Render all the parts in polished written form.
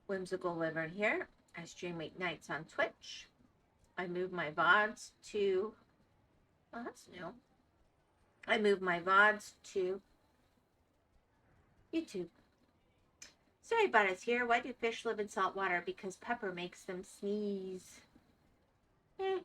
WhymsicalWyvern here. I stream weeknights on Twitch. I move my VODs to... Oh, that's new. I move my VODs to YouTube. Sorry, Butters here. Why do fish live in salt water? Because pepper makes them sneeze. Eh.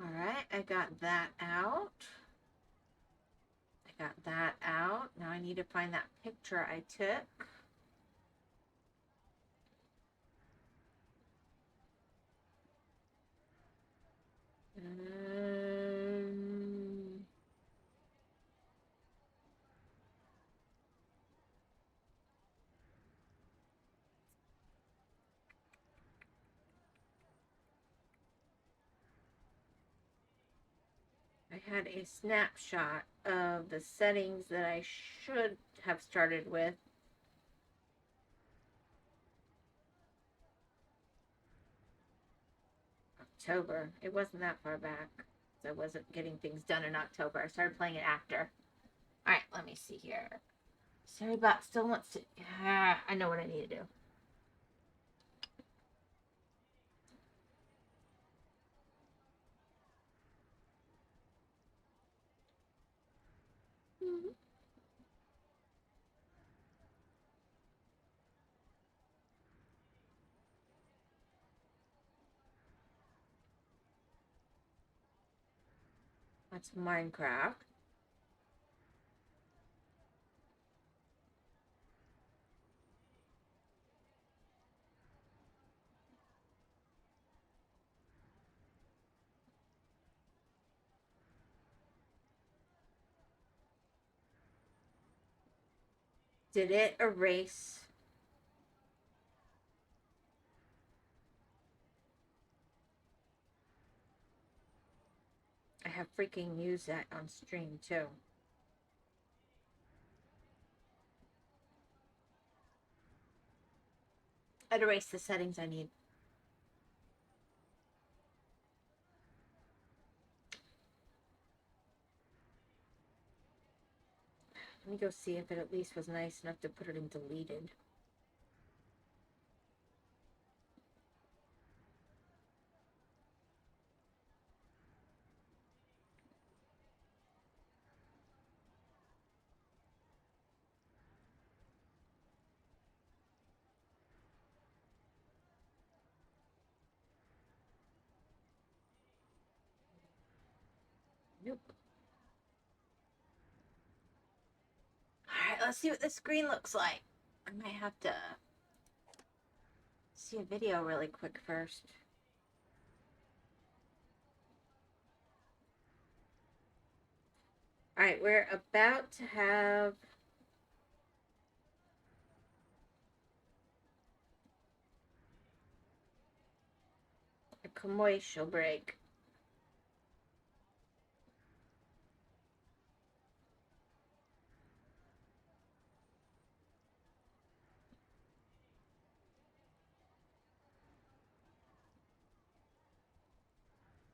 Alright, I got that out. I got that out. Now I need to find that picture I took. I had a snapshot of the settings that I should have started with. October. It wasn't that far back. I wasn't getting things done in October. I started playing it after. Alright, let me see here. Sarybot still wants to... I know what I need to do. That's Minecraft. Did it erase? I have freaking used that on stream too. I'd erase the settings I need. Let me go see if it at least was nice enough to put it in deleted. Nope. Alright, let's see what the screen looks like. I might have to see a video really quick first. Alright, we're about to have a commercial break.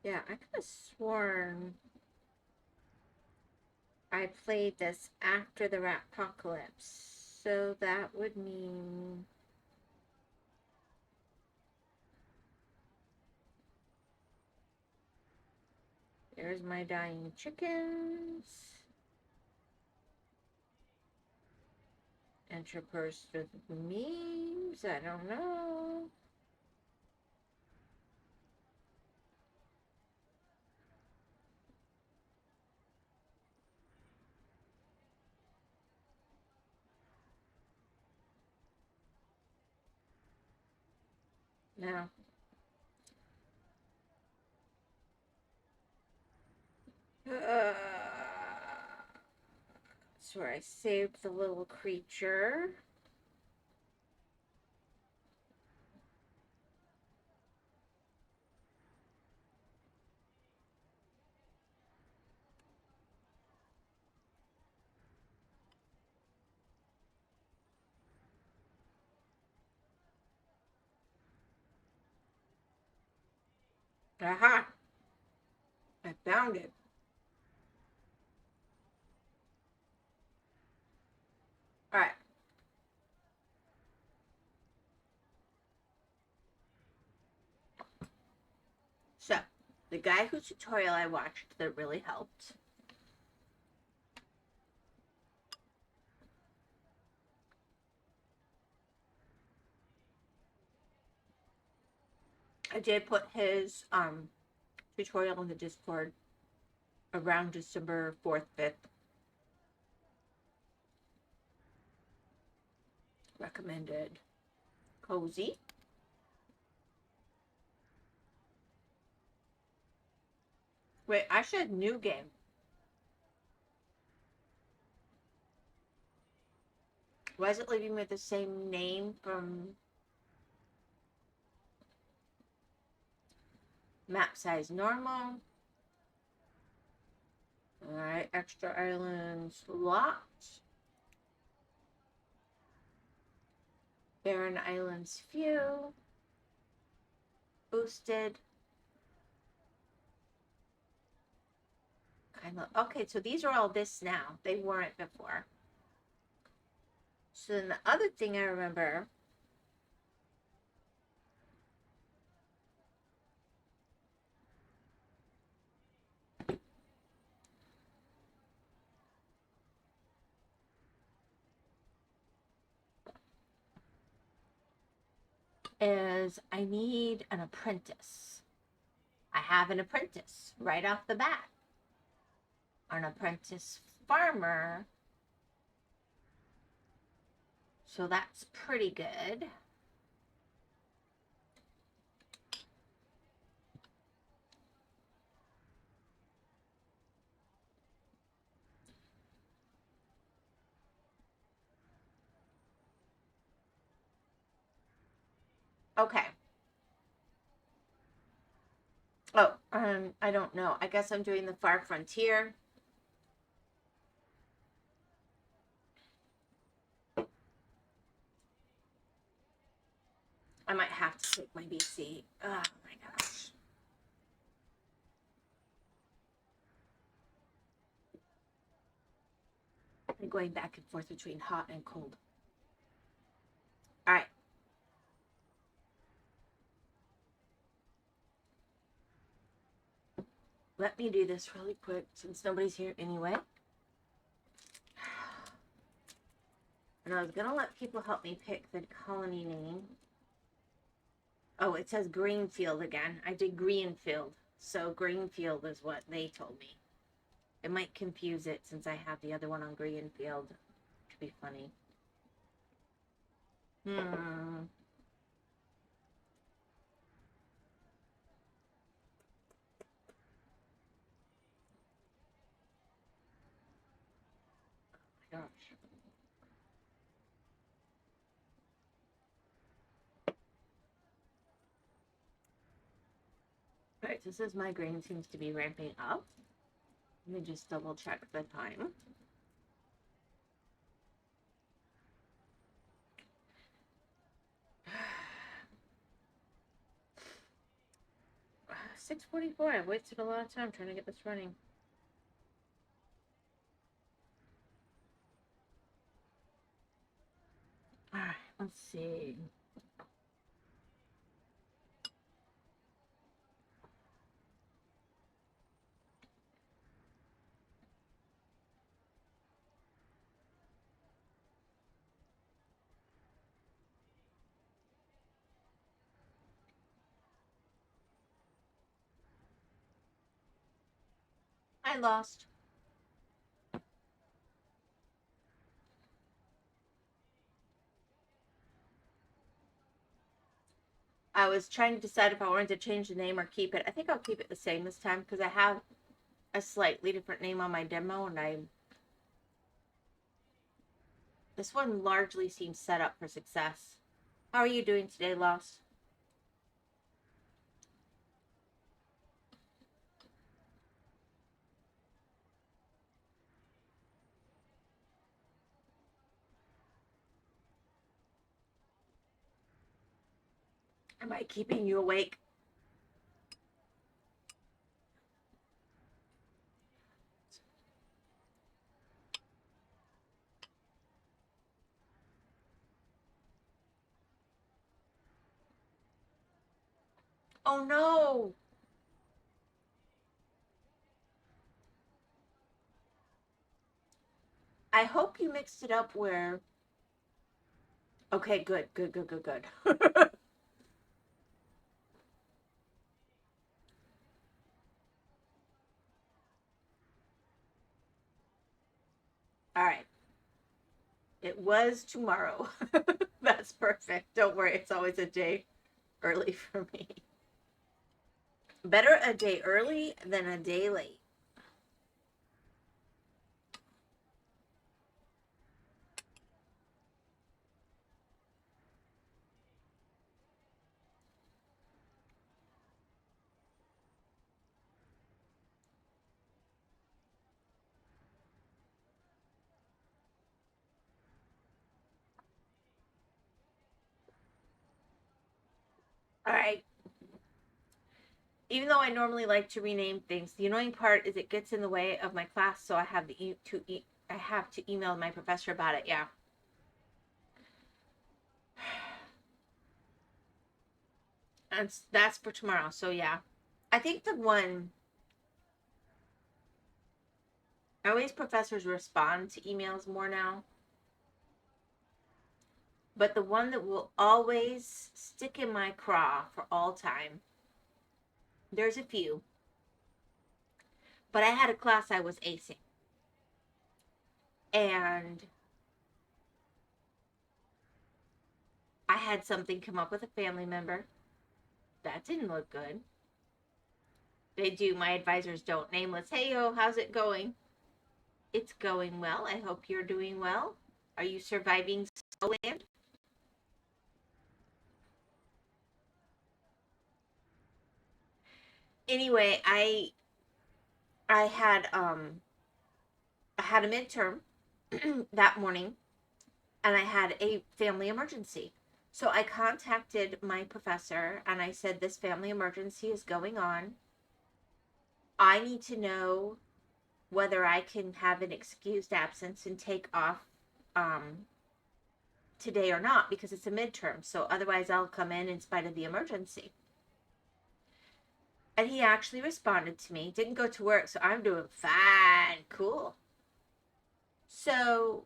Yeah, I could have sworn I played this after the Ratpocalypse, so that would mean... There's my dying chickens. Interspersed with memes, I don't know. No. That's where I saved the little creature. Aha! I found it. All right. So, the guy whose tutorial I watched that really helped. I did put his tutorial in the Discord around December 4th, 5th. Recommended. Cozy. Wait, I said new game. Why is it leaving me with the same name from map size normal? Alright, extra islands locked. Barren islands few. Boosted. Okay, so these are all this now. They weren't before. So then the other thing I remember is I need an apprentice. I have an apprentice right off the bat. An apprentice farmer. So that's pretty good. Okay. Oh, I don't know. I guess I'm doing the Far Frontier. I might have to take my BC. Oh my gosh. I'm going back and forth between hot and cold. All right. Let me do this really quick since nobody's here anyway. And I was going to let people help me pick the colony name. Oh, it says Greenfield again. I did Greenfield. So Greenfield is what they told me. It might confuse it since I have the other one on Greenfield. Could be funny. Gosh. Alright, so this migraine seems to be ramping up. Let me just double check the time. $6:44. I've wasted a lot of time trying to get this running. Alright, let's see. I lost. I was trying to decide if I wanted to change the name or keep it. I think I'll keep it the same this time because I have a slightly different name on my demo and this one largely seems set up for success. How are you doing today, Lost? Am I keeping you awake? Oh no. I hope you mixed it up where. Okay, good, good, good, good, good. All right. It was tomorrow. That's perfect. Don't worry, it's always a day early for me. Better a day early than a day late. All right. Even though I normally like to rename things, the annoying part is it gets in the way of my class, so I have I have to email my professor about it. Yeah. And that's for tomorrow. So yeah. I think the one always professors respond to emails more now. But the one that will always stick in my craw for all time, there's a few, but I had a class I was acing. And I had something come up with a family member. That didn't look good. They do. My advisors don't. Nameless. Hey, yo, how's it going? It's going well. I hope you're doing well. Are you surviving Snowland? Anyway, I had I had a midterm that morning, and I had a family emergency. So I contacted my professor and I said, this family emergency is going on. I need to know whether I can have an excused absence and take off today or not, because it's a midterm. So otherwise I'll come in spite of the emergency. And he actually responded to me. Didn't go to work, so I'm doing fine. Cool. So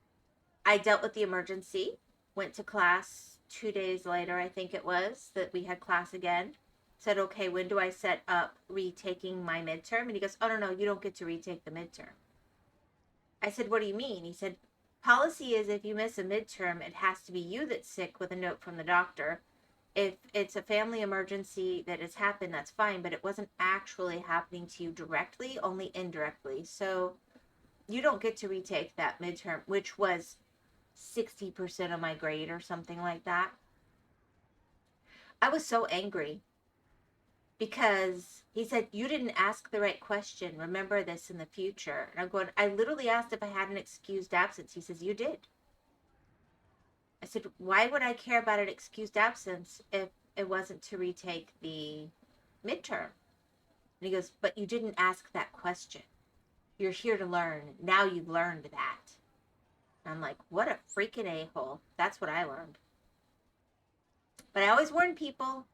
I dealt with the emergency, went to class 2 days later, I think it was, that we had class again. Said, okay, when do I set up retaking my midterm? And he goes, oh, no, you don't get to retake the midterm. I said, what do you mean? He said, policy is if you miss a midterm, it has to be you that's sick with a note from the doctor. If it's a family emergency that has happened, that's fine, but it wasn't actually happening to you directly, only indirectly. So you don't get to retake that midterm, which was 60% of my grade or something like that. I was so angry because he said, you didn't ask the right question. Remember this in the future. And I'm going, I literally asked if I had an excused absence. He says, you did. I said, why would I care about an excused absence if it wasn't to retake the midterm? And he goes, but you didn't ask that question. You're here to learn. Now you've learned that. And I'm like, what a freaking a-hole. That's what I learned. But I always warn people,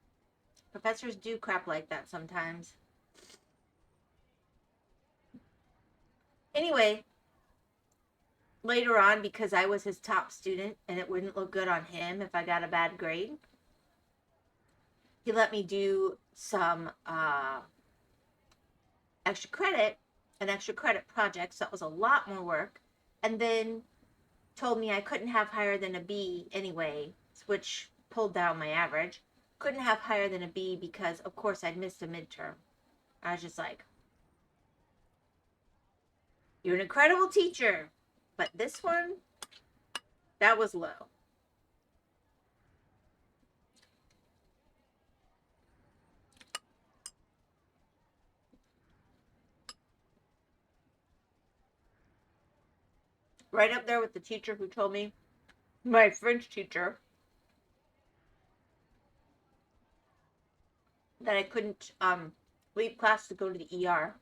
professors do crap like that sometimes. Anyway, later on, because I was his top student and it wouldn't look good on him if I got a bad grade, he let me do some extra credit, an extra credit project. So that was a lot more work. And then told me I couldn't have higher than a B anyway, which pulled down my average. Couldn't have higher than a B because, of course, I'd missed a midterm. I was just like, you're an incredible teacher, but this one, that was low. Right up there with the teacher who told me, my French teacher, that I couldn't leave class to go to the ER.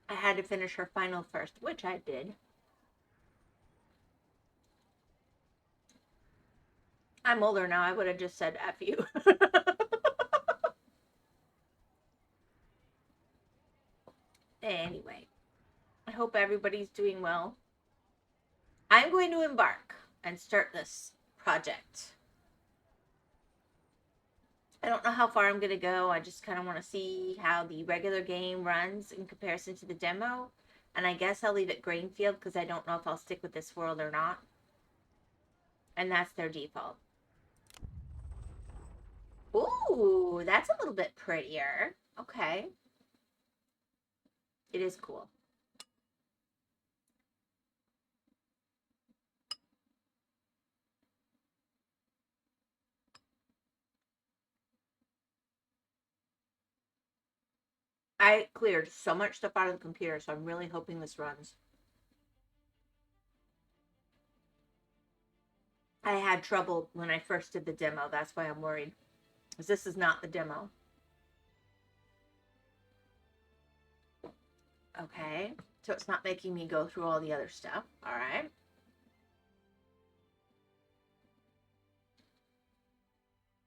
I had to finish her final first, which I did. I'm older now. I would have just said F you. Anyway, I hope everybody's doing well. I'm going to embark and start this project. I don't know how far I'm going to go. I just kind of want to see how the regular game runs in comparison to the demo. And I guess I'll leave it Grainfield because I don't know if I'll stick with this world or not. And that's their default. Ooh, that's a little bit prettier. Okay. It is cool. I cleared so much stuff out of the computer, so I'm really hoping this runs. I had trouble when I first did the demo. That's why I'm worried. Because this is not the demo. Okay. So it's not making me go through all the other stuff. All right.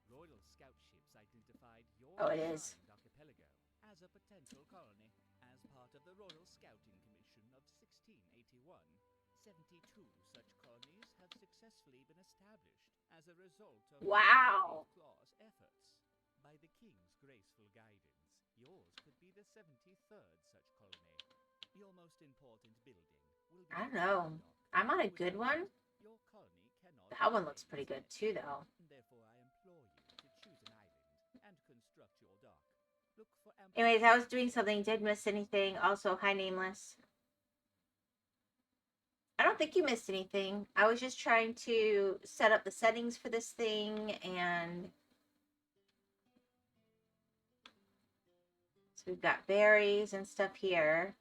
Royal scout ships identified your Oh, it is. archipelago as a potential colony. As part of the Royal Scouting Commission of 1681, 72 such colonies have successfully been established as a result of wow Claw's efforts. By the King's graceful guidance, yours could be the 73rd such colony. Your most important building will be I don't know. I'm on a good one. Your colony cannot That one looks pretty good too, though. Therefore, I implore you to choose an island and construct your dock. Look for Anyways, I was doing something. Did miss anything? Also, hi, Nameless. I don't think you missed anything. I was just trying to set up the settings for this thing, and so we've got berries and stuff here.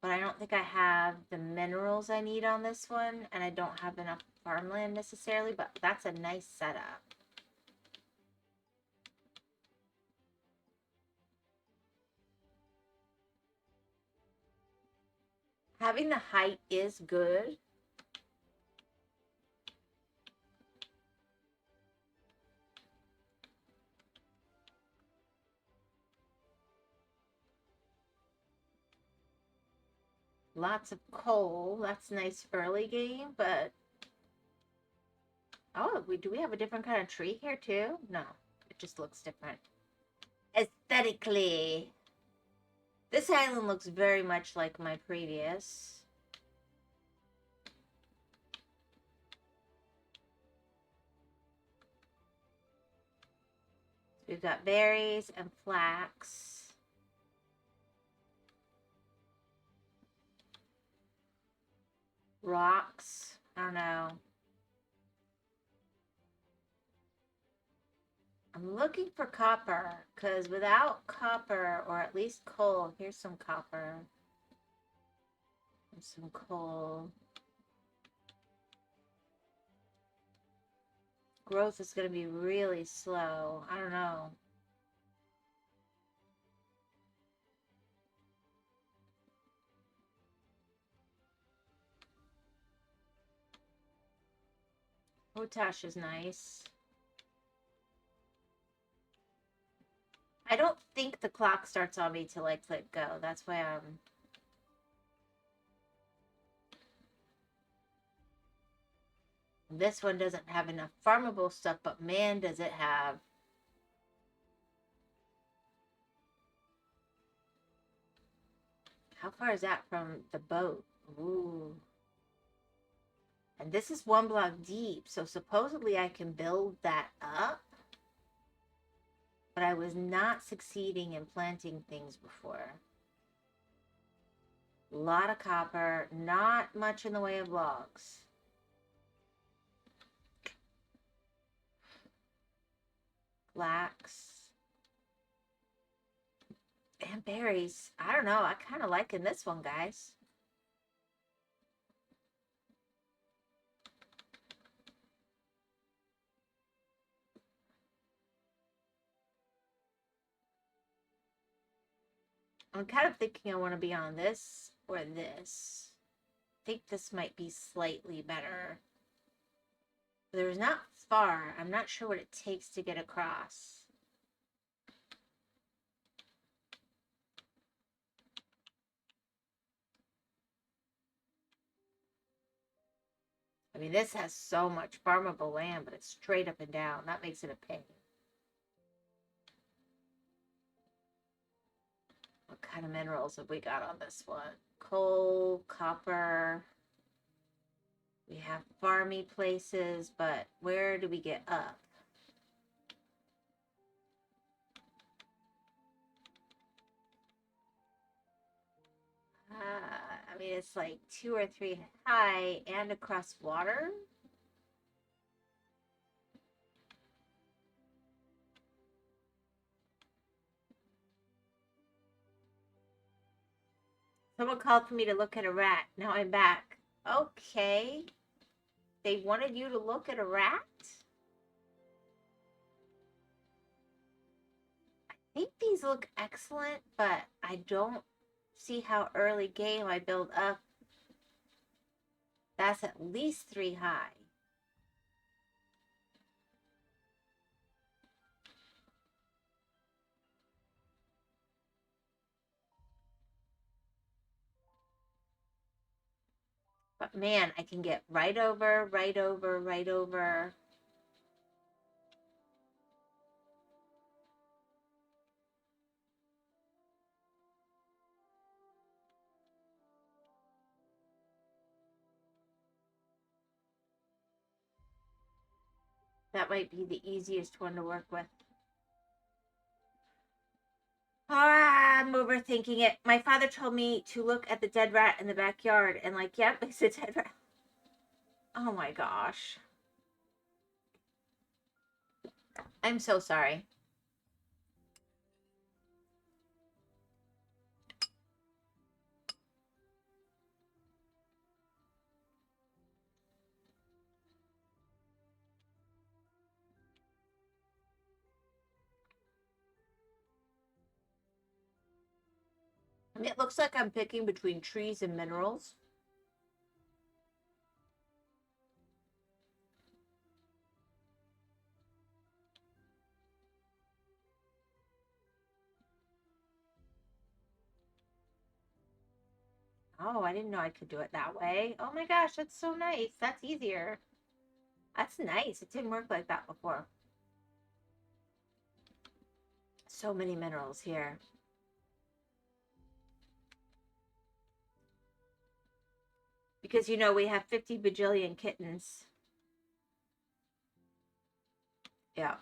But I don't think I have the minerals I need on this one, and I don't have enough farmland necessarily, but that's a nice setup. Having the height is good. Lots of coal. That's nice early game, but oh, do we have a different kind of tree here too? No, it just looks different. Aesthetically. This island looks very much like my previous. We've got berries and flax. Rocks. I don't know. I'm looking for copper, because without copper, or at least coal, here's some copper. And some coal. Growth is going to be really slow. I don't know. Potash is nice. I don't think the clock starts on me till I click go. That's why I'm... This one doesn't have enough farmable stuff, but man, does it have... How far is that from the boat? Ooh. And this is 1 block deep, so supposedly I can build that up. But I was not succeeding in planting things before. A lot of copper, not much in the way of logs. Flax. And berries. I don't know. I kind of liking this one, guys. I'm kind of thinking I want to be on this or this. I think this might be slightly better. There's not far. I'm not sure what it takes to get across. I mean, this has so much farmable land, but it's straight up and down. That makes it a pain. What kind of minerals have we got on this one? Coal, copper. We have farmy places, but where do we get up? I mean, it's like 2 or 3 high and across water. Someone called for me to look at a rat. Now I'm back. Okay. They wanted you to look at a rat? I think these look excellent, but I don't see how early game I build up. That's at least 3 high. But man, I can get right over, right over, right over. That might be the easiest one to work with. I'm overthinking it. My father told me to look at the dead rat in the backyard and like, yep, it's a dead rat. Oh my gosh. I'm so sorry. I mean, it looks like I'm picking between trees and minerals. Oh, I didn't know I could do it that way. Oh my gosh, that's so nice. That's easier. That's nice. It didn't work like that before. So many minerals here. Because, you know, we have 50 bajillion kittens. Yeah.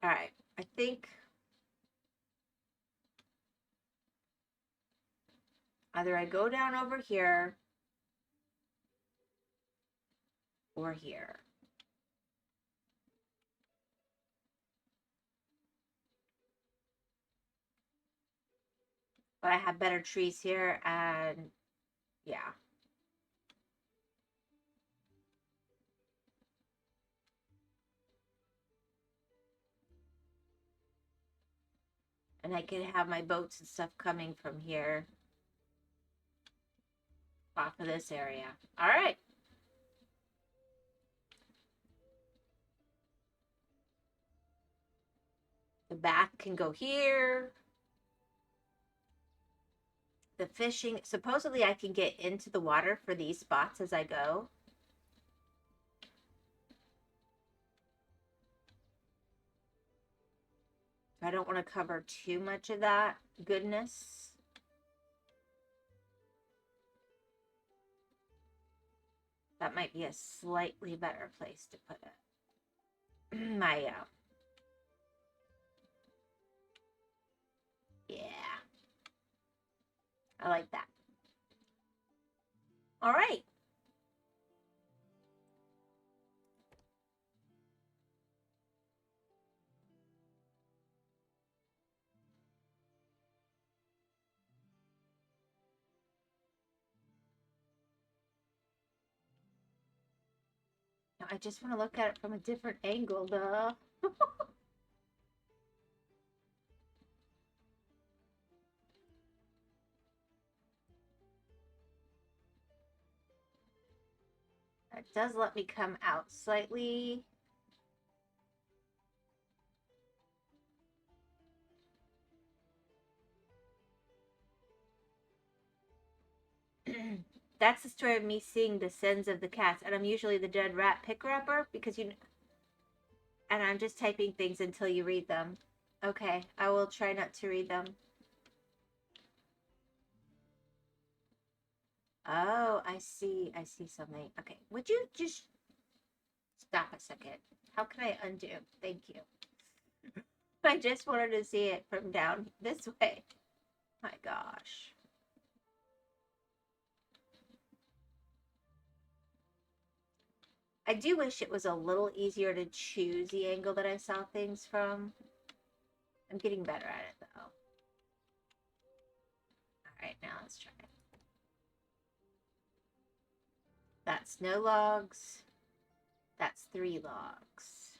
All right. I think either I go down over here or here. But I have better trees here and yeah. And I can have my boats and stuff coming from here off of this area. All right. The bath can go here. The fishing, supposedly I can get into the water for these spots as I go. I don't want to cover too much of that goodness. That might be a slightly better place to put it. My, yeah. I like that. All right. Now I just want to look at it from a different angle, though. It does let me come out slightly. That's the story of me seeing the sins of the cats, and I'm usually the dead rat picker-upper because you. And I'm just typing things until you read them. Okay, I will try not to read them. Oh, I see. I see something. Okay, would you just stop a second? How can I undo? Thank you. I just wanted to see it from down this way. My gosh. I do wish it was a little easier to choose the angle that I saw things from. I'm getting better at it, though. Alright, now let's try it. That's no logs. That's 3 logs.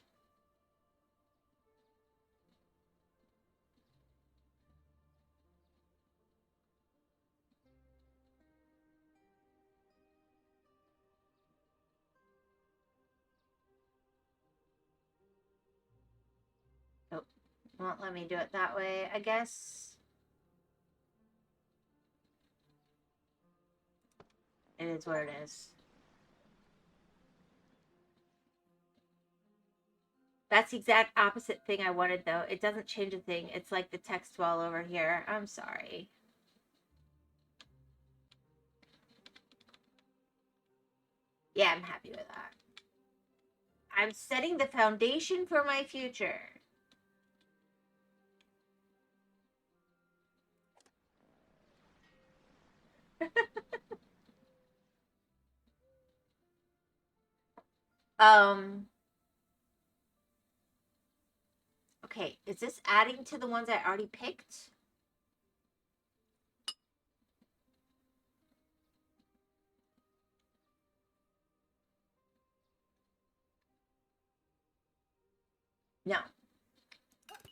Oh, won't let me do it that way, I guess. It is where it is. That's the exact opposite thing I wanted, though. It doesn't change a thing. It's like the text wall over here. I'm sorry. Yeah, I'm happy with that. I'm setting the foundation for my future. Okay, is this adding to the ones I already picked? No.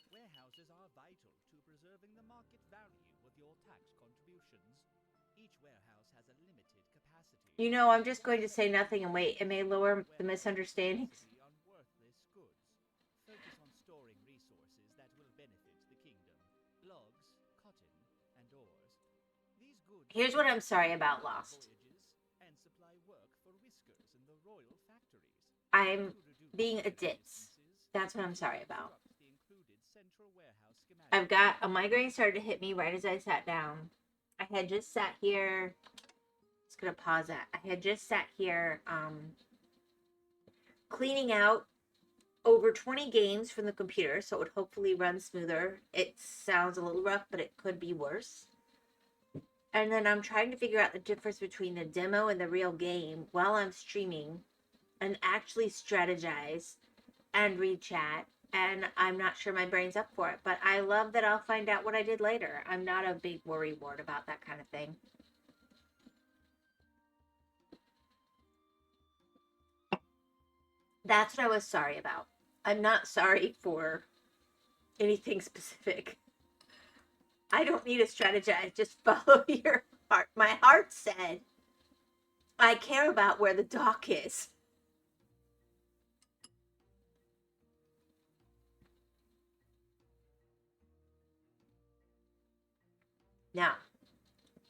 Warehouses are vital to preserving the market value of your tax contributions. Each warehouse has a limited capacity. You know, I'm just going to say nothing and wait. It may lower the misunderstandings. On worthless goods. Focus on storing resources that will benefit the kingdom. Logs, cotton, and ores. These goods. Here's what I'm sorry about, Lost. And supply work for whiskers in the royal factories. I'm being a ditz. That's what I'm sorry about. I've got a migraine started to hit me right as I sat down. I had just sat here. Just gonna pause that. I had just sat here cleaning out over 20 games from the computer, so it would hopefully run smoother. It sounds a little rough, but it could be worse. And then I'm trying to figure out the difference between the demo and the real game while I'm streaming and actually strategize and read chat. And I'm not sure my brain's up for it, but I love that I'll find out what I did later. I'm not a big worrywart about that kind of thing. That's what I was sorry about. I'm not sorry for anything specific. I don't need to strategize. Just follow your heart. My heart said, I care about where the dock is.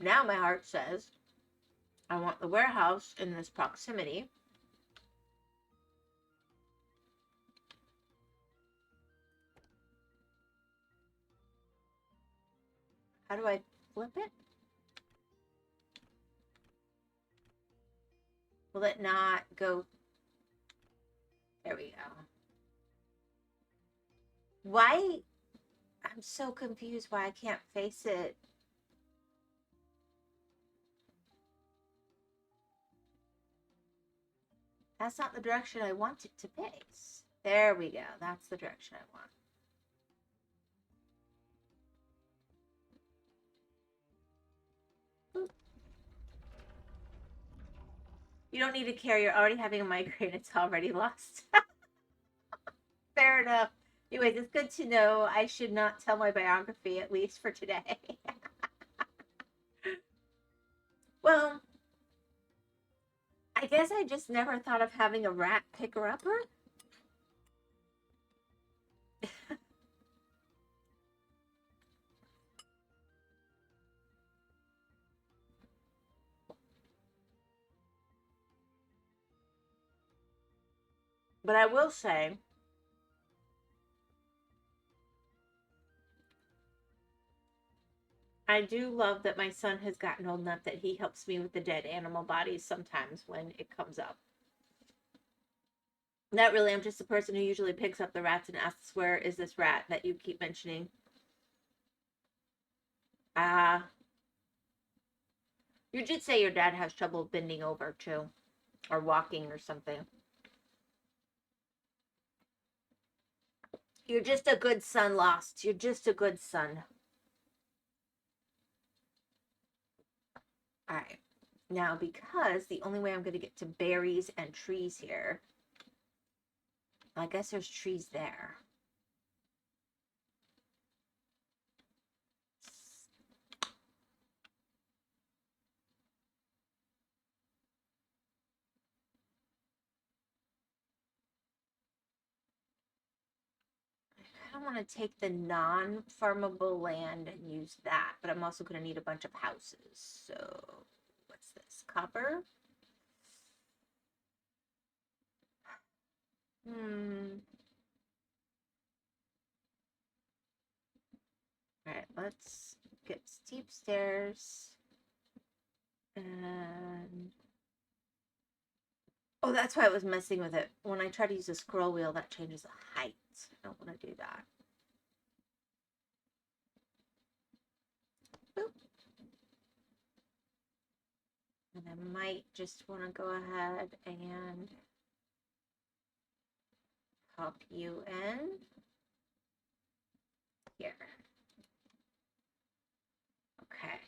Now my heart says, I want the warehouse in this proximity. How do I flip it? Will it not go? There we go. Why? I'm so confused why I can't face it. That's not the direction I want it to face. There we go. That's the direction I want. Boop. You don't need to care. You're already having a migraine. It's already lost. Fair enough. Anyways, it's good to know I should not tell my biography, at least for today. Well, I guess I just never thought of having a rat picker-upper. But I will say, I do love that my son has gotten old enough that he helps me with the dead animal bodies sometimes when it comes up. Not really, I'm just the person who usually picks up the rats and asks, where is this rat that you keep mentioning? You did say your dad has trouble bending over too, or walking or something. You're just a good son, Lost. You're just a good son. All right. Now, because the only way I'm going to get to berries and trees here, I guess there's trees there. I don't want to take the non-farmable land and use that, but I'm also going to need a bunch of houses. So, what's this? Copper? Alright, let's get steep stairs. And... oh, that's why I was messing with it. When I try to use a scroll wheel, that changes the height. I don't want to do that. Boop. And I might just want to go ahead and pop you in here. Okay.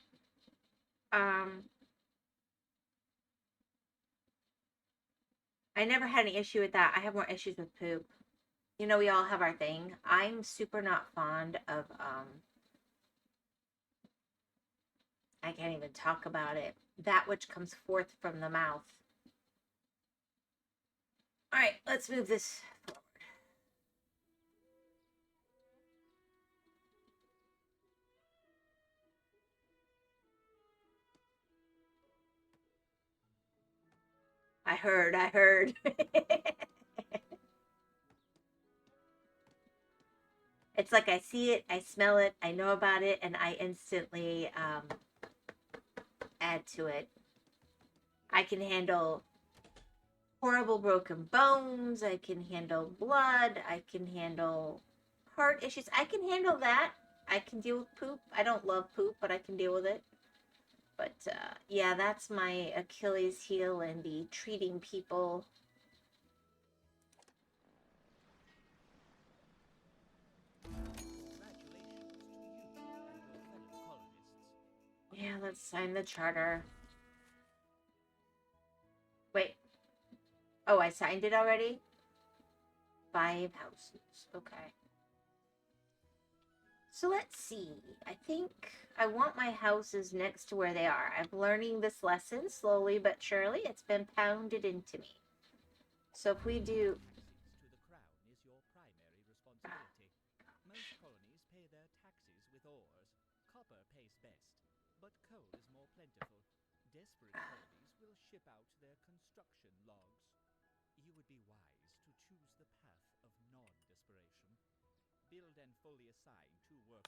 I never had any issue with that. I have more issues with poop. You know, we all have our thing. I'm super not fond of, I can't even talk about it. That which comes forth from the mouth. All right, let's move this forward. I heard. It's like I see it, I smell it, I know about it, and I instantly add to it. I can handle horrible broken bones, I can handle blood, I can handle heart issues. I can handle that. I can deal with poop. I don't love poop, but I can deal with it. But yeah, that's my Achilles heel in the treating people. Yeah, let's sign the charter. Wait. Oh, I signed it already? 5 houses. Okay. So let's see. I think I want my houses next to where they are. I'm learning this lesson slowly but surely. It's been pounded into me. So if we do... to the crown is your primary responsibility. Most colonies pay their taxes with ores. Copper pays best, but coal is more plentiful. Desperate colonies will ship out their construction logs. You would be wise to choose the path of non-desperation. Build and fully assign to work.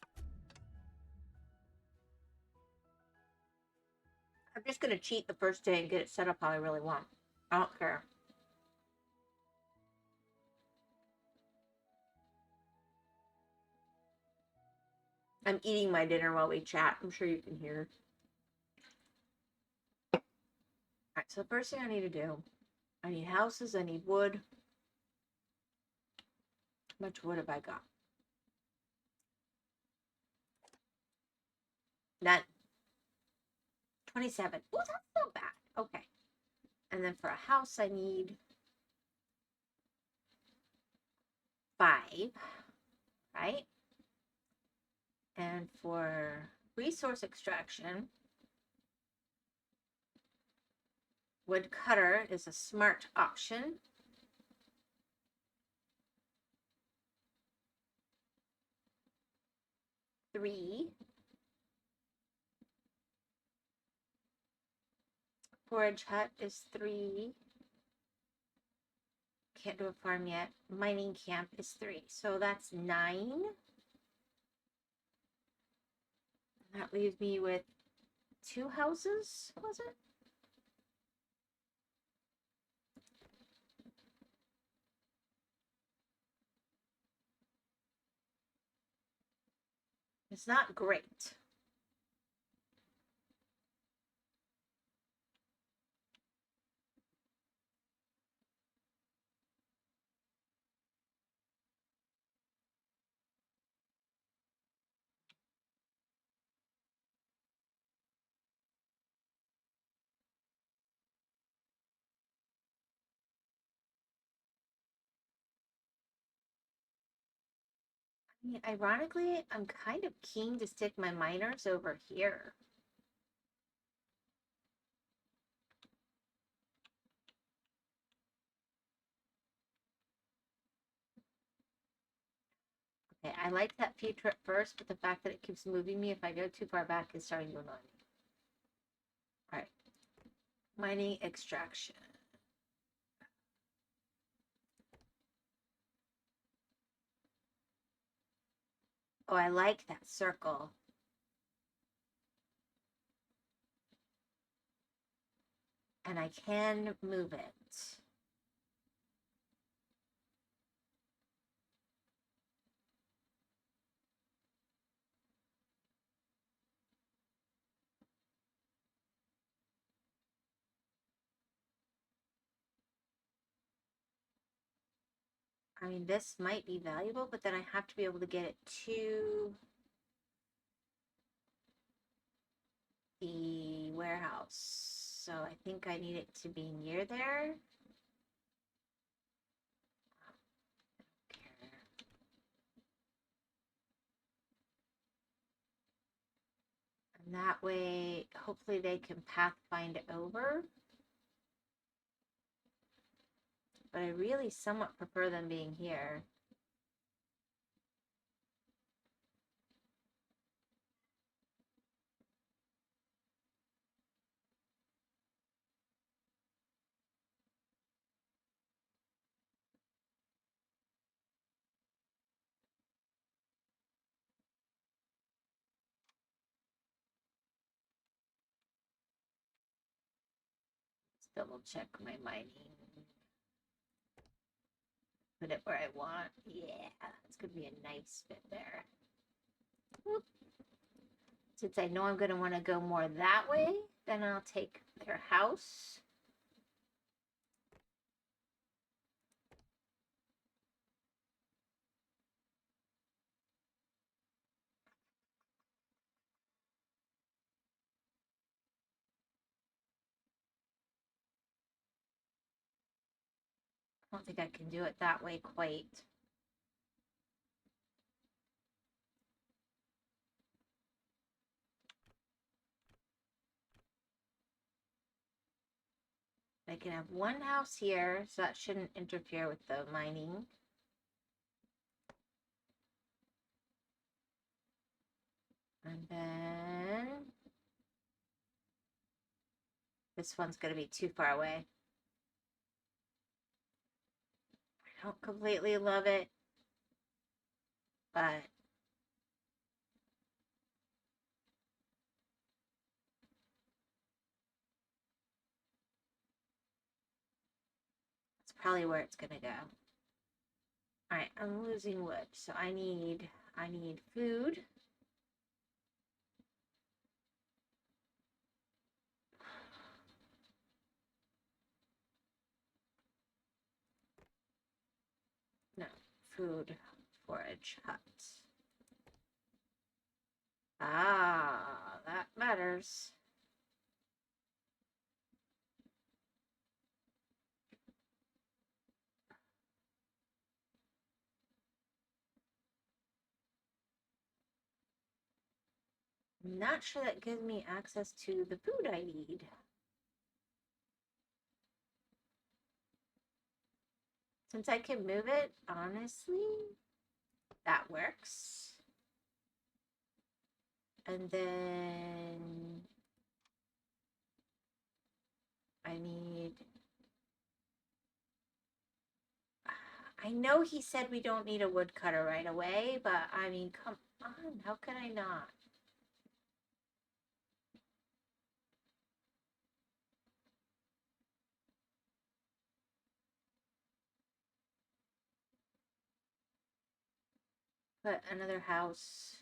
I'm just going to cheat the first day and get it set up how I really want. I don't care. I'm eating my dinner while we chat. I'm sure you can hear. Alright, so the first thing I need to do, I need houses, I need wood. How much wood have I got? None. 27. Oh, that's not bad. Okay. And then for a house, I need 5. Right? And for resource extraction, Wood cutter is a smart option. Three. Forage hut is 3. Can't do a farm yet. Mining camp is 3. So that's 9. That leaves me with 2 houses, was it? It's not great. I mean, ironically, I'm kind of keen to stick my miners over here. Okay, I like that feed trip first, but the fact that it keeps moving me if I go too far back is starting to annoy me. All right. Mining extraction. Oh, I like that circle. And I can move it. I mean, this might be valuable, but then I have to be able to get it to the warehouse. So I think I need it to be near there. And that way, hopefully they can pathfind over. But I really somewhat prefer them being here. Let's double check my mining. Put it where I want. Yeah, it's going to be a nice fit there. Whoop. Since I know I'm going to want to go more that way, then I'll take their house. I don't think I can do it that way quite. I can have one house here, so that shouldn't interfere with the mining. And then this one's going to be too far away. I don't completely love it, but it's probably where it's going to go. All right, I'm losing wood, so I need food. No, food, forage, hut. Ah, that matters. I'm not sure that gives me access to the food I need. Since I can move it, honestly, that works. And then I know he said we don't need a woodcutter right away, but I mean, come on, how can I not? Put another house.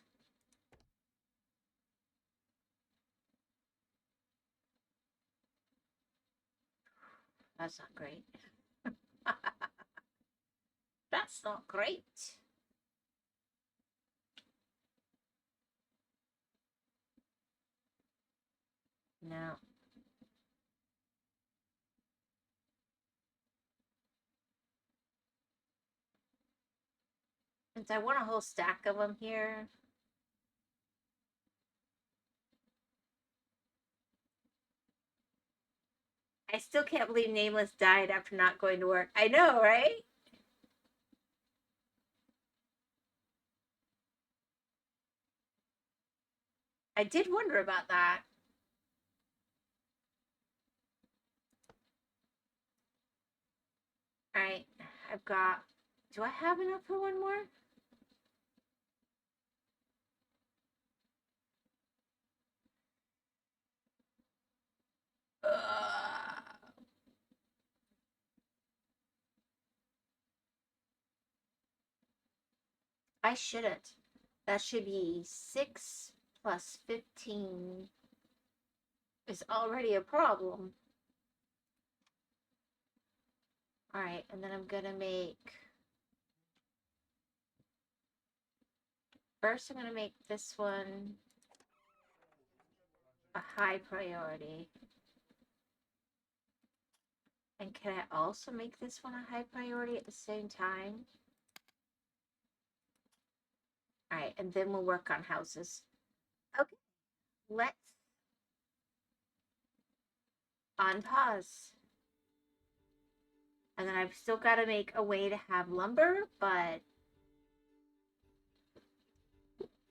That's not great. That's not great. No. Since I want a whole stack of them here. I still can't believe Nameless died after not going to work. I know, right? I did wonder about that. All right, I've got. Do I have enough for one more? I shouldn't. That should be 6 plus 15 is already a problem. All right, and then I'm gonna make. First, I'm gonna make this one a high priority. And can I also make this one a high priority at the same time? All right, and then we'll work on houses. Okay, let's on pause. And then I've still got to make a way to have lumber, but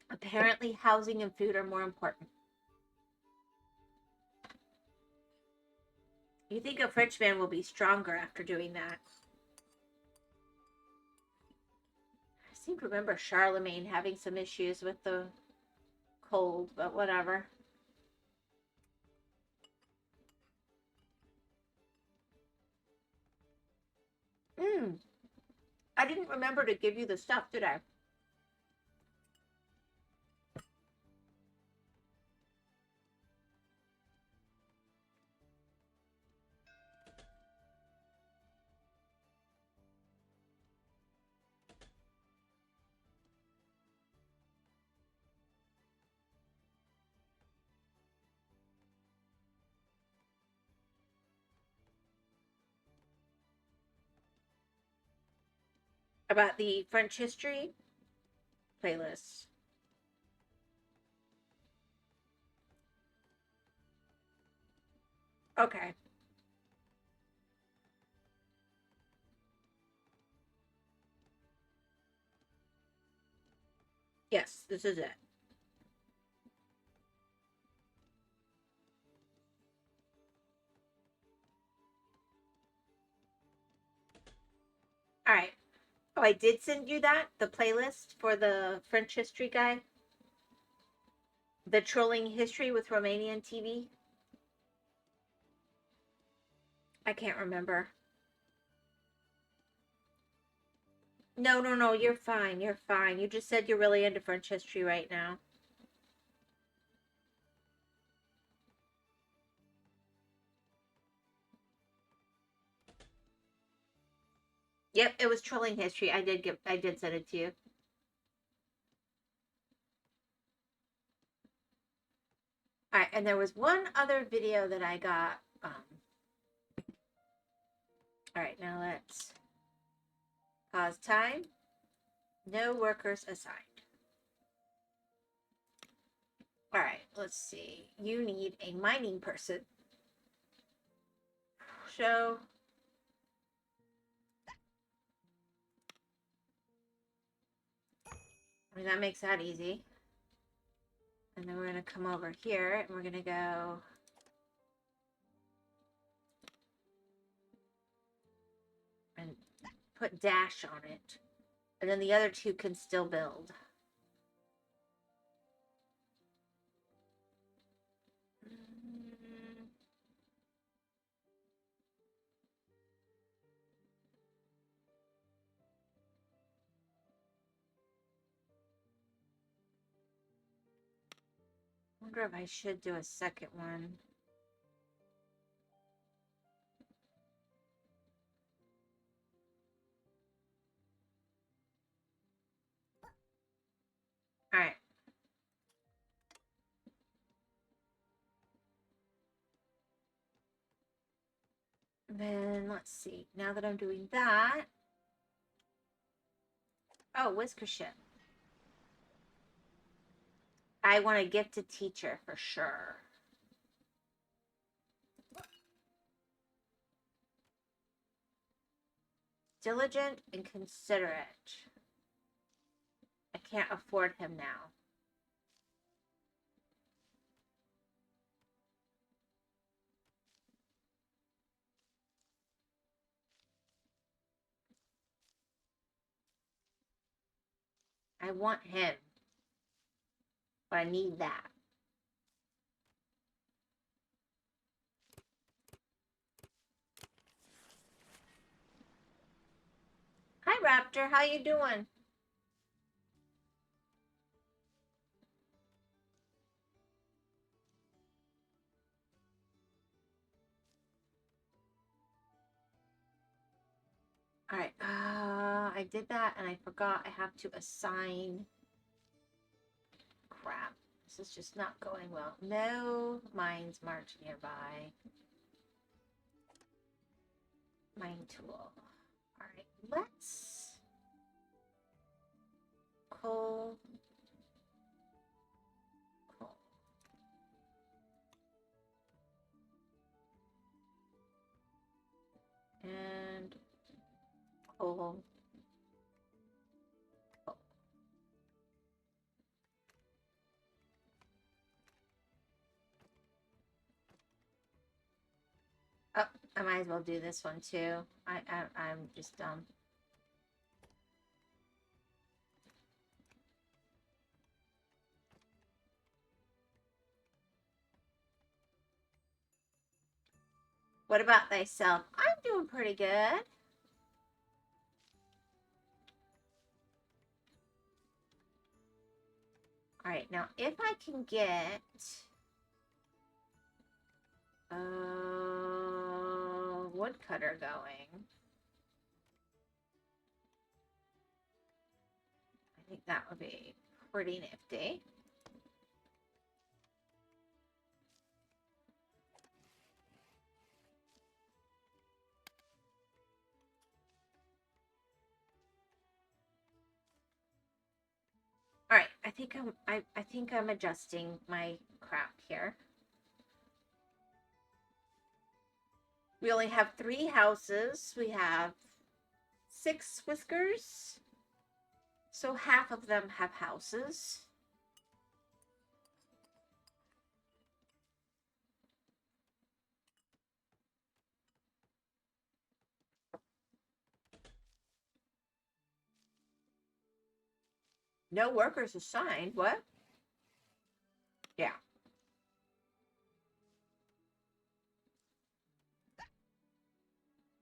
apparently housing and food are more important. You think a Frenchman will be stronger after doing that? I seem to remember Charlemagne having some issues with the cold, but whatever. I didn't remember to give you the stuff, did I? About the French history playlist. Okay. Yes, this is it. All right. Oh, I did send you that, the playlist for the French history guy. The trolling history with Romanian TV. I can't remember. No, you're fine. You're fine. You just said you're really into French history right now. Yep, it was trolling history. I did send it to you. All right, and there was one other video that I got. All right, now let's pause time. No workers assigned. All right, let's see. You need a mining person. Show. I mean, that makes that easy. And then we're going to come over here and we're going to go and put dash on it. And then the other two can still build. I wonder if I should do a second one. All right. Then let's see. Now that I'm doing that. Oh, Whisker Ship. I want to gift a teacher for sure. Diligent and considerate. I can't afford him now. I want him. But I need that. Hi, Raptor. How you doing? All right. I did that and I forgot I have to assign. Crap. This is just not going well. No mines march nearby. Mine tool. All right. Let's coal. And coal. Oh, I might as well do this one too. I'm just dumb. What about thyself? I'm doing pretty good. All right, now if I can get a woodcutter going, I think that would be pretty nifty. All right, I think I'm adjusting my crap here. We only have 3 houses. We have 6 whiskers. So half of them have houses. No workers assigned. What? Yeah.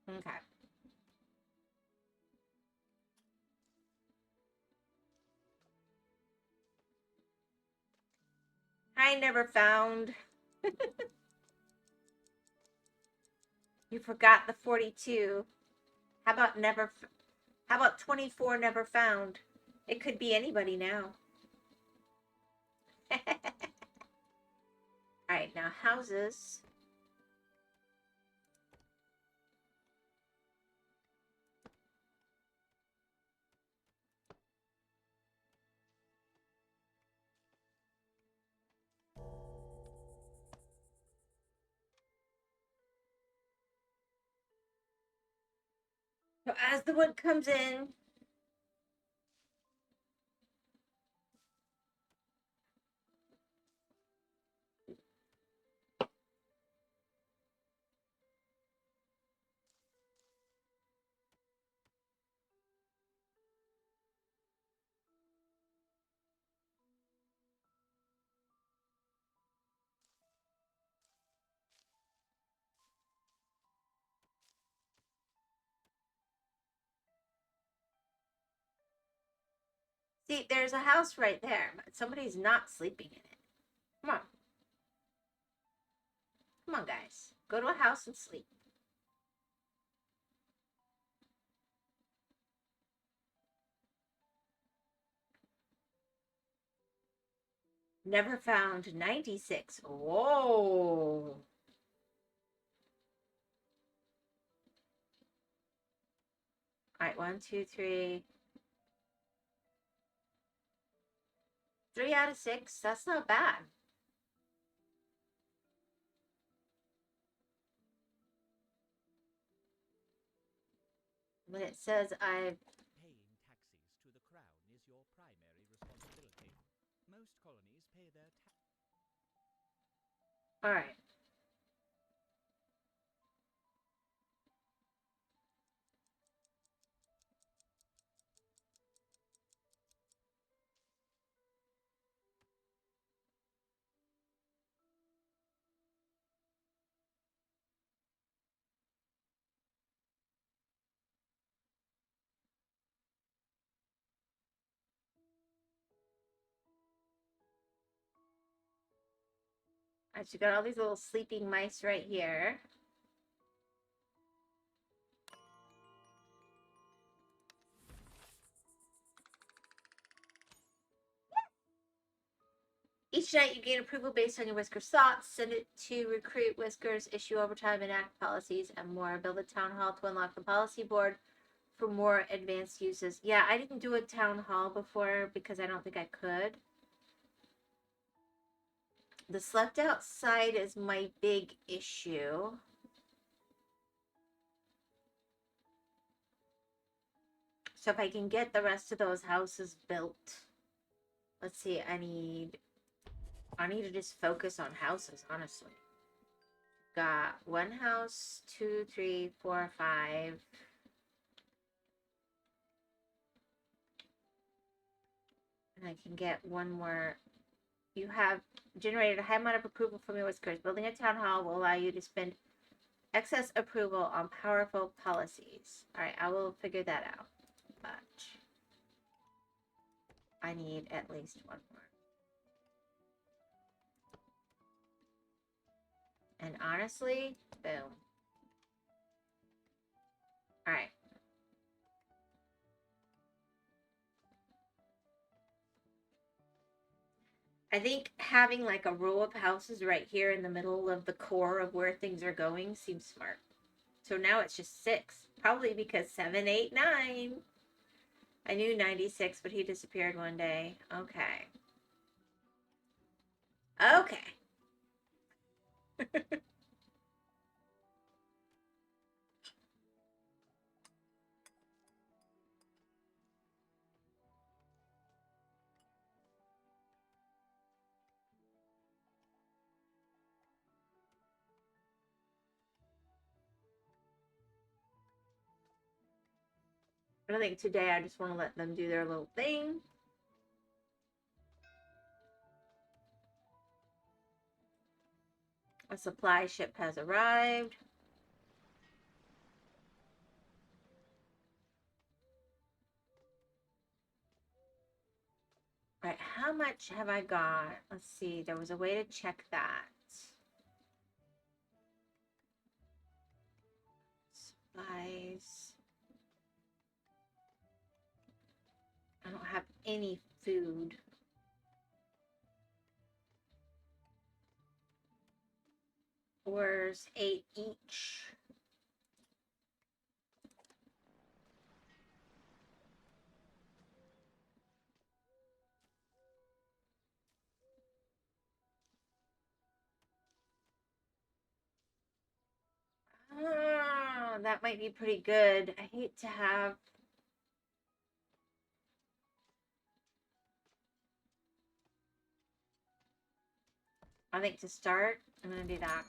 Okay. I never found. You forgot the 42. How about 24 never found? It could be anybody now. All right, now houses. So as the wood comes in, See, there's a house right there, but somebody's not sleeping in it. Come on. Come on, guys. Go to a house and sleep. Never found 96. Whoa. All right, 1, 2, 3. 3 out of 6. That's not bad. When it says I've... Paying taxes to the crown is your primary responsibility. Most colonies pay their All right. All right, you got all these little sleeping mice right here. Each night you gain approval based on your Whiskers thoughts. Send it to recruit Whiskers, issue overtime, enact policies, and more. Build a town hall to unlock the policy board for more advanced uses. Yeah, I didn't do a town hall before because I don't think I could. The slept outside is my big issue. So if I can get the rest of those houses built. Let's see, I need to just focus on houses, honestly. Got 1 house, 2, 3, 4, 5. And I can get 1 more. You have generated a high amount of approval from your Whiskers. Building a town hall will allow you to spend excess approval on powerful policies. Alright, I will figure that out. But I need at least 1 more. And honestly, boom. Alright. I think having like a row of houses right here in the middle of the core of where things are going seems smart. So now it's just 6. Probably because 7, 8, 9. I knew 96, but he disappeared one day. Okay. Okay. I think today I just want to let them do their little thing. A supply ship has arrived. All right, how much have I got? Let's see. There was a way to check that. Supplies. I don't have any food. Ores 8 each. Oh, that might be pretty good. I hate to have... I think to start, I'm going to do that.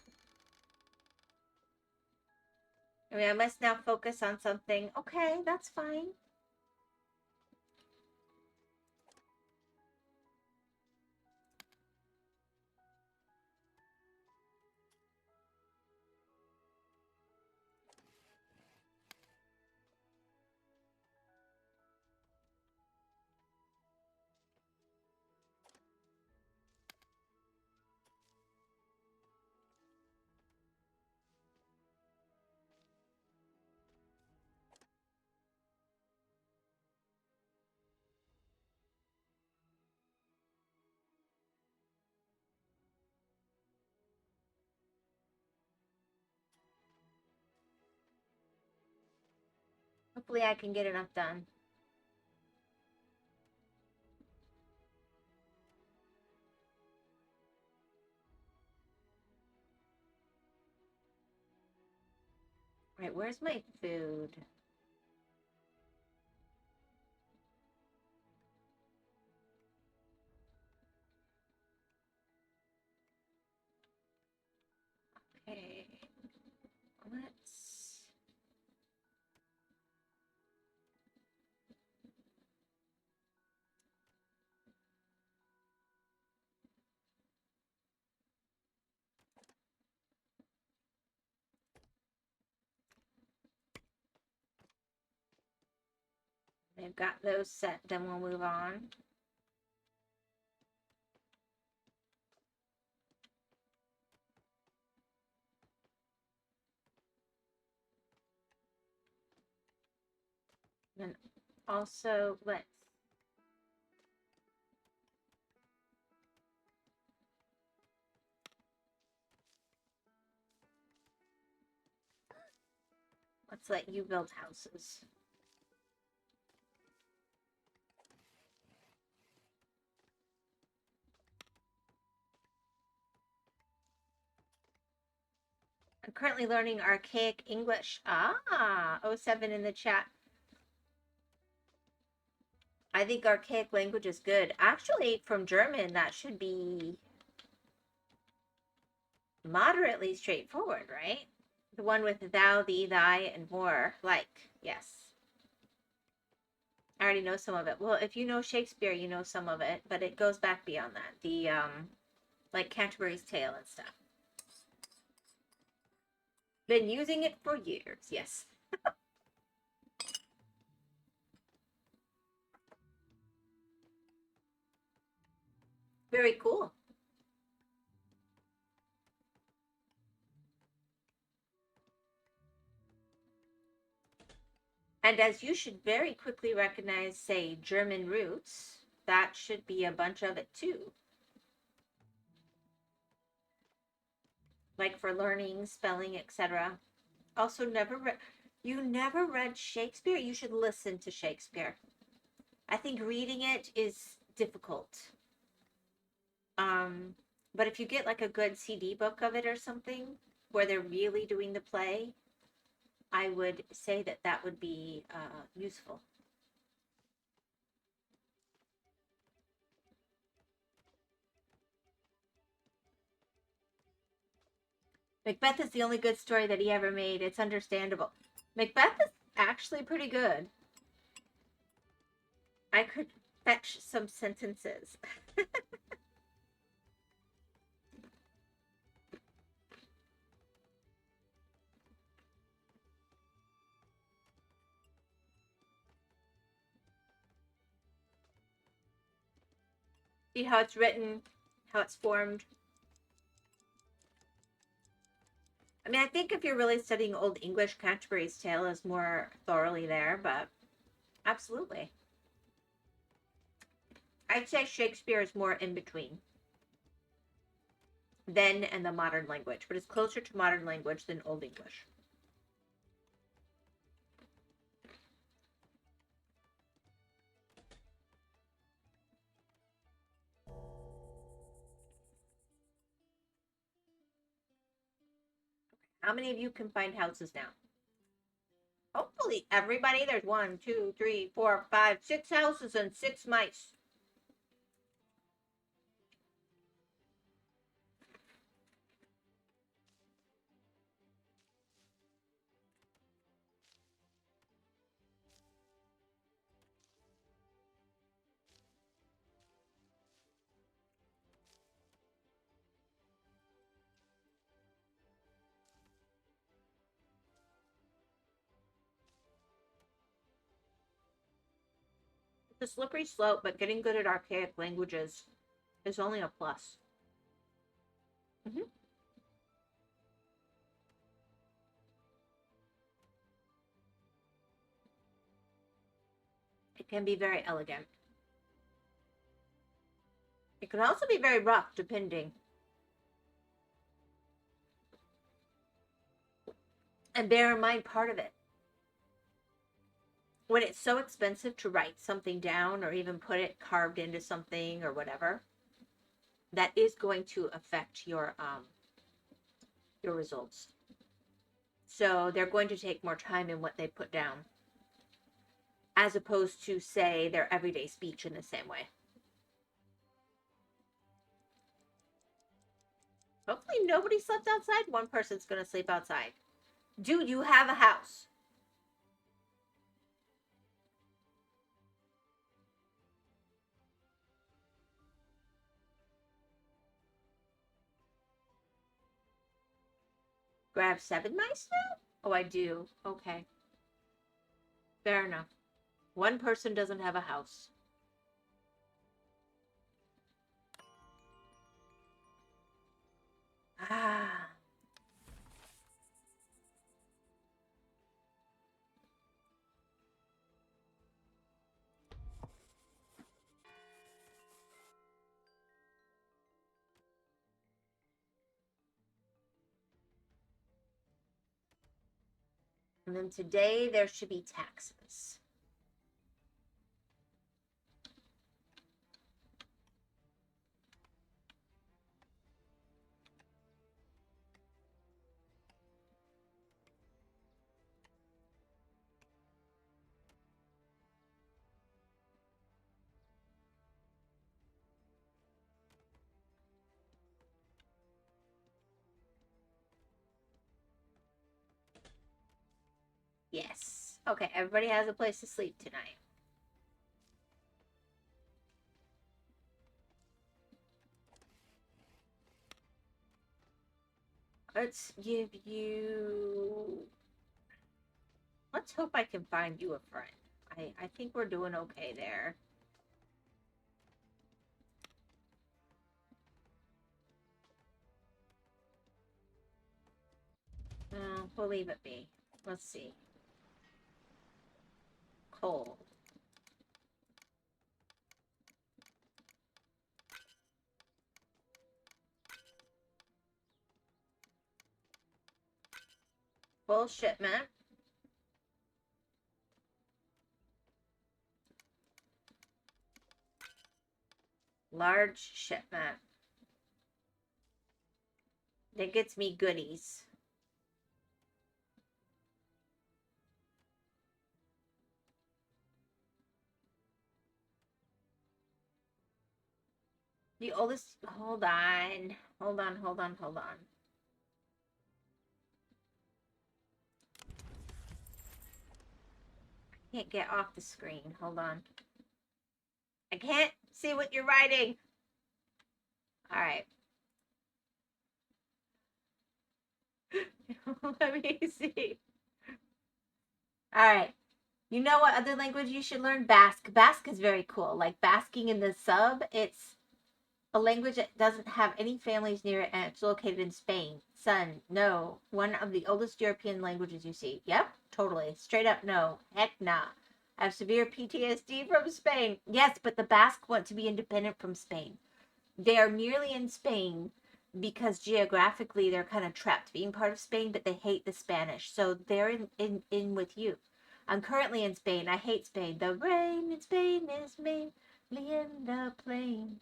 I mean, I must now focus on something. Okay, that's fine. Hopefully I can get enough done. Right, where's my food? Okay, let's... They've got those set, then we'll move on. And also, let's... Let's let you build houses. I'm currently learning archaic English. Ah, 07 in the chat. I think archaic language is good. Actually, from German, that should be moderately straightforward, right? The one with thou, thee, thy, and more. Like, yes. I already know some of it. Well, if you know Shakespeare, you know some of it, but it goes back beyond that. The, like Canterbury's Tale and stuff. Been using it for years, yes. Very cool. And as you should very quickly recognize, say, German roots, that should be a bunch of it too. Like for learning, spelling, etc. Also, you never read Shakespeare? You should listen to Shakespeare. I think reading it is difficult. But if you get like a good CD book of it or something, where they're really doing the play, I would say that that would be useful. Macbeth is the only good story that he ever made. It's understandable. Macbeth is actually pretty good. I could fetch some sentences. See how it's written, how it's formed. I mean, I think if you're really studying Old English, Canterbury's Tale is more thoroughly there, but absolutely. I'd say Shakespeare is more in between then and the modern language, but it's closer to modern language than Old English. How many of you can find houses now? Hopefully everybody. There's 1, 2, 3, 4, 5, 6 houses and 6 mice. It's a slippery slope, but getting good at archaic languages is only a plus. It can be very elegant. It can also be very rough, depending. And bear in mind, part of it when it's so expensive to write something down or even put it carved into something or whatever, that is going to affect your results. So they're going to take more time in what they put down, as opposed to, say, their everyday speech in the same way. Hopefully nobody slept outside. One person's going to sleep outside. Do you have a house? Grab 7 mice now? Oh, I do. Okay. Fair enough. One person doesn't have a house. Ah. And then today there should be taxes. Yes. Okay, everybody has a place to sleep tonight. Let's give you... Let's hope I can find you a friend. I think we're doing okay there. We'll leave it be. Let's see. Coal. Full shipment. Large shipment. That gets me goodies. The oldest... Hold on. Hold on. I can't get off the screen. Hold on. I can't see what you're writing. Alright. Let me see. Alright. You know what other language you should learn? Basque. Basque is very cool. Like basking in the sub, it's a language that doesn't have any families near it, and it's located in Spain. Son, no. One of the oldest European languages you see. Yep, totally. Straight up no. Heck nah. I have severe PTSD from Spain. Yes, but the Basque want to be independent from Spain. They are nearly in Spain because geographically they're kind of trapped being part of Spain, but they hate the Spanish. So they're in with you. I'm currently in Spain. I hate Spain. The rain in Spain is mainly in the plain.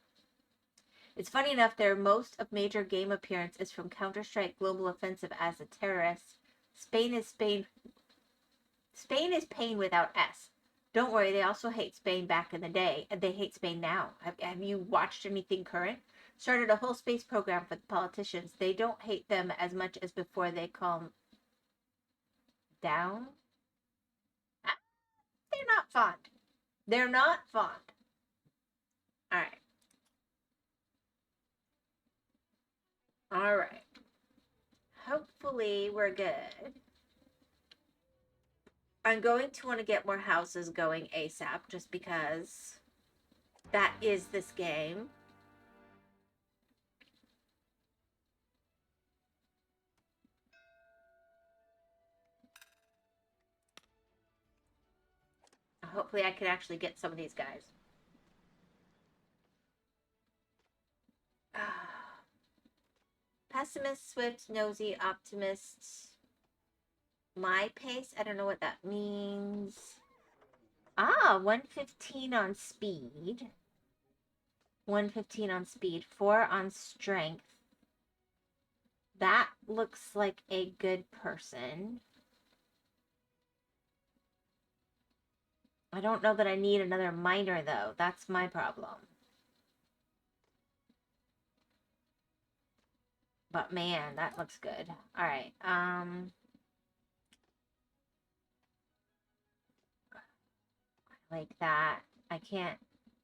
It's funny enough, their most of major game appearance is from Counter-Strike Global Offensive as a terrorist. Spain is Spain. Spain is pain without S. Don't worry, they also hate Spain back in the day, and they hate Spain now. Have you watched anything current? Started a whole space program for the politicians. They don't hate them as much as before. They calm down. They're not fond. They're not fond. All right. All right. Hopefully we're good. I'm going to want to get more houses going ASAP just because that is this game. Hopefully I can actually get some of these guys. Pessimist, swift, nosy, optimist. My pace? I don't know what that means. Ah, 115 on speed. 115 on speed. 4 on strength. That looks like a good person. I don't know that I need another miner, though. That's my problem. But man, that looks good. All right. Like that. I can't.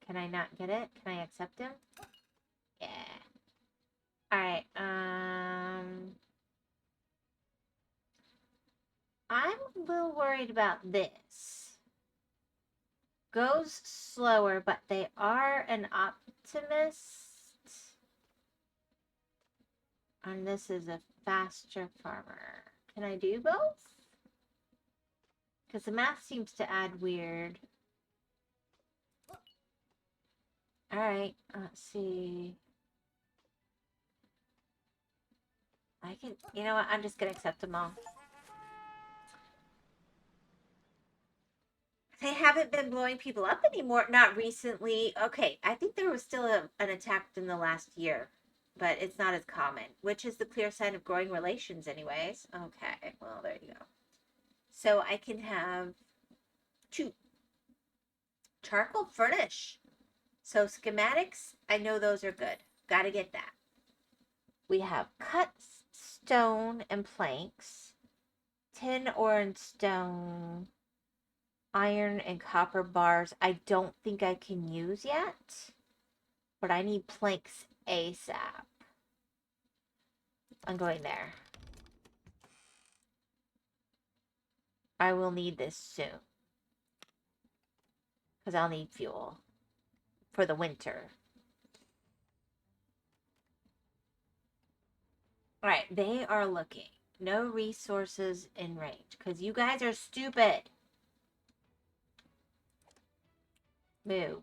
Can I not get it? Can I accept him? Yeah. All right. I'm a little worried about this. Goes slower, but they are an optimist. And this is a faster farmer. Can I do both? Because the math seems to add weird. Alright, let's see. I can, you know what, I'm just going to accept them all. They haven't been blowing people up anymore, not recently. Okay, I think there was still an attack in the last year, but it's not as common, which is the clear sign of growing relations anyways. Okay, well, there you go. So I can have 2. Charcoal furnish. So schematics, I know those are good. Gotta get that. We have cut stone and planks, tin ore and stone, iron and copper bars. I don't think I can use yet, but I need planks ASAP. I'm going there. I will need this soon, because I'll need fuel for the winter. Alright, they are looking. No resources in range, because you guys are stupid. Move.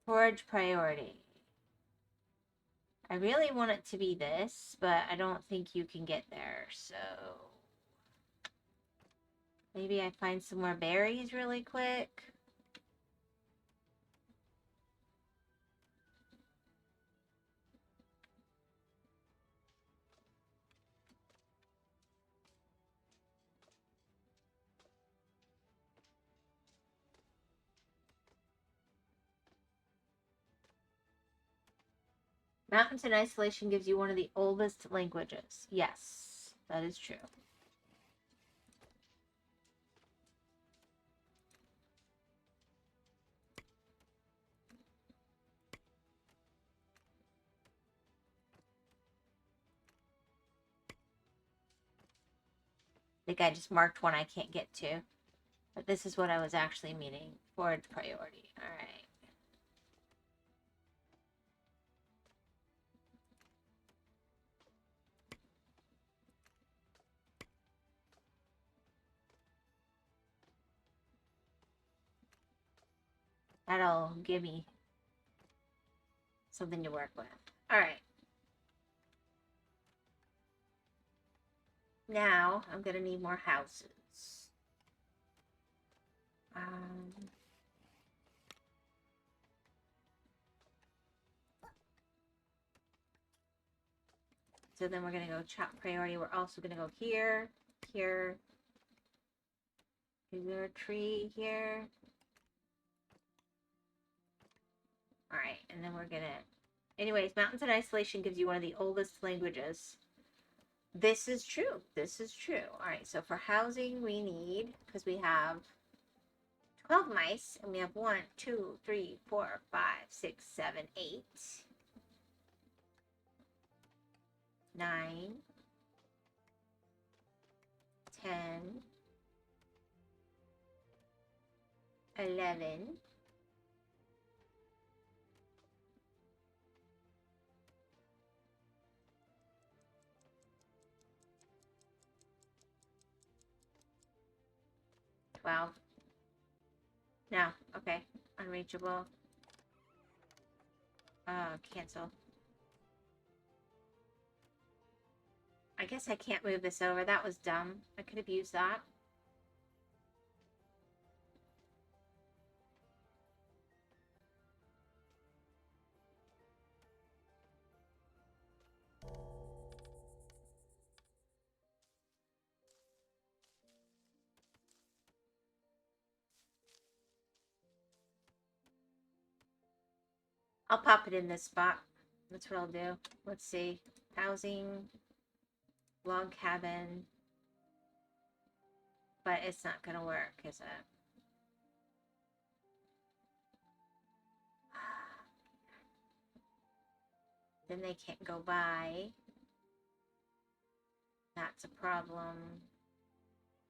Forge priority. I really want it to be this, but I don't think you can get there, so... Maybe I find some more berries really quick. Mountains in Isolation gives you one of the oldest languages. Yes, that is true. I think I just marked one I can't get to. But this is what I was actually meaning. Forge priority. Alright. That'll give me something to work with. Alright. Now, I'm going to need more houses. So then we're going to go chop priority. We're also going to go here, here. Is there a tree here? Alright, and then we're going to... Anyways, Mountains in Isolation gives you one of the oldest languages. This is true. This is true. Alright, so for housing we need, because we have 12 mice, and we have 1, 2, 3, 4, 5, 6, 7, 8, 9, 10, 11, 12. No, okay. Unreachable. Cancel. guess I can't move this over. That was dumb. I could have used that. I'll pop it in this spot. That's what I'll do. Let's see. Housing. Log cabin. But it's not going to work, is it? Then they can't go by. That's a problem.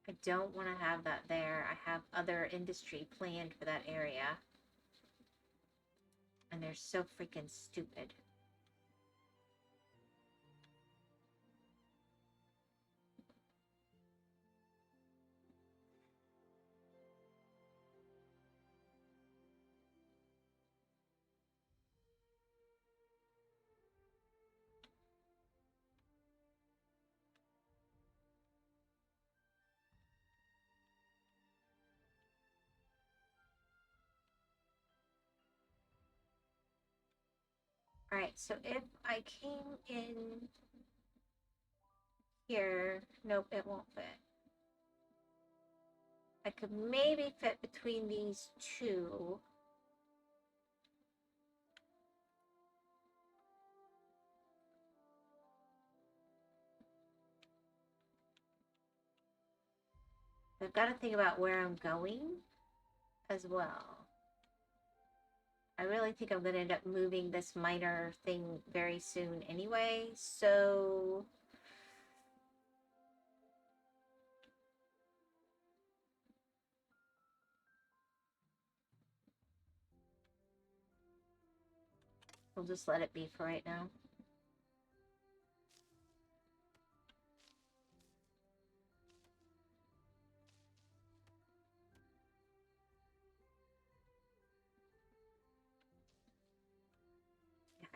I don't want to have that there. I have other industry planned for that area. And they're so freaking stupid. Alright, so if I came in here, nope, it won't fit. I could maybe fit between these two. I've got to think about where I'm going as well. I really think I'm going to end up moving this minor thing very soon anyway, so... we'll just let it be for right now.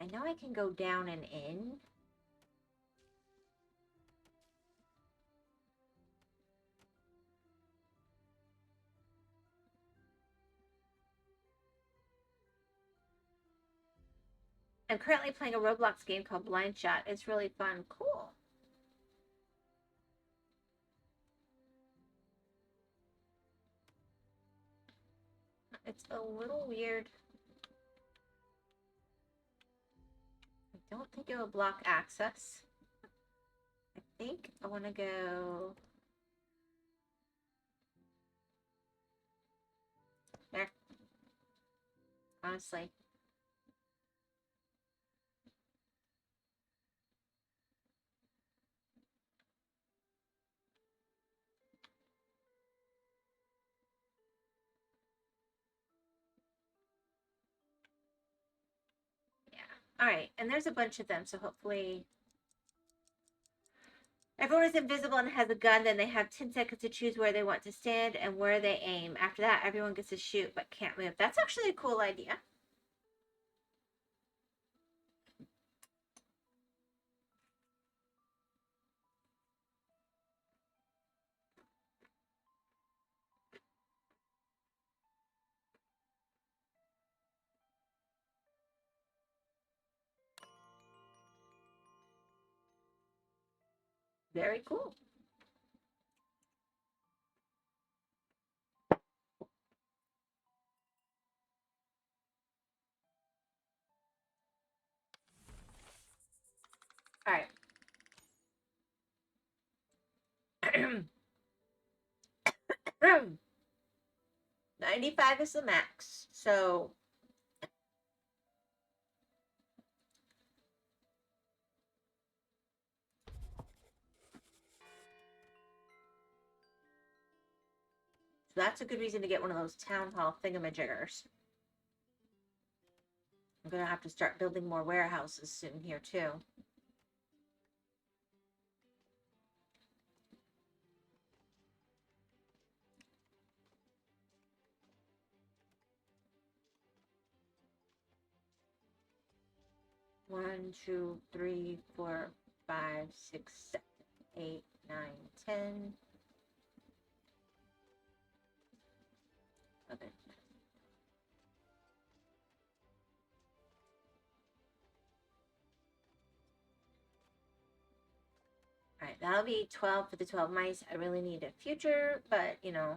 I know I can go down and in. I'm currently playing a Roblox game called Blind Shot. It's really fun. Cool. It's a little weird. I don't think it will block access. I think I want to go there. Honestly. Yeah. Alright, and there's a bunch of them, so hopefully... everyone is invisible and has a gun, then they have 10 seconds to choose where they want to stand and where they aim. After that, everyone gets to shoot but can't move. That's actually a cool idea. Very cool. All right. 95 is the max. So that's a good reason to get one of those town hall thingamajiggers. I'm gonna have to start building more warehouses soon here too. One, two, three, four, five, six, seven. 8, 9, 10, 11. All right, that'll be 12 for the 12 mice. I really need a future, but you know,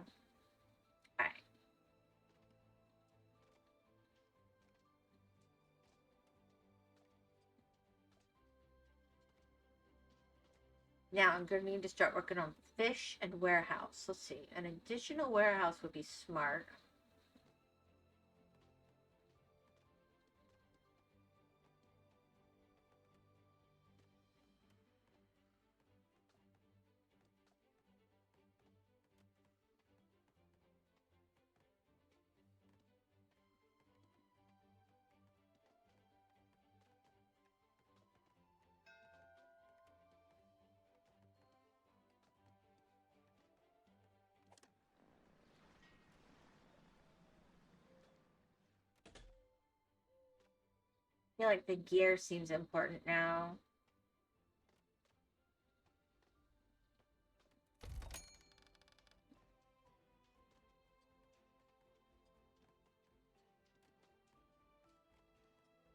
all right. Now I'm going to need to start working on fish and warehouse. Let's see. An additional warehouse would be smart. I feel like the gear seems important now.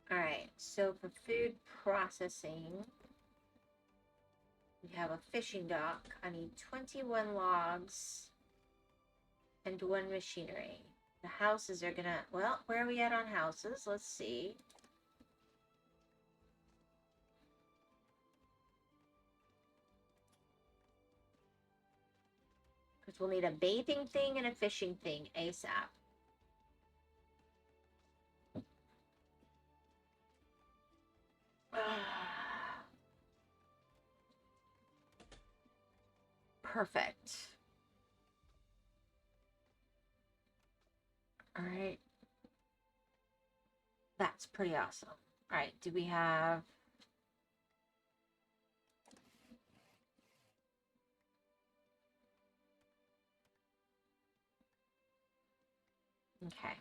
All right, so for food processing, we have a fishing dock. I need 21 logs and 1 machinery. The houses are gonna, well, where are we at on houses? Let's see. Because we'll need a bathing thing and a fishing thing ASAP. Perfect. All right. That's pretty awesome. All right, do we have... Okay.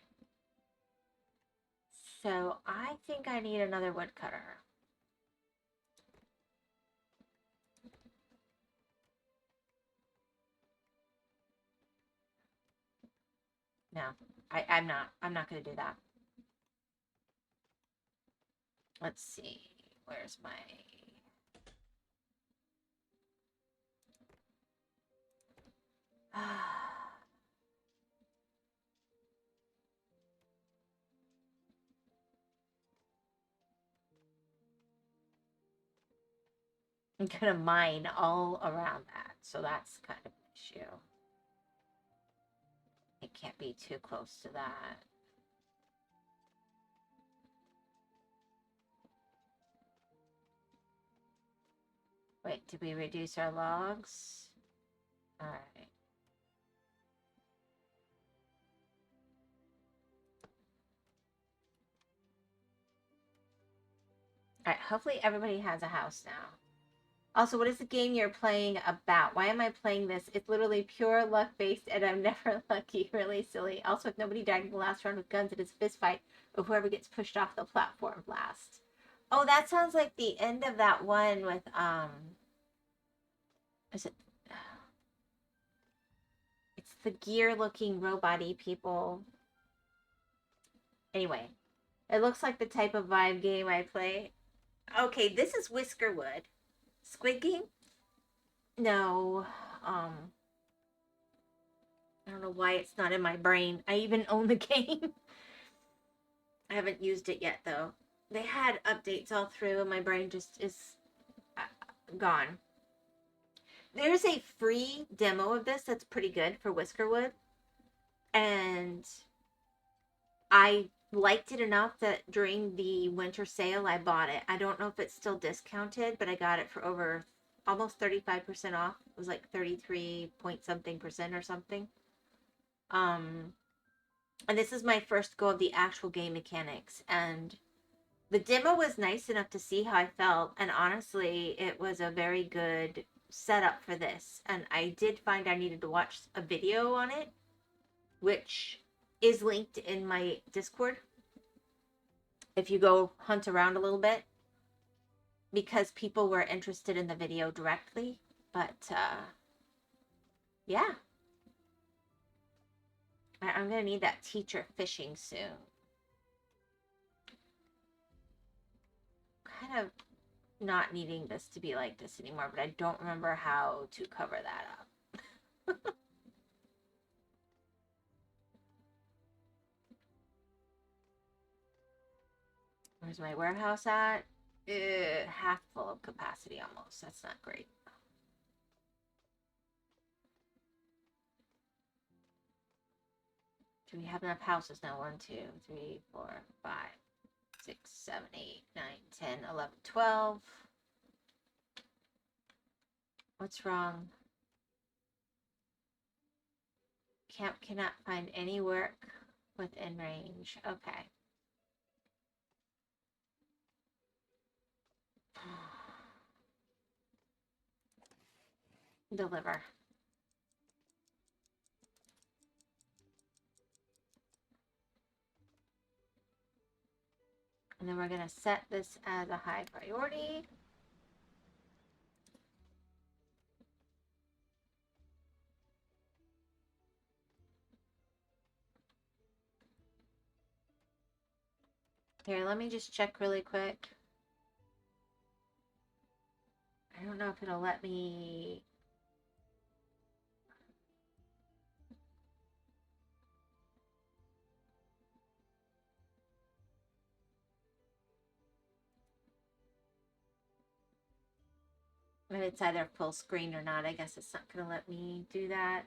So I think I need another woodcutter. No, I'm not going to do that. Let's see. Where's my... I'm going to mine all around that. So that's kind of an issue. It can't be too close to that. Wait, did we reduce our logs? All right. All right, hopefully everybody has a house now. Also, what is the game you're playing about? Why am I playing this? It's literally pure luck-based, and I'm never lucky. Really silly. Also, if nobody died in the last round with guns, it is a fist fight of whoever gets pushed off the platform last. Oh, that sounds like the end of that one with, is it... It's the gear-looking robot-y people. Anyway, it looks like the type of vibe game I play. Okay, this is Whiskerwood. Squid Game? No. I don't know why it's not in my brain. I even own the game. I haven't used it yet, though. They had updates all through, and my brain just is gone. There's a free demo of this that's pretty good for Whiskerwood. And I liked it enough that during the winter sale, I bought it. I don't know if it's still discounted, but I got it for over almost 35% off. It was like 33 point something percent or something. And this is my first go of the actual game mechanics. And the demo was nice enough to see how I felt. And honestly, it was a very good setup for this. And I did find I needed to watch a video on it, which is linked in my Discord if you go hunt around a little bit, because people were interested in the video directly. But, yeah. I'm going to need that teacher fishing soon. Kind of not needing this to be like this anymore, but I don't remember how to cover that up. Where's my warehouse at? Half full of capacity almost. That's not great. Do we have enough houses now? 1, 2, 3, 4, 5, 6, 7, 8, 9, 10, 11, 12. What's wrong? Camp cannot find any work within range. Okay. Deliver. And then we're going to set this as a high priority. Here, let me just check really quick. I don't know if it'll let me... If it's either full screen or not. I guess it's not going to let me do that.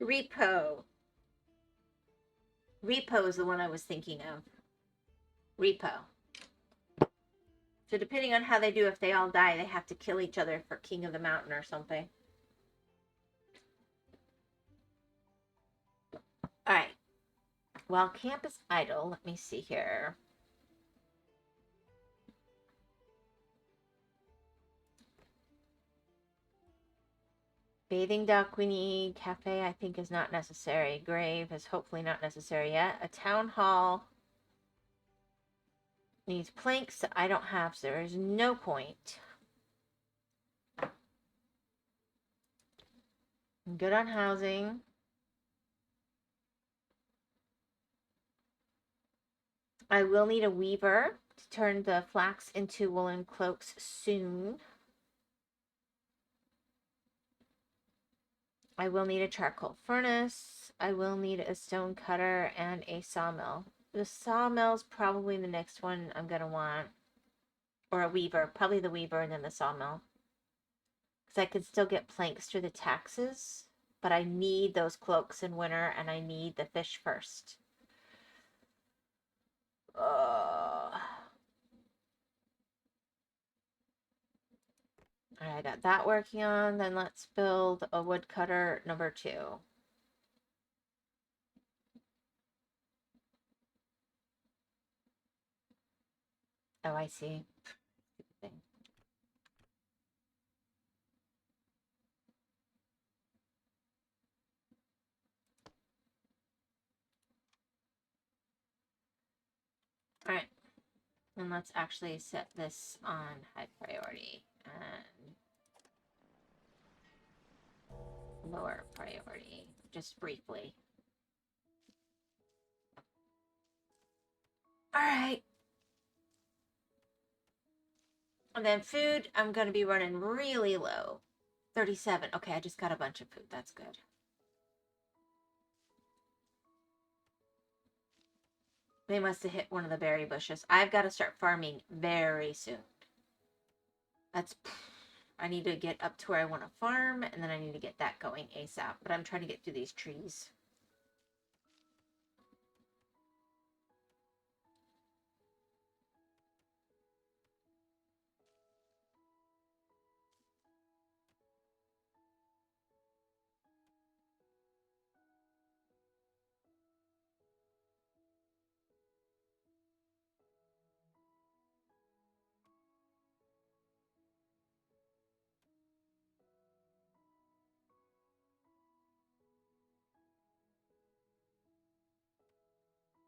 Repo. Repo is the one I was thinking of. Repo. So depending on how they do, if they all die, they have to kill each other for King of the Mountain or something. Alright. While camp is idle, let me see here. Bathing dock we need. Cafe I think is not necessary. Grave is hopefully not necessary yet. A town hall needs planks I don't have, so there's no point. I'm good on housing. I will need a weaver to turn the flax into woolen cloaks soon. I will need a charcoal furnace. I will need a stone cutter and a sawmill. The sawmill's probably the next one I'm going to want. Or a weaver. Probably the weaver and then the sawmill. Because I could still get planks through the taxes. But I need those cloaks in winter and I need the fish first. Alright, I got that working on. Then let's build a woodcutter number 2. Oh, I see. Thing. Alright. And let's actually set this on high priority. And lower priority, just briefly. Alright. And then food, I'm going to be running really low. 37. Okay, I just got a bunch of food. That's good. They must have hit one of the berry bushes. I've got to start farming very soon. I need to get up to where I want to farm, and then I need to get that going ASAP. But I'm trying to get through these trees.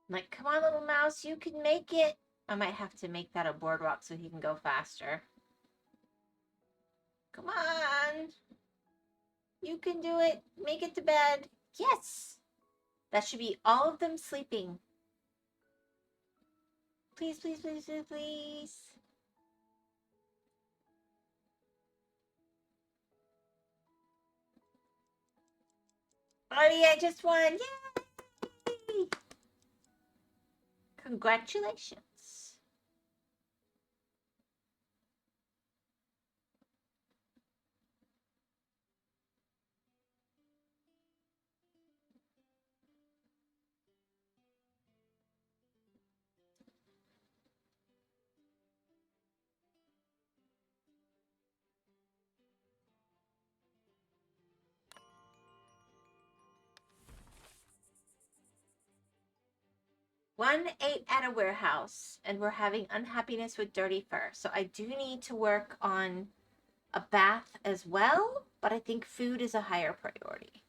Like, come on, little mouse, you can make it. I might have to make that a boardwalk so he can go faster. Come on. You can do it. Make it to bed. Yes. That should be all of them sleeping. Please, please, please, please, please. Alrighty, I just won. Yay! Congratulations. One ate at a warehouse, and we're having unhappiness with dirty fur. So I do need to work on a bath as well, but I think food is a higher priority.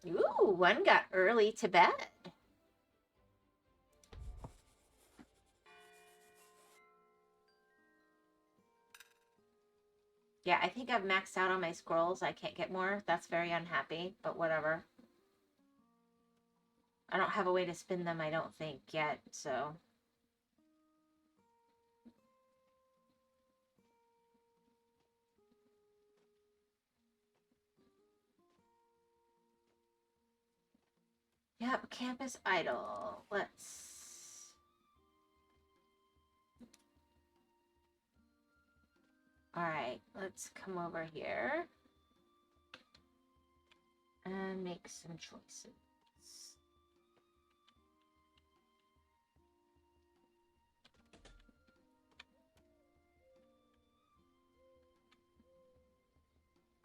Ooh, one got early to bed. Yeah, I think I've maxed out on my scrolls. I can't get more. That's very unhappy, but whatever. I don't have a way to spin them, I don't think, yet, so. Yep, campus idol. Let's... Alright, let's come over here and make some choices.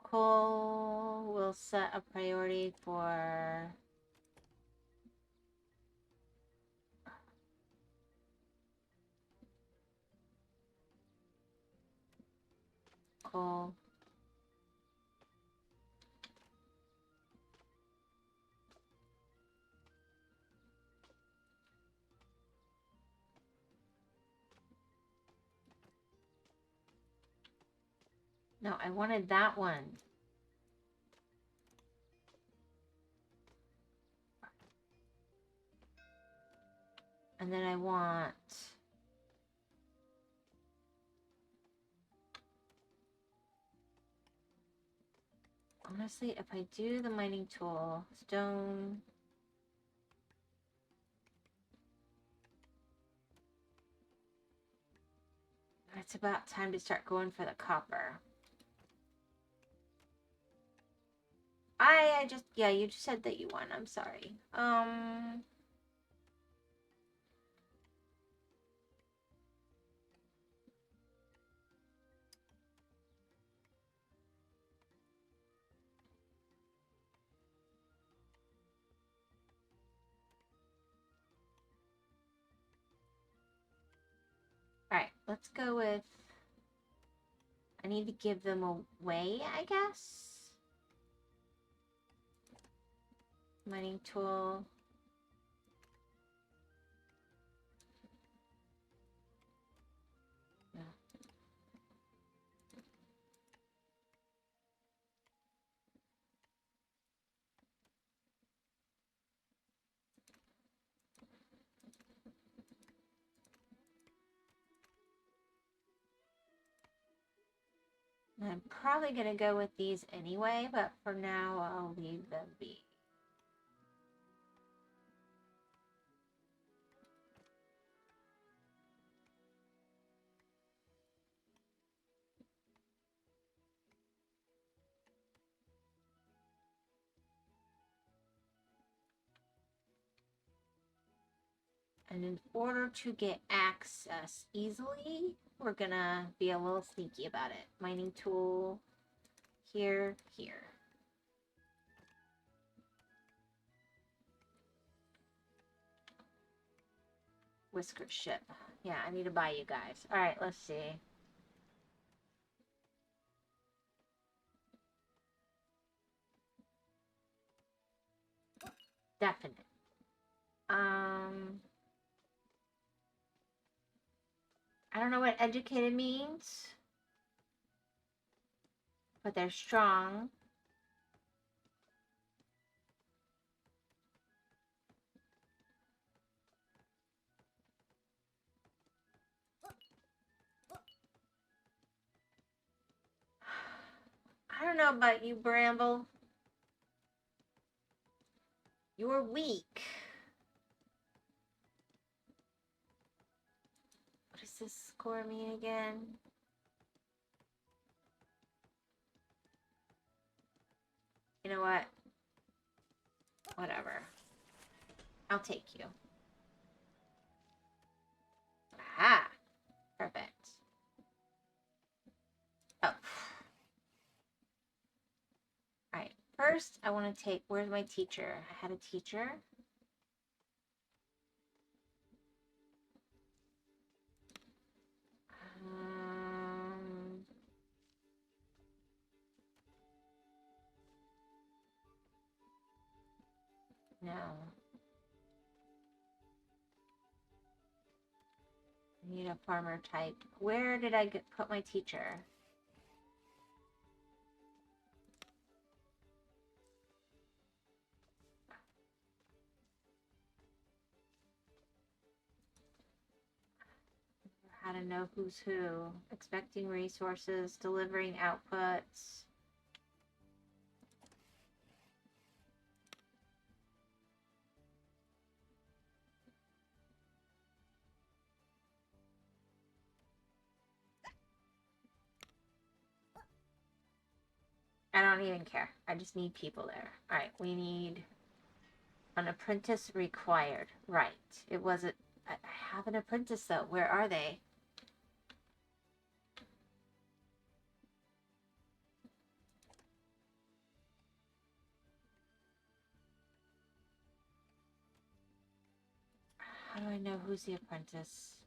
Cool. We'll set a priority for... Cool. No, I wanted that one. And then I want... Honestly, if I do the mining tool, stone... It's about time to start going for the copper. I just... Yeah, you just said that you won. I'm sorry. Alright, let's go with... I need to give them away, I guess? Mining tool. No. I'm probably going to go with these anyway, but for now, I'll leave them be. And in order to get access easily, we're going to be a little sneaky about it. Mining tool, here, here. Whisker ship. Yeah, I need to buy you guys. Alright, let's see. Definite. I don't know what educated means, but they're strong. I don't know about you, Bramble. You're weak. What does this score mean again? You know what? Whatever. I'll take you. Aha! Perfect. Oh. Alright. First, I want to take... Where's my teacher? I had a teacher. No. I need a farmer type. Where did I put my teacher? How to know who's who. Expecting resources, delivering outputs. I don't even care. I just need people there. Alright, we need an apprentice required. Right. It wasn't... I have an apprentice though. Where are they? How do I know who's the apprentice?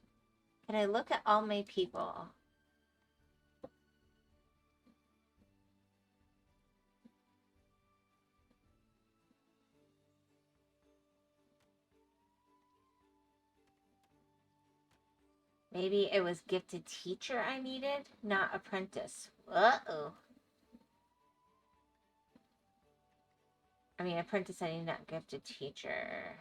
Can I look at all my people? Maybe it was gifted teacher I needed, not apprentice. Uh-oh. I mean, apprentice I need, not gifted teacher.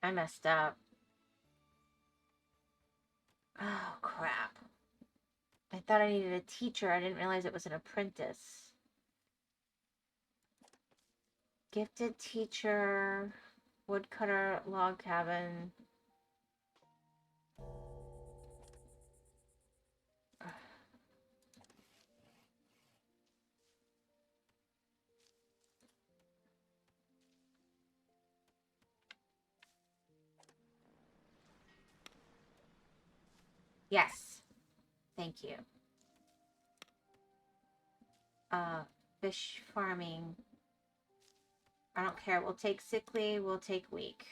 I messed up. Oh, crap. I thought I needed a teacher. I didn't realize it was an apprentice. Gifted teacher, woodcutter, log cabin. Yes. Thank you. Fish farming. I don't care. We'll take sickly. We'll take weak.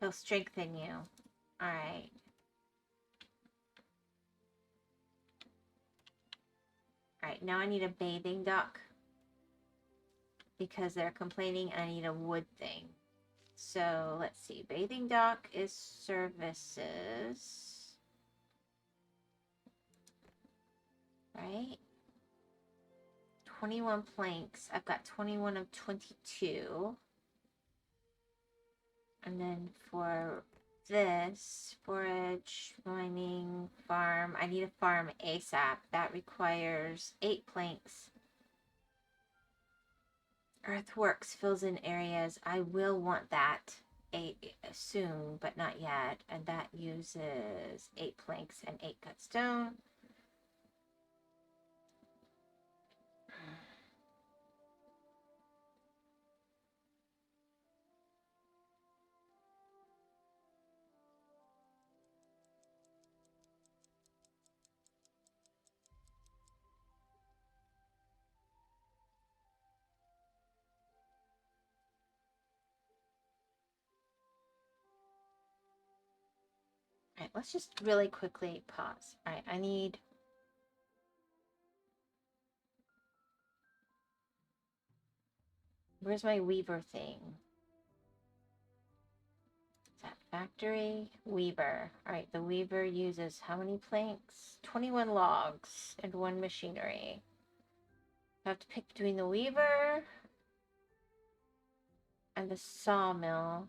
He'll strengthen you. Alright. Alright, now I need a bathing dock. Because they're complaining I need a wood thing. So, let's see. Bathing dock is services. Right? 21 planks. I've got 21 of 22. And then for this, forage, mining, farm. I need a farm ASAP. That requires 8 planks. Earthworks fills in areas. I will want that soon, but not yet. And that uses 8 planks and 8 cut stone. All right, let's just really quickly pause. All right, I need... Where's my weaver thing? Is that factory? Weaver. All right, the weaver uses how many planks? 21 logs and 1 machinery. I have to pick between the weaver and the sawmill.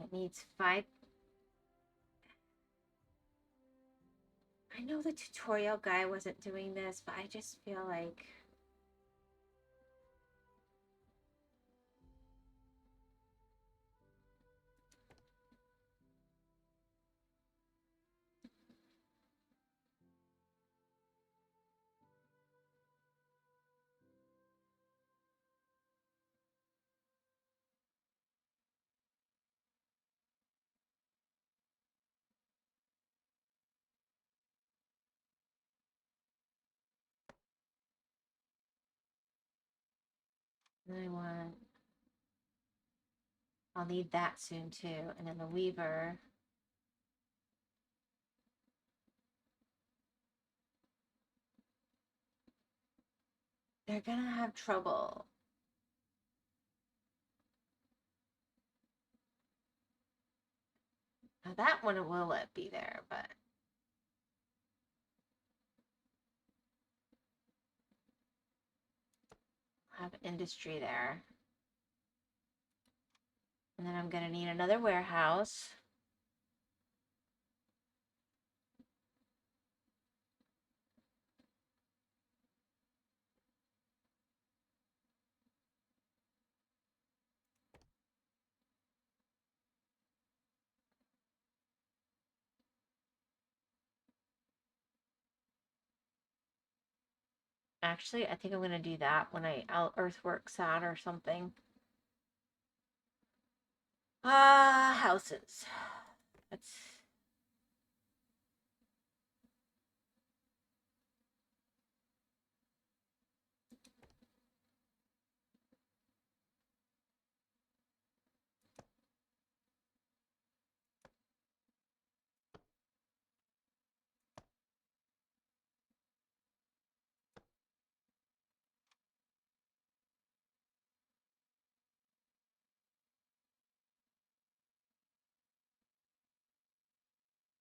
It needs 5. I know the tutorial guy wasn't doing this, but I just feel like... I'll need that soon too. And then the weaver. They're gonna have trouble. Now that one will let be there, but... have industry there. And then I'm gonna need another warehouse. Actually, I think I'm gonna do that when I'll earthworks that or something. Houses.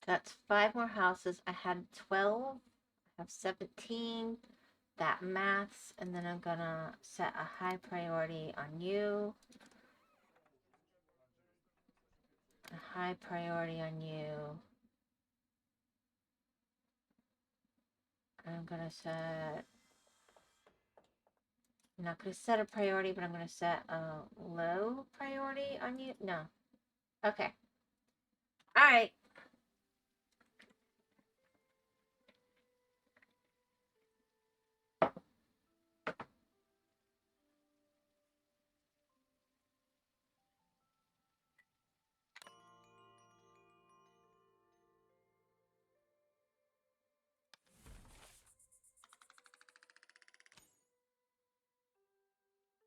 That's 5 more houses. I had 12. I have 17. That maths. And then I'm gonna set a high priority on you. A high priority on you. I'm gonna set... I'm not gonna set a priority, but I'm gonna set a low priority on you. No. Okay. All right.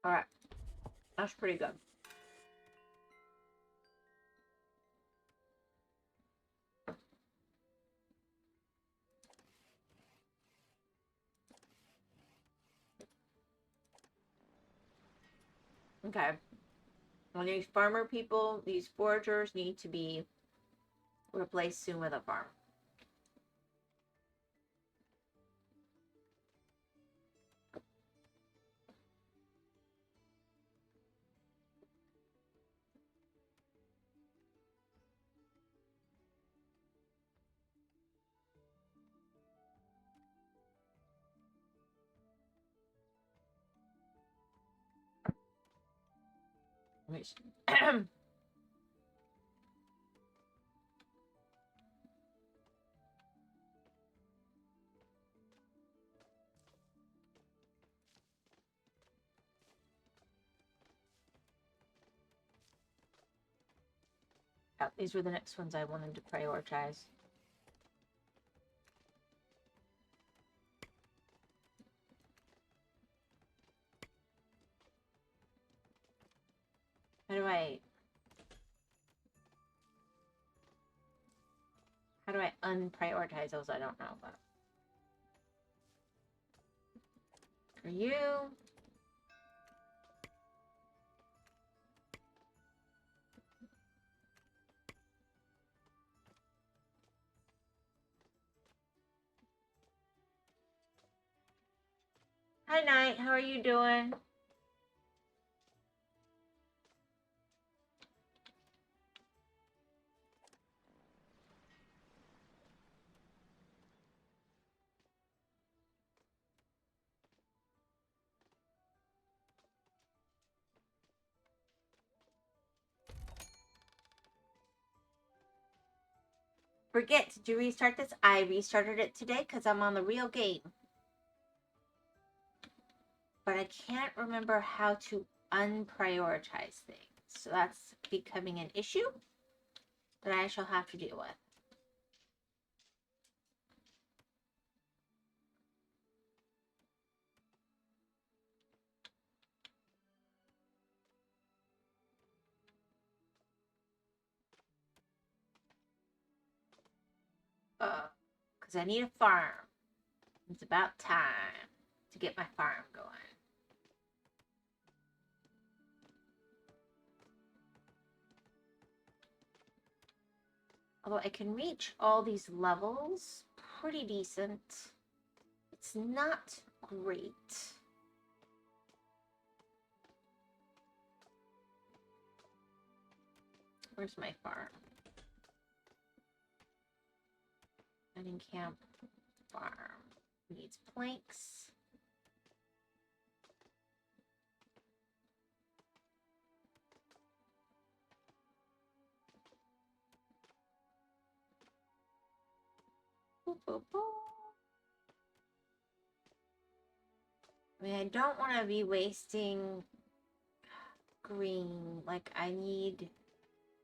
All right. That's pretty good. Okay. Well, these farmer people, these foragers need to be replaced soon with a farm. Which Oh, these were the next ones I wanted to prioritize. How do I unprioritize those? I don't know about. For you. Hi, Knight. How are you doing? Forget, did you restart this? I restarted it today because I'm on the real game. But I can't remember how to unprioritize things. So that's becoming an issue that I shall have to deal with. Because I need a farm. It's about time to get my farm going. Although I can reach all these levels pretty decent. It's not great. Where's my farm? Mining camp farm. Needs planks. Boop, boop, boop. I mean, I don't want to be wasting green. Like, I need...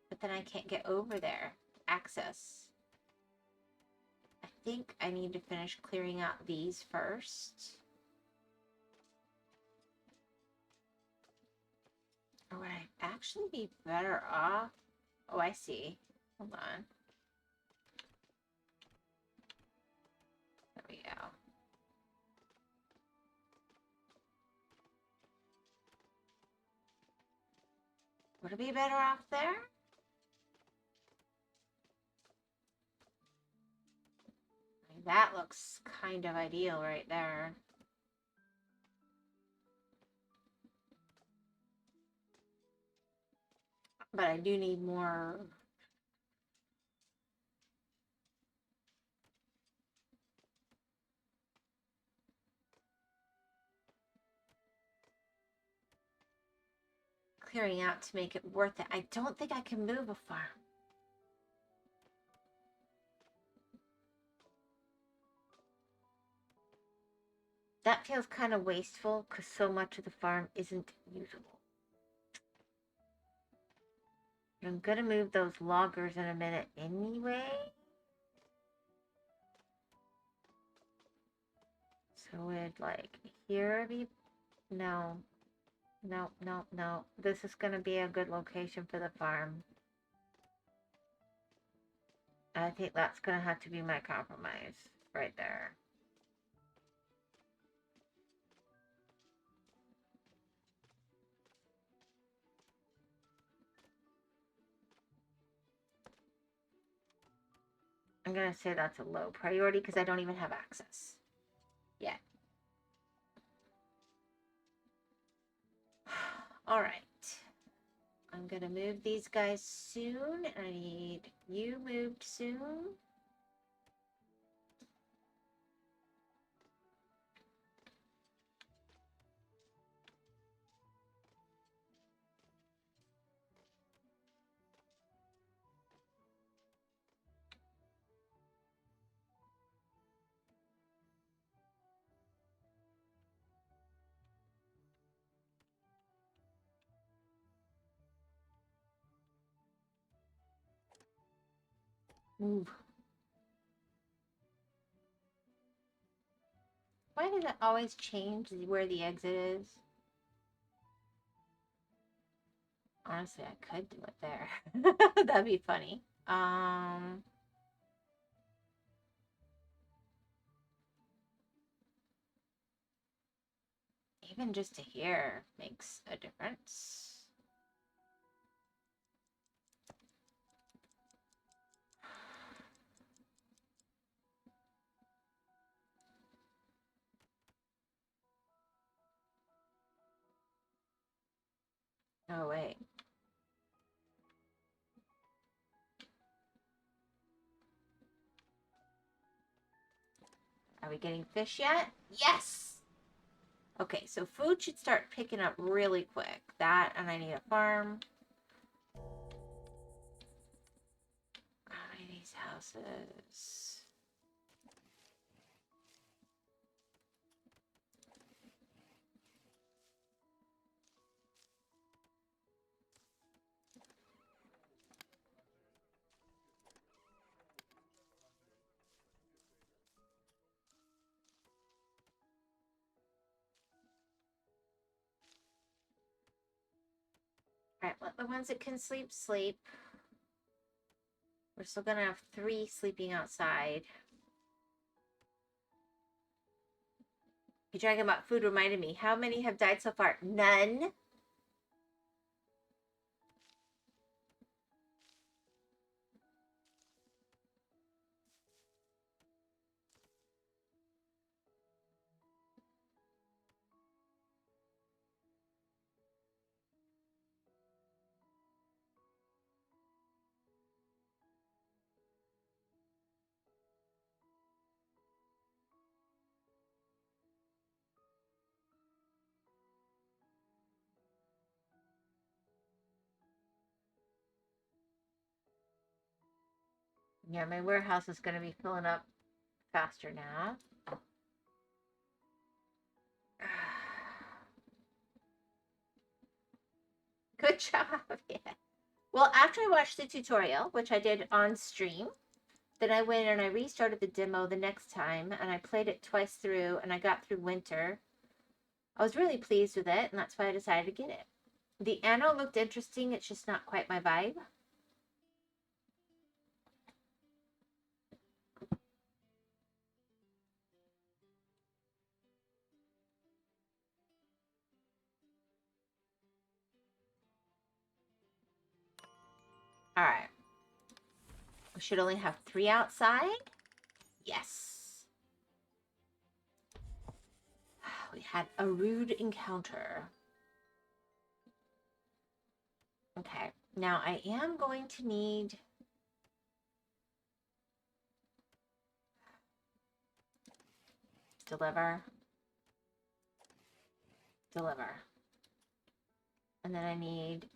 But then I can't get over there. Access. I think I need to finish clearing out these first. Or would I actually be better off? Oh, I see. Hold on. There we go. Would it be better off there? I mean, that looks kind of ideal right there. But I do need more. Clearing out to make it worth it. I don't think I can move a farm. That feels kind of wasteful because so much of the farm isn't usable. But I'm gonna move those loggers in a minute anyway. So would like here be... No. No, no, no. This is gonna be a good location for the farm. I think that's gonna have to be my compromise right there. I'm gonna say that's a low priority because I don't even have access yet. All right. I'm gonna move these guys soon. I need you moved soon. Move. Why does it always change where the exit is? Honestly, I could do it there. That'd be funny. Even just to here makes a difference. Oh, wait. Are we getting fish yet? Yes! Okay, so food should start picking up really quick. That, and I need a farm. How many of these houses? Alright, let the ones that can sleep, sleep. We're still gonna have 3 sleeping outside. You talking about food reminded me. How many have died so far? None. Yeah, my warehouse is going to be filling up faster now. Good job. Yeah. Well, after I watched the tutorial, which I did on stream, then I went and I restarted the demo the next time and I played it twice through and I got through winter. I was really pleased with it and that's why I decided to get it. The anno looked interesting. It's just not quite my vibe. All right. We should only have 3 outside. Yes. We had a rude encounter. Okay. Now I am going to need... Deliver. Deliver. And then I need...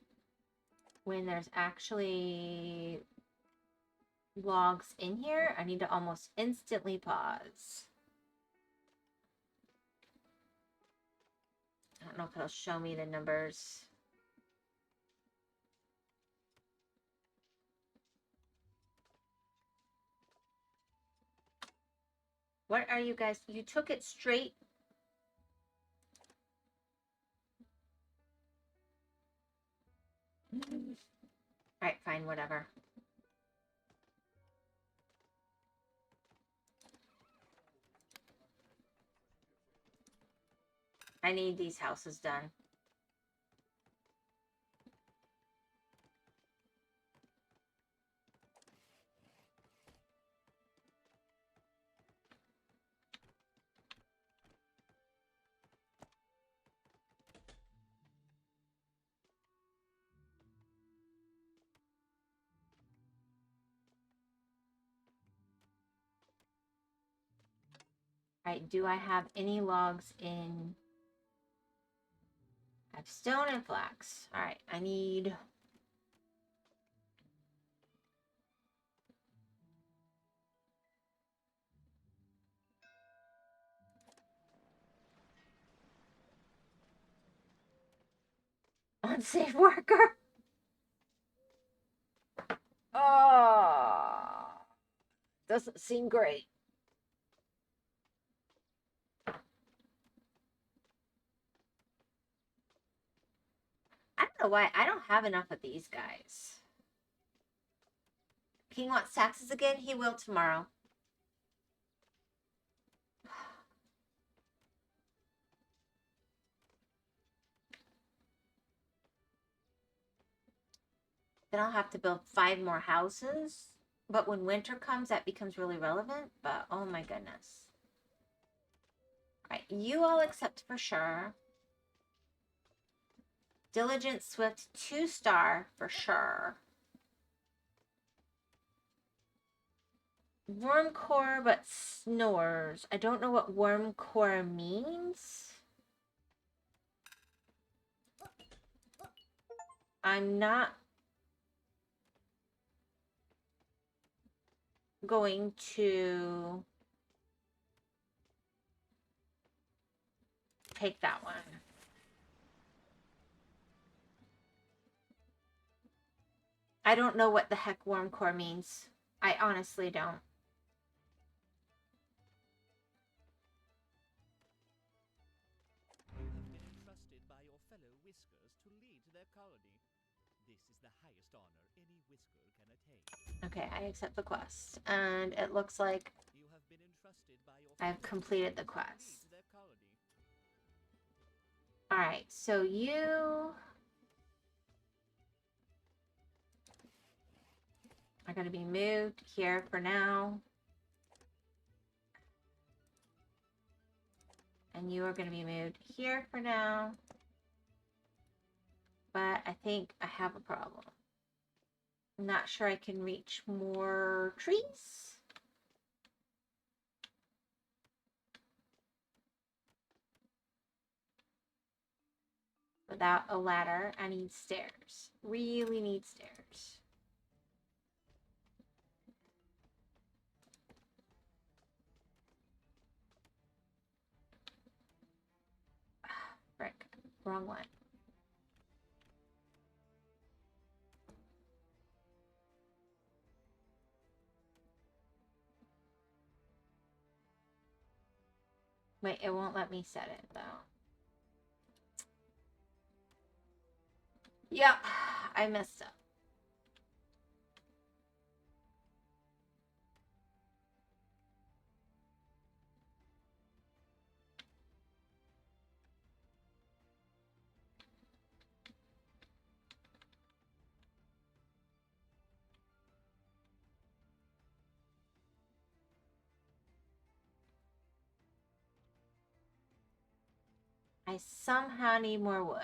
When there's actually logs in here, I need to almost instantly pause. I don't know if it'll show me the numbers. What are you guys? You took it straight. All right, fine, whatever. I need these houses done. All right, do I have any logs in? I have stone and flax. All right, I need... Unsafe worker. Oh. Doesn't seem great. I don't know why I don't have enough of these guys. King wants taxes again? He will tomorrow. Then I'll have to build 5 more houses. But when winter comes, that becomes really relevant. But oh my goodness. All right, you all accept for sure. Diligent Swift 2-star for sure. Wormcore but snores. I don't know what Wormcore means. I'm not going to take that one. I don't know what the heck Wormcore means. I honestly don't. You have been entrusted by your fellow Whiskers to lead their colony. This is the highest honor any Whisker can attain. Okay, I accept the quest. And it looks like You have been entrusted by your I've fellow completed the Whiskers to quest. lead their colony. Alright, so you are going to be moved here for now. And you are going to be moved here for now. But I think I have a problem. I'm not sure I can reach more trees. Without a ladder, I need stairs. Really need stairs. Frick, wrong one. Wait, it won't let me set it though. Yep, I messed up. I somehow need more wood.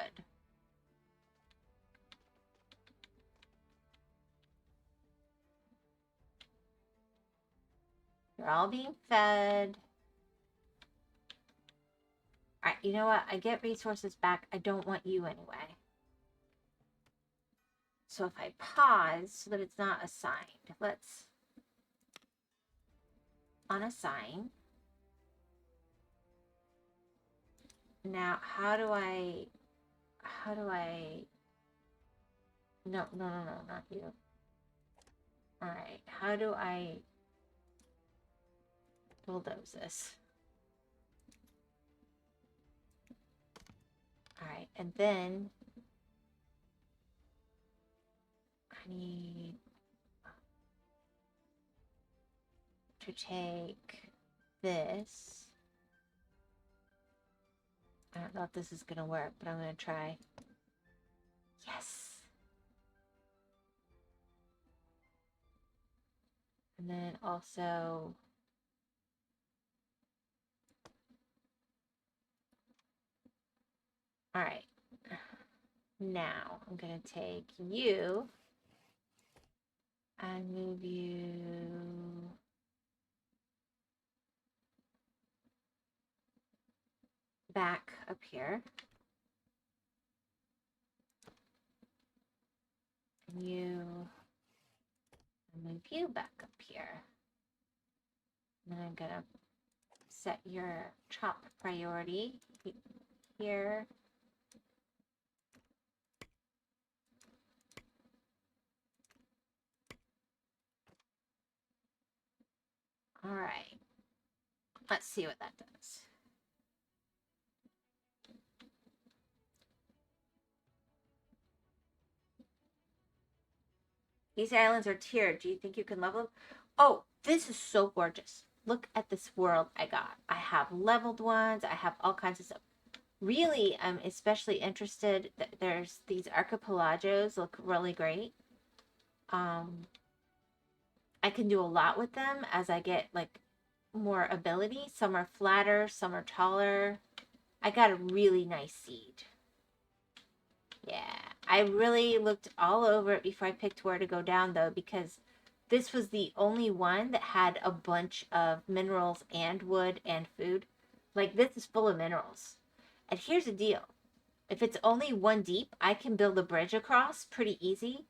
You're all being fed. Alright, you know what? I get resources back. I don't want you anyway. So if I pause so that it's not assigned, let's unassign. Now, how do I, no, not you. All right, how do I bulldoze this? All right, and then I need to take this. I don't know if this is gonna work, but I'm gonna try. Yes. And then also all right. Now I'm gonna take you and move you back up here. And you move you back up here. And then I'm gonna set your chop priority here. All right. Let's see what that does. These islands are tiered. Do you think you can level them? Oh, this is so gorgeous. Look at this world I got. I have leveled ones. I have all kinds of stuff. Really, I'm especially interested. There's these archipelagos look really great. I can do a lot with them as I get like more ability. Some are flatter, some are taller. I got a really nice seed. Yeah, I really looked all over it before I picked where to go down though, because this was the only one that had a bunch of minerals and wood and food. Like this is full of minerals. And here's the deal. If it's only one deep, I can build a bridge across pretty easy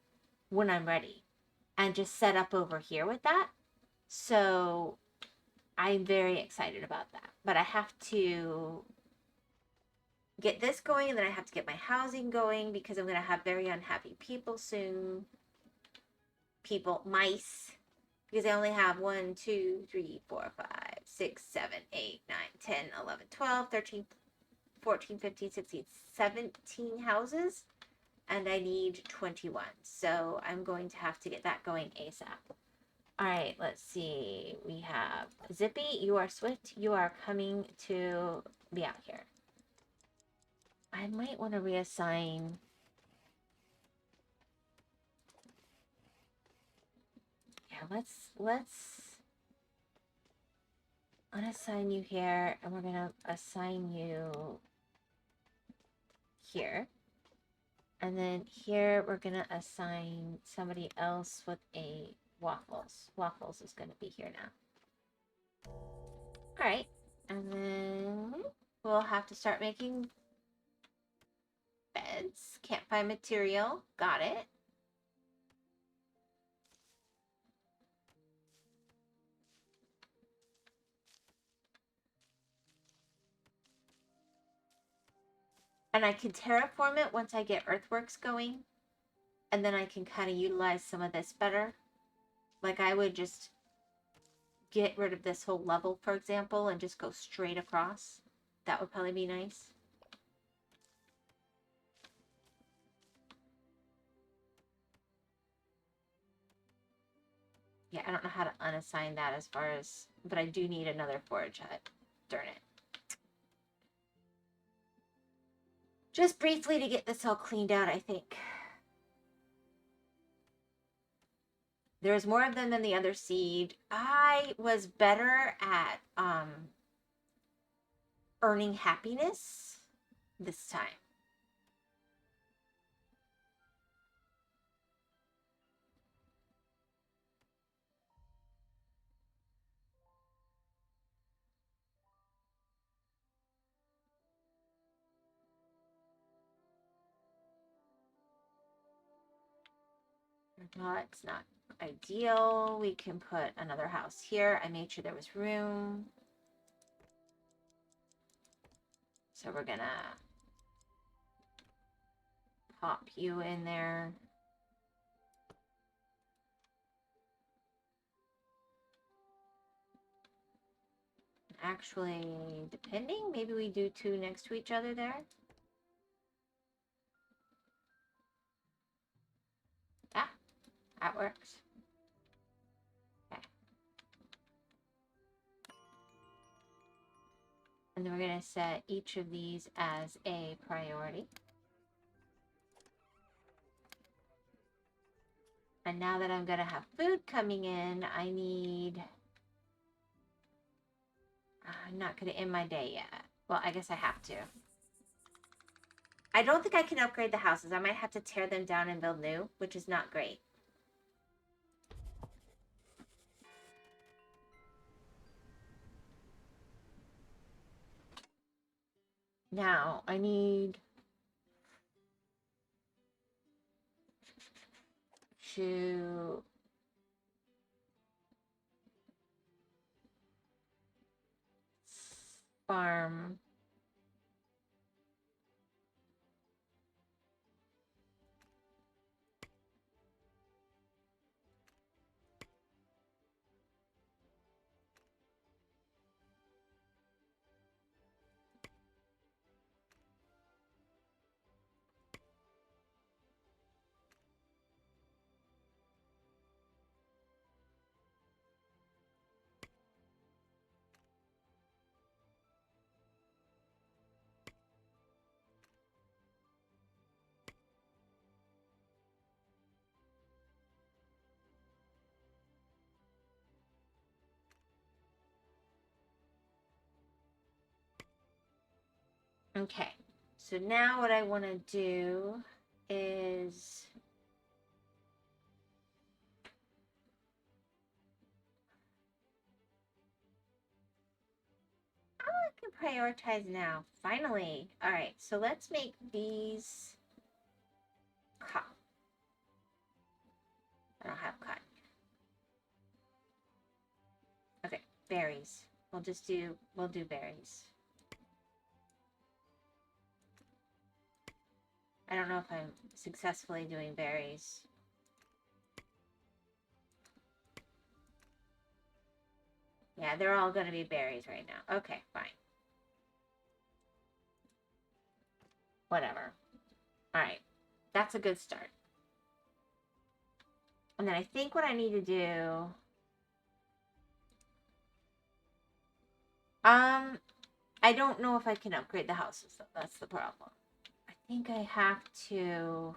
when I'm ready and just set up over here with that. So I'm very excited about that. But I have to get this going, and then I have to get my housing going because I'm going to have very unhappy people soon. Mice. Because I only have 1, 2, 3, 4, 5, 6, 7, 8, 9, 10, 11, 12, 13, 14, 15, 16, 17 houses. And I need 21. So I'm going to have to get that going ASAP. All right, let's see. We have Zippy. You are Swift. You are coming to be out here. I might want to reassign. Yeah, let's unassign you here, and we're gonna assign you here. And then here we're gonna assign somebody else with a Waffles. Waffles is gonna be here now. All right, and then we'll have to start making beds. Can't find material. Got it. And I can terraform it once I get earthworks going. And then I can kind of utilize some of this better. Like I would just get rid of this whole level, for example, and just go straight across. That would probably be nice. Yeah, I don't know how to unassign that as far as, but I do need another forage hut. Darn it. Just briefly to get this all cleaned out, I think. There's more of them than the other seed. I was better at earning happiness this time. Well, it's not ideal. We can put another house here. I made sure there was room. So we're gonna pop you in there. Actually, depending, maybe we do 2 next to each other there. Yeah, that works. Okay. And then we're going to set each of these as a priority. And now that I'm going to have food coming in, I need... I'm not going to end my day yet. Well, I guess I have to. I don't think I can upgrade the houses. I might have to tear them down and build new, which is not great. Now, I need to farm Okay, so now what I want to do is I can prioritize now. Finally. All right, so let's make these cotton. I don't have cotton. Okay, berries. We'll do berries. I don't know if I'm successfully doing berries. Yeah, they're all going to be berries right now. Okay, fine. Whatever. All right. That's a good start. And then I think what I need to do... I don't know if I can upgrade the houses, though. That's the problem. I think I have to...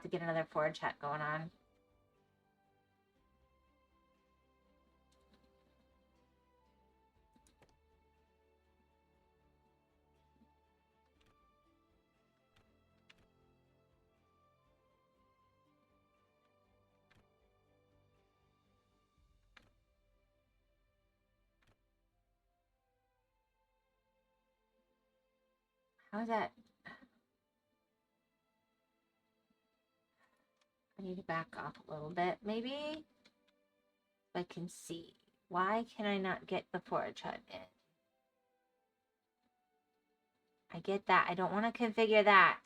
get another forage hut going on. How's that? I need to back off a little bit, maybe? If I can see. Why can I not get the forage hut in? I get that. I don't want to configure that.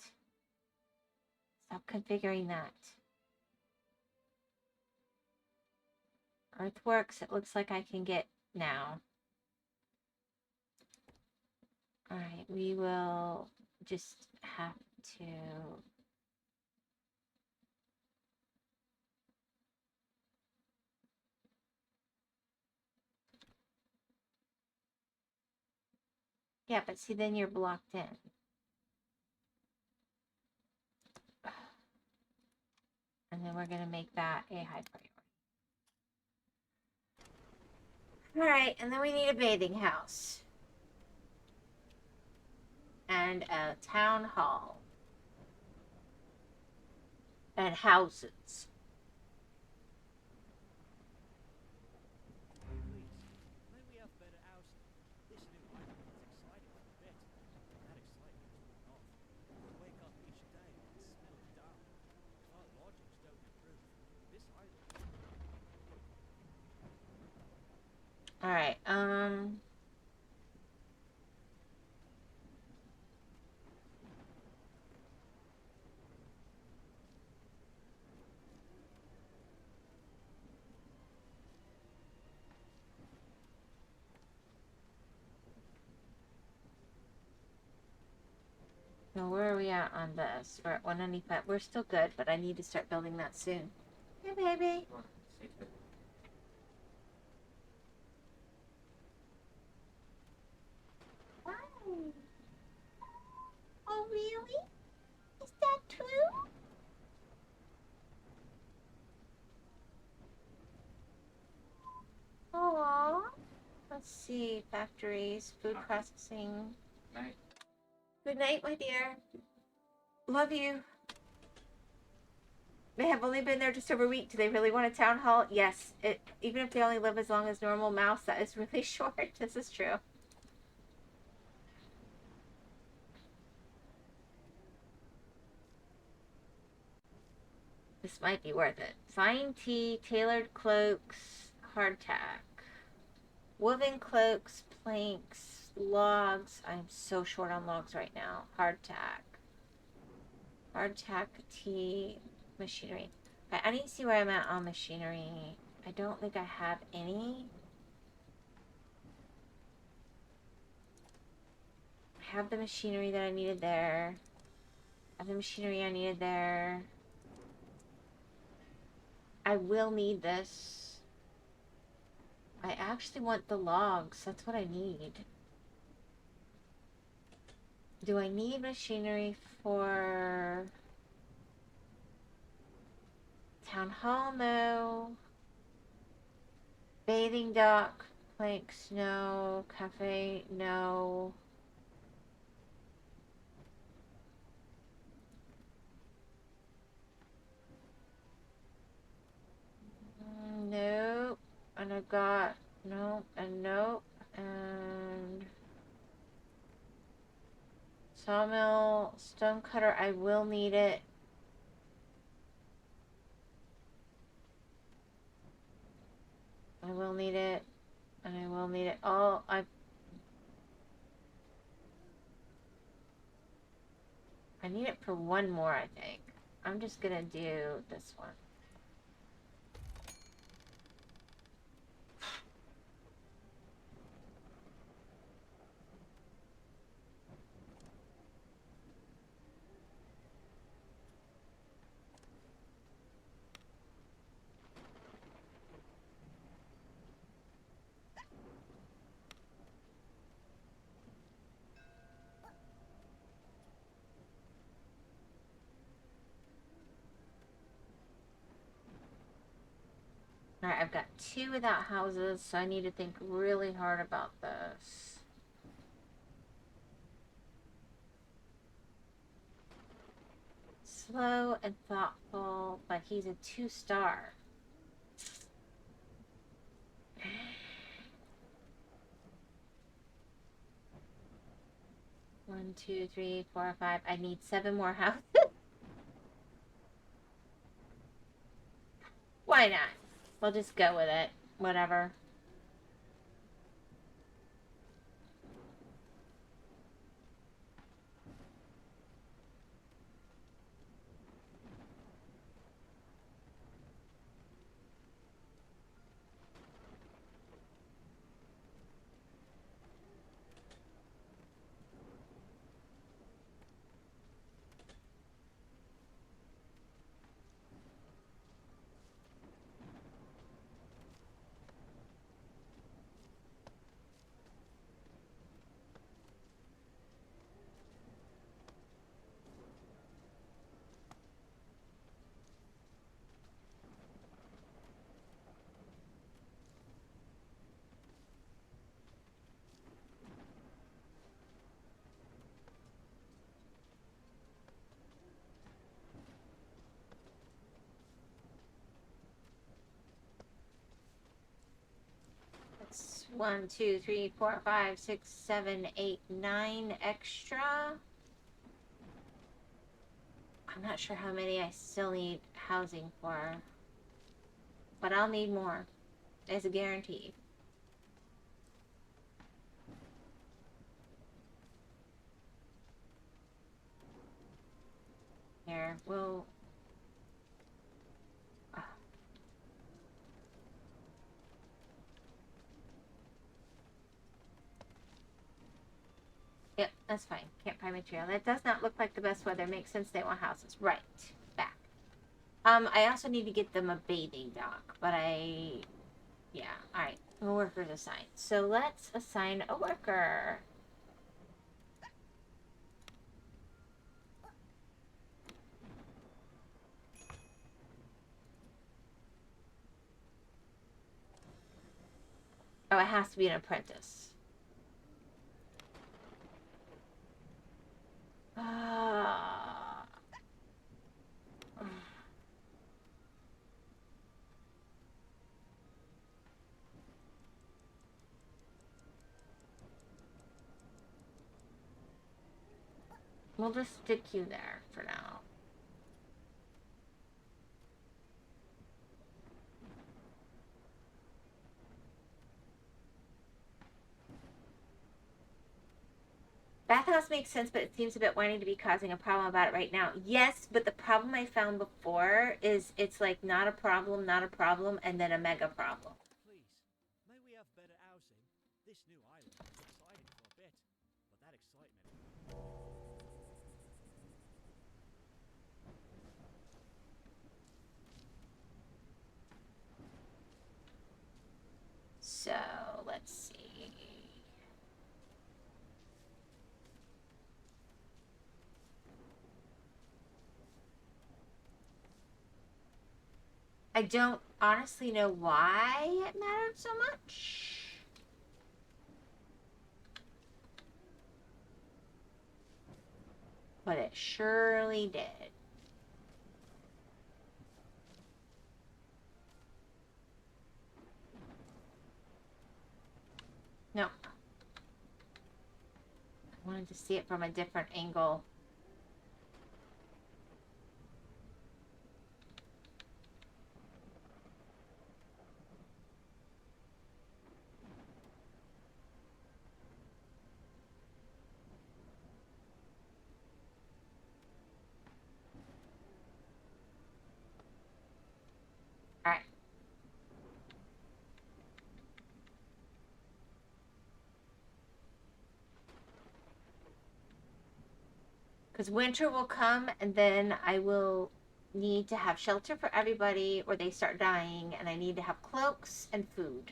Stop configuring that. Earthworks, it looks like I can get now. Alright, we will just have to... Yeah, but see, then you're blocked in. And then we're going to make that a high priority. Alright, and then we need a bathing house. And a town hall. And houses. May we have better housing? This new island is exciting for a bit. That excitement is worn off. We wake up each day and smell down. If our lodgings don't improve, this island... Alright, so where are we at on this? We're at 195. We're still good, but I need to start building that soon. Hey, baby. Wow. Oh, really? Is that true? Aww. Let's see. Factories, food processing. Night. Good night, my dear. Love you. They have only been there just over a week. Do they really want a town hall? Yes. Even if they only live as long as normal mouse, that is really short. This is true. This might be worth it. Fine tea, tailored cloaks, hardtack. Woven cloaks, planks, logs. I'm so short on logs right now. Hardtack. Hardtack, tea, machinery. Okay, I need to see where I'm at on machinery. I don't think I have any. I have the machinery that I needed there. I have the machinery I needed there. I will need this. I actually want the logs. That's what I need. Do I need machinery for town hall? No. Bathing dock. Planks, no. Cafe, no. Nope. And I got nope and nope. And sawmill, stonecutter, I will need it. I will need it. And I will need it. Oh, I need it for one more, I think. I'm just gonna do this one. Alright, I've got 2 without houses, so I need to think really hard about this. Slow and thoughtful, but he's a 2-star. One, 2, 3, 4, 5. I need 7 more houses. Why not? We'll just go with it. Whatever. That's 1, 2, 3, 4, 5, 6, 7, 8, 9 extra. I'm not sure how many I still need housing for. But I'll need more. It's a guarantee. Here, we'll... Yep, that's fine. Campfire material. That does not look like the best weather. Makes sense they want houses. Right. Back. I also need to get them a bathing dock, but yeah, alright. A worker's assigned. So let's assign a worker. Oh, it has to be an apprentice. We'll just stick you there for now. Bathhouse makes sense, but it seems a bit whiny to be causing a problem about it right now. Yes, but the problem I found before is it's like not a problem, and then a mega problem. Please, may we have better housing? This new island is exciting for a bit, but that excitement... So, let's see. I don't honestly know why it mattered so much. But it surely did. No. I wanted to see it from a different angle. All right. Because winter will come and then I will need to have shelter for everybody or they start dying, and I need to have cloaks and food.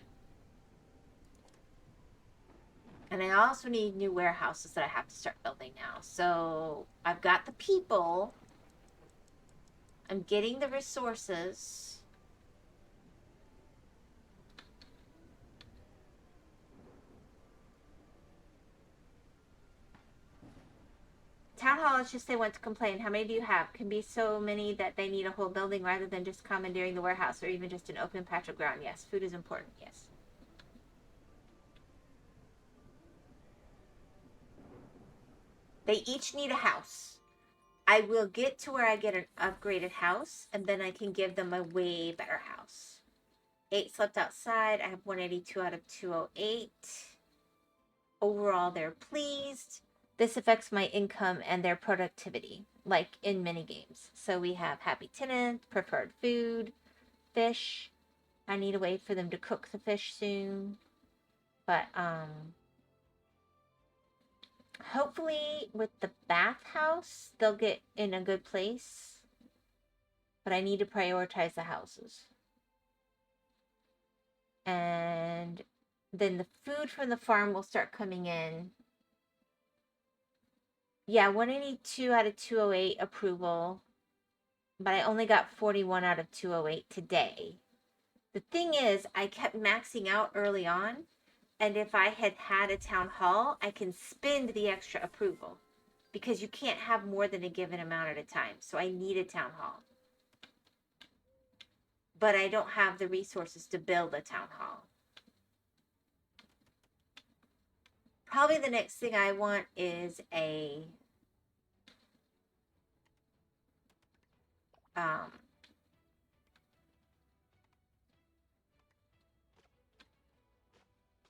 And I also need new warehouses that I have to start building now. So I've got the people. I'm getting the resources. Town hall is just they want to complain. How many do you have? Can be so many that they need a whole building rather than just commandeering the warehouse or even just an open patch of ground. Yes, food is important. Yes. They each need a house. I will get to where I get an upgraded house, and then I can give them a way better house. 8 slept outside. I have 182 out of 208. Overall, they're pleased. This affects my income and their productivity, like in many games. So we have happy tenant, preferred food, fish. I need a way for them to cook the fish soon. But hopefully with the bathhouse, they'll get in a good place. But I need to prioritize the houses. And then the food from the farm will start coming in. Yeah, 182 out of 208 approval. But I only got 41 out of 208 today. The thing is, I kept maxing out early on. And if I had had a town hall, I can spend the extra approval. Because you can't have more than a given amount at a time. So I need a town hall. But I don't have the resources to build a town hall. Probably the next thing I want is a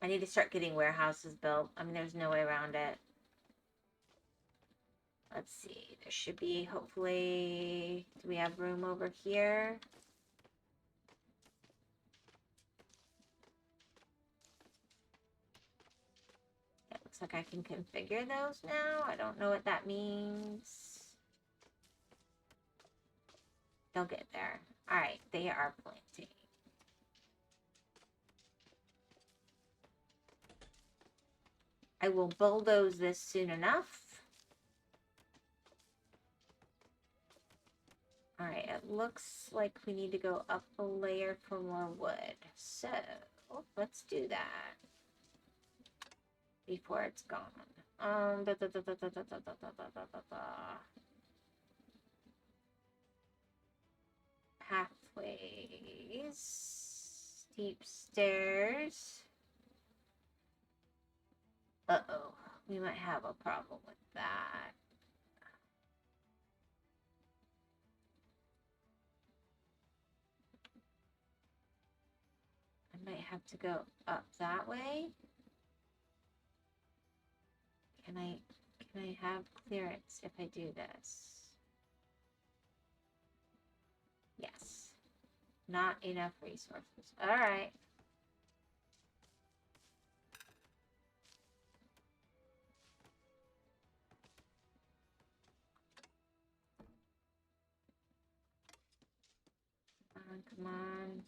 I need to start getting warehouses built. I mean, there's no way around it. Let's see. There should be, hopefully, do we have room over here? It looks like I can configure those now. I don't know what that means. They'll get there. All right, they are planting. I will bulldoze this soon enough. All right, it looks like we need to go up a layer for more wood. So, let's do that before it's gone. Pathways, steep stairs. Uh-oh, we might have a problem with that. I might have to go up that way. Can I have clearance if I do this? Yes. Not enough resources. All right. Come on.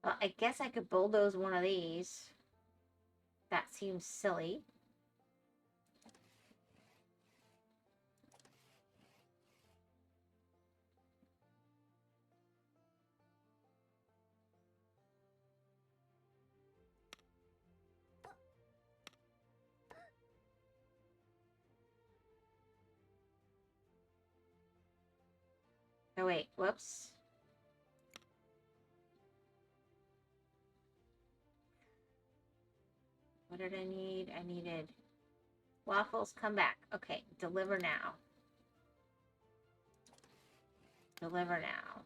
Well, I guess I could bulldoze one of these. That seems silly. Oh, wait. Whoops. What did I need? I needed waffles. Come back. Okay. Deliver now. Deliver now.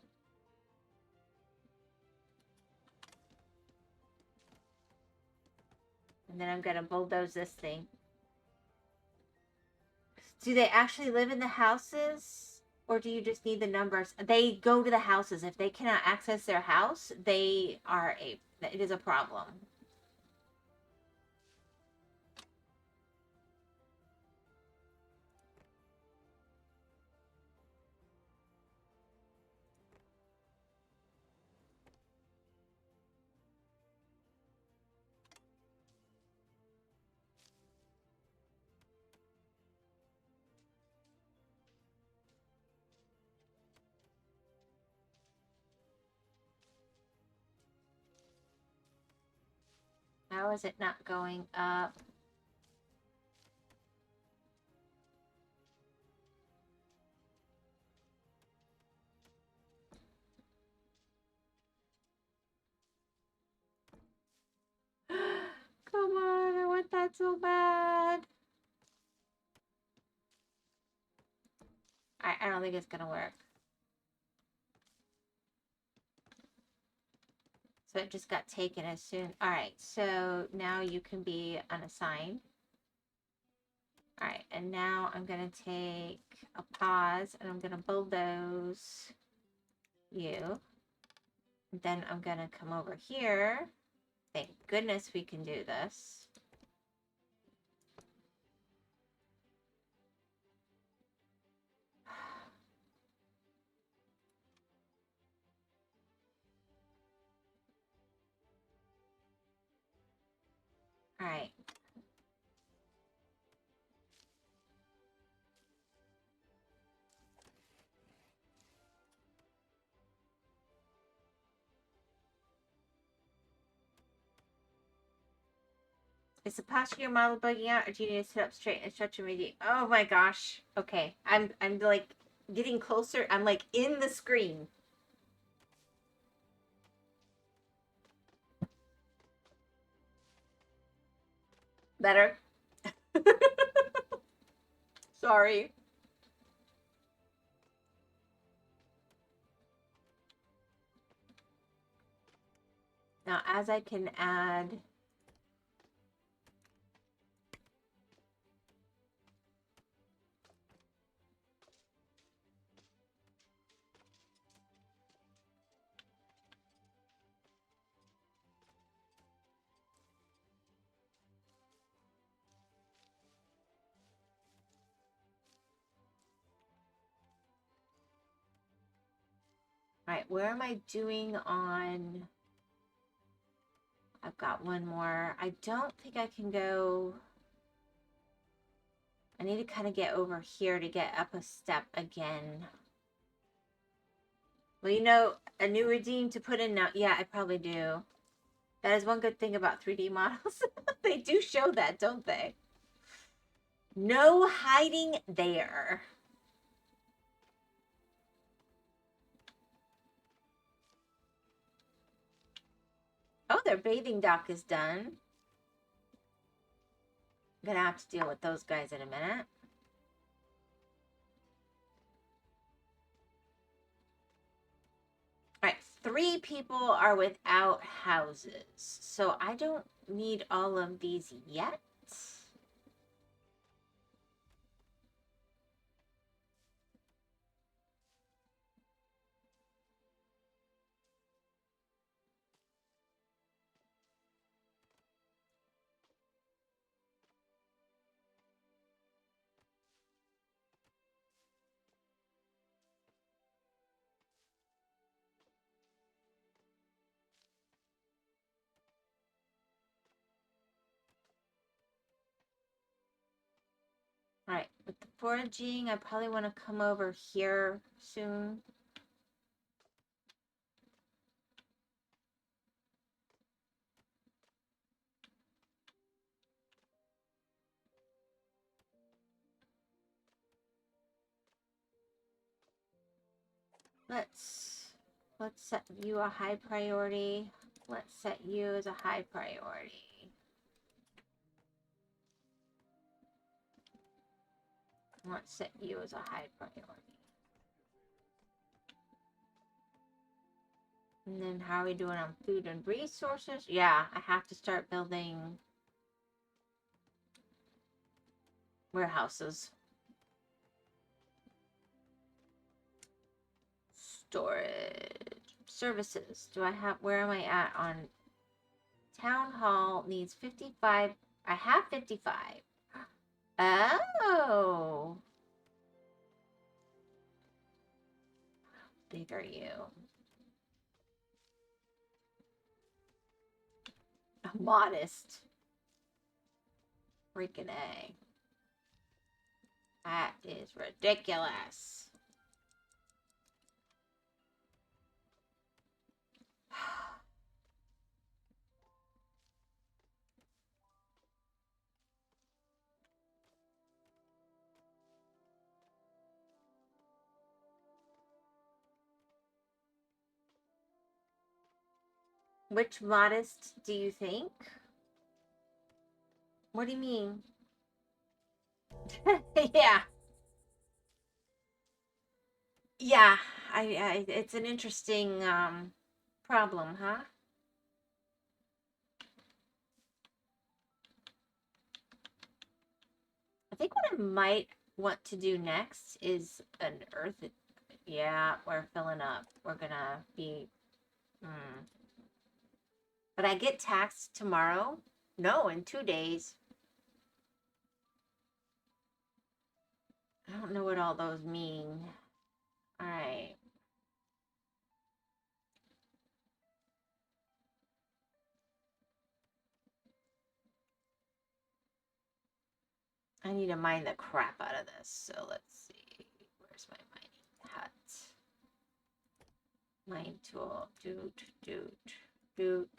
And then I'm going to bulldoze this thing. Do they actually live in the houses? Or do you just need the numbers? They go to the houses. If they cannot access their house, it is a problem. How is it not going up? Come on, I want that so bad. I don't think it's gonna work. So it just got taken as soon. All right, so now you can be unassigned. All right, and now I'm gonna take a pause and I'm gonna bulldoze you. Then I'm gonna come over here. Thank goodness we can do this. All right. Is the posture of your model bugging out, or do you need to sit up straight and stretch immediately? Oh my gosh. Okay, I'm like getting closer. I'm like in the screen. Better. Sorry. Now, as I can add. All right, where am I doing on? I've got one more. I don't think I can go. I need to kind of get over here to get up a step again. Well, you know, a new redeem to put in now. Yeah, I probably do. That is one good thing about 3D models. They do show that, don't they? No hiding there. Oh, their bathing dock is done. I'm gonna have to deal with those guys in a minute. All right, 3 people are without houses. So I don't need all of these yet. All right, with the foraging, I probably want to come over here soon. Let's set you a high priority. Let's set you as a high priority. Let's set you as a high priority. And then how are we doing on food and resources? Yeah, I have to start building warehouses. Storage. Services. Do I have, where am I at on town hall needs 55. I have 55. Oh. How big are you? Modest. Freaking A. That is ridiculous. Which modest do you think? What do you mean? Yeah. Yeah, I it's an interesting problem, huh? I think what I might want to do next is an earth. Yeah, we're filling up. We're gonna be. But I get taxed tomorrow. No, in 2 days. I don't know what all those mean. All right. I need to mine the crap out of this. So let's see. Where's my mining hut? Mine tool. Doot, doot, doot,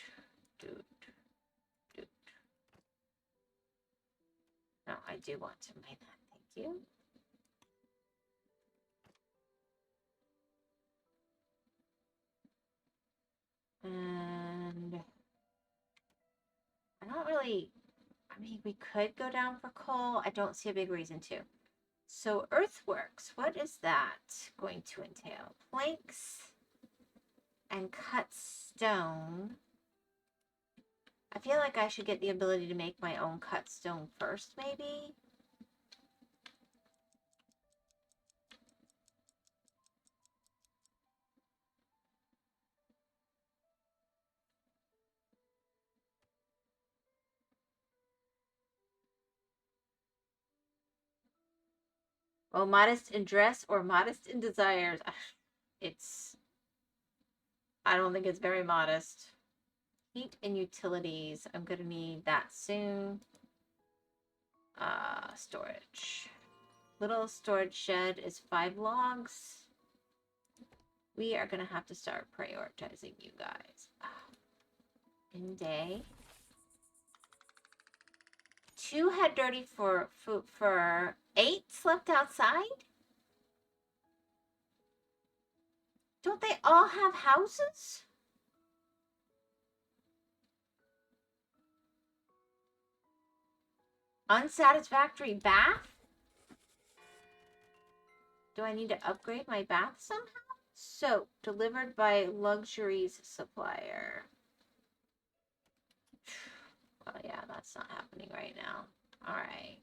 doot, doot. No, I do want to mine that. Thank you. And I don't really, I mean, we could go down for coal. I don't see a big reason to. So earthworks, what is that going to entail? Planks and cut stone. I feel like I should get the ability to make my own cut stone first, maybe? Well, modest in dress or modest in desires. It's, I don't think it's very modest. Heat and utilities. I'm going to need that soon. Storage. Little storage shed is 5 logs. We are going to have to start prioritizing you guys. In day. 2 had dirty for 8 slept outside? Don't they all have houses? Unsatisfactory bath? Do I need to upgrade my bath somehow? Soap delivered by luxuries supplier. Well, yeah, that's not happening right now. All right.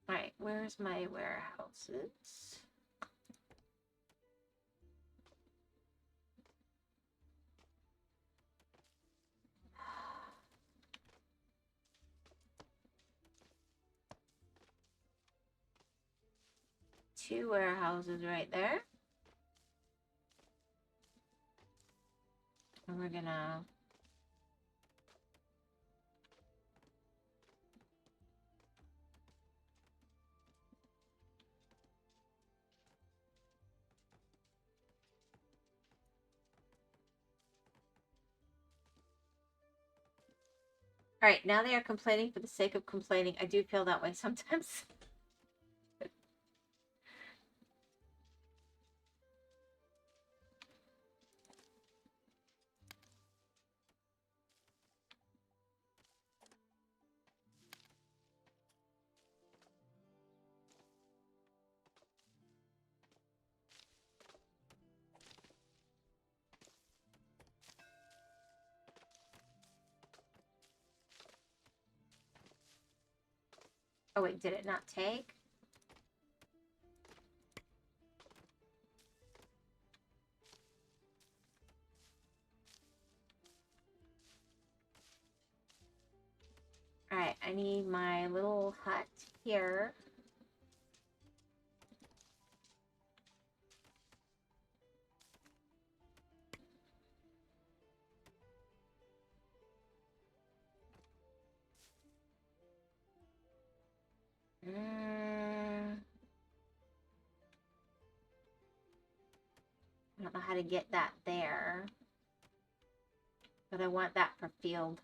All right, where's my warehouses? Two warehouses right there. And we're gonna Alright, now they are complaining for the sake of complaining. I do feel that way sometimes. Oh wait, did it not take? Alright, I need my little hut here. I don't know how to get that there. But I want that for field.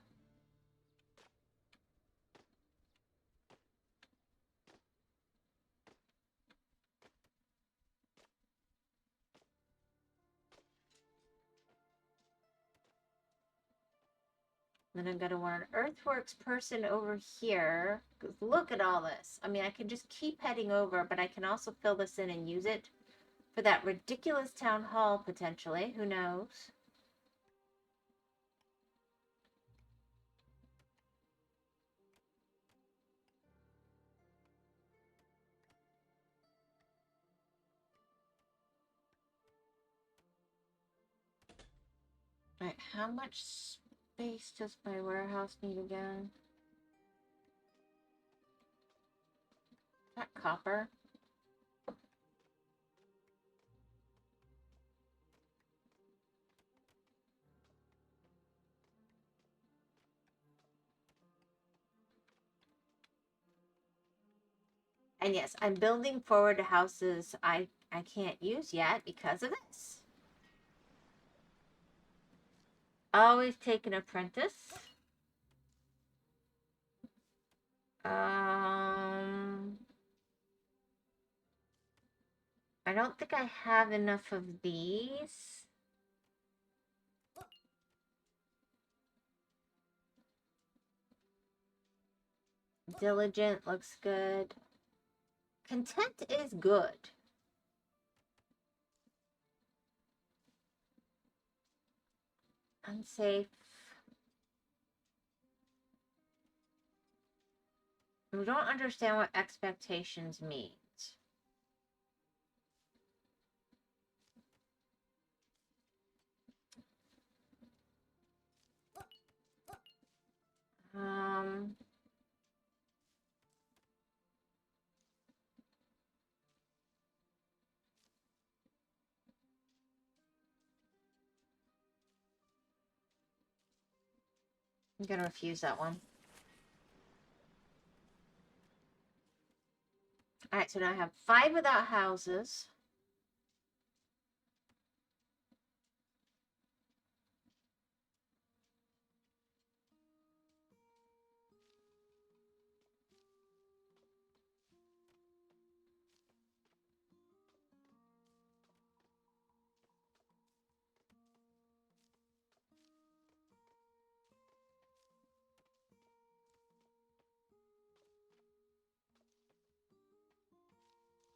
Then I'm gonna want an earthworks person over here. Because look at all this. I mean, I can just keep heading over, but I can also fill this in and use it for that ridiculous town hall, potentially. Who knows? Alright, how much space does my warehouse need again? Is that copper? And yes, I'm building forward to houses I can't use yet because of this. Always take an apprentice. I don't think I have enough of these. Diligent looks good. Content is good. Unsafe. We don't understand what expectations means. I'm gonna refuse that one. Alright, so now I have 5 without houses.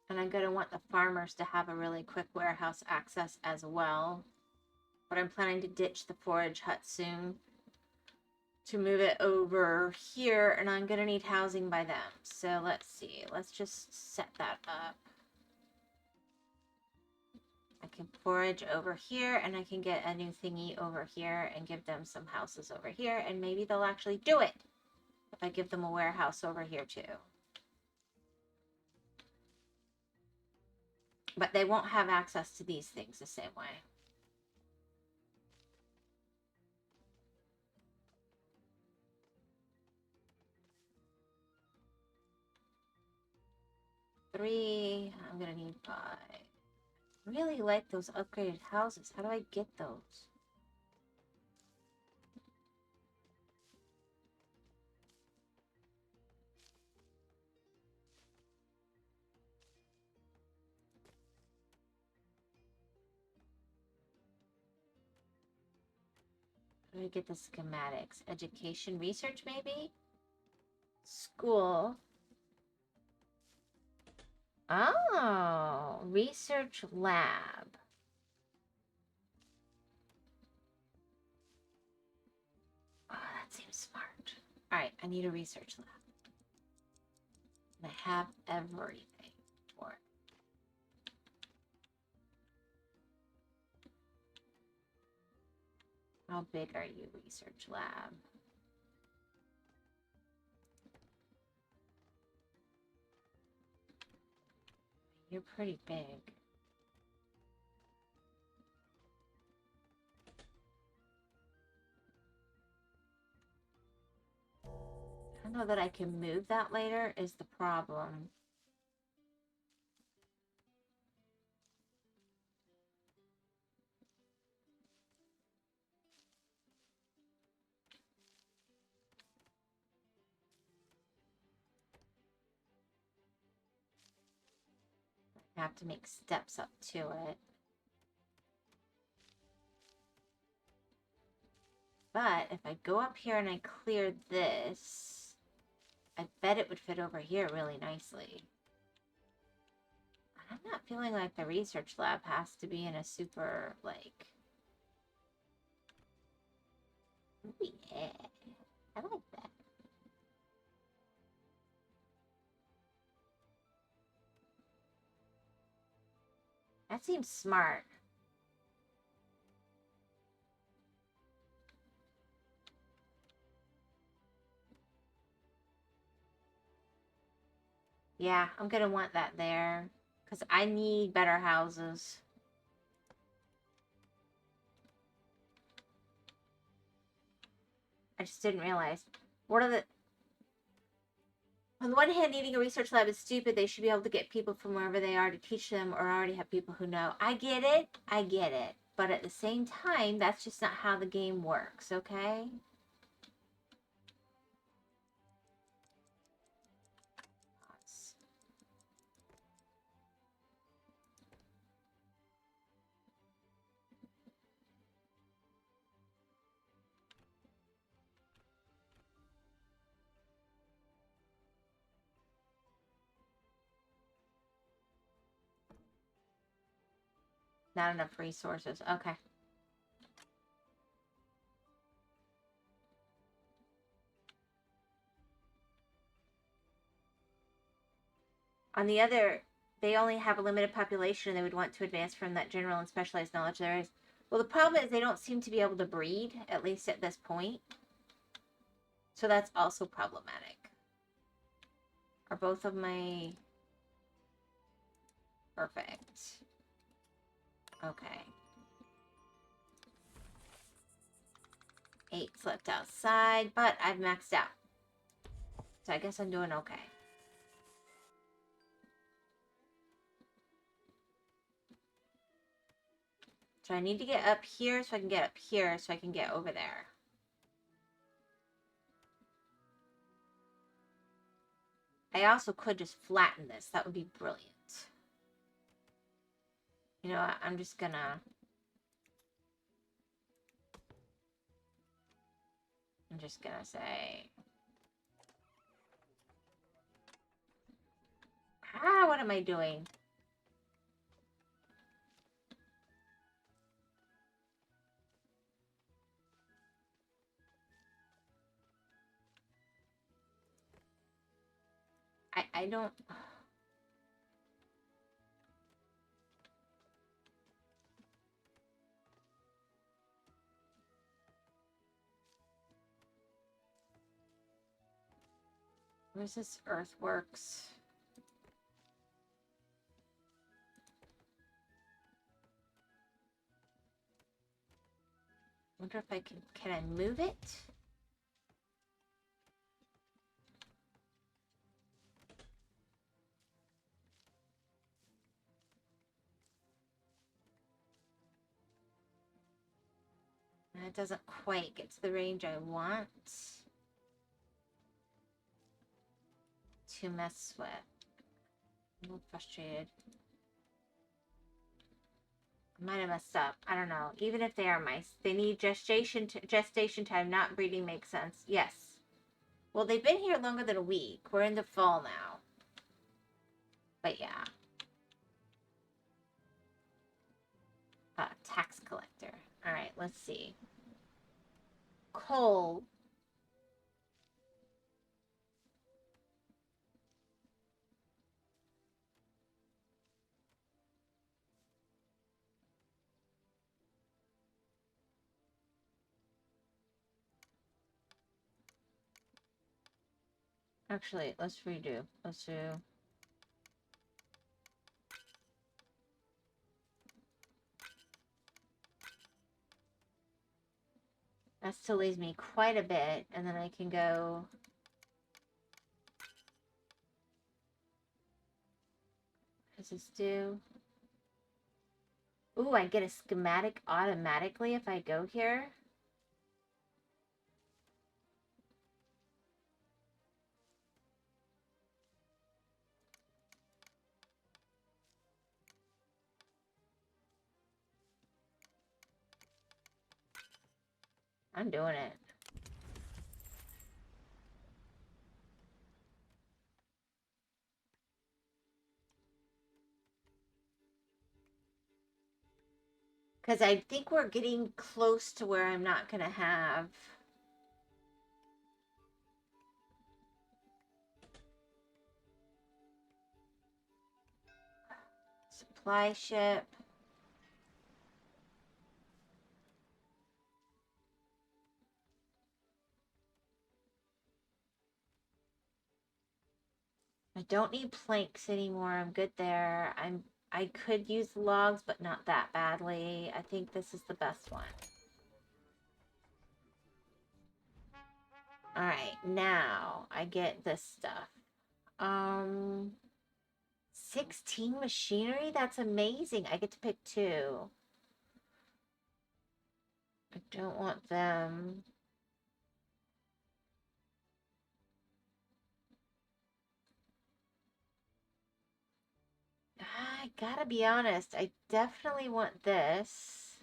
And I'm going to want the farmers to have a really quick warehouse access as well. But I'm planning to ditch the forage hut soon to move it over here, and I'm going to need housing by them. So let's see. Let's just set that up. I can forage over here, and I can get a new thingy over here and give them some houses over here, and maybe they'll actually do it if I give them a warehouse over here too. But they won't have access to these things the same way. Three, I'm gonna need 5. I really like those upgraded houses. How do I get those? How do I get the schematics? Education, research, maybe? School. Oh, research lab. Oh, that seems smart. All right, I need a research lab. And I have everything for it. How big are you, research lab? You're pretty big. I don't know that I can move that later is the problem. I have to make steps up to it. But if I go up here and I clear this, I bet it would fit over here really nicely. I'm not feeling like the research lab has to be in a super, like... Ooh, yeah. I like that. That seems smart. Yeah, I'm gonna want that there. Because I need better houses. I just didn't realize. What are the... On the one hand, needing a research lab is stupid. They should be able to get people from wherever they are to teach them or already have people who know. I get it. I get it. But at the same time, that's just not how the game works, okay? Not enough resources. Okay. On the other, they only have a limited population and they would want to advance from that general and specialized knowledge there is. Well, the problem is they don't seem to be able to breed, at least at this point. So that's also problematic. Are both of my... Perfect. Okay. 8 slept outside, but I've maxed out. So I guess I'm doing okay. So I need to get up here so I can get up here so I can get over there. I also could just flatten this. That would be brilliant. You know what? I'm just gonna say... Ah, what am I doing? I don't... Where's this earthworks? Wonder if I can I move it? And it doesn't quite get to the range I want to mess with. I'm a little frustrated. I might have messed up. I don't know. Even if they are mice, they need gestation time, not breeding makes sense. Yes. Well, they've been here longer than a week. We're into fall now. But yeah. Tax collector. All right, let's see. Coal. Actually, let's redo. Let's do. That still leaves me quite a bit, and then I can go. What does this do? Ooh, I get a schematic automatically if I go here. I'm doing it. Because I think we're getting close to where I'm not going to have... Supply ship. I don't need planks anymore. I'm good there. I could use logs, but not that badly. I think this is the best one. Alright, now I get this stuff. 16 machinery? That's amazing. I get to pick 2. I don't want them. I gotta be honest. I definitely want this.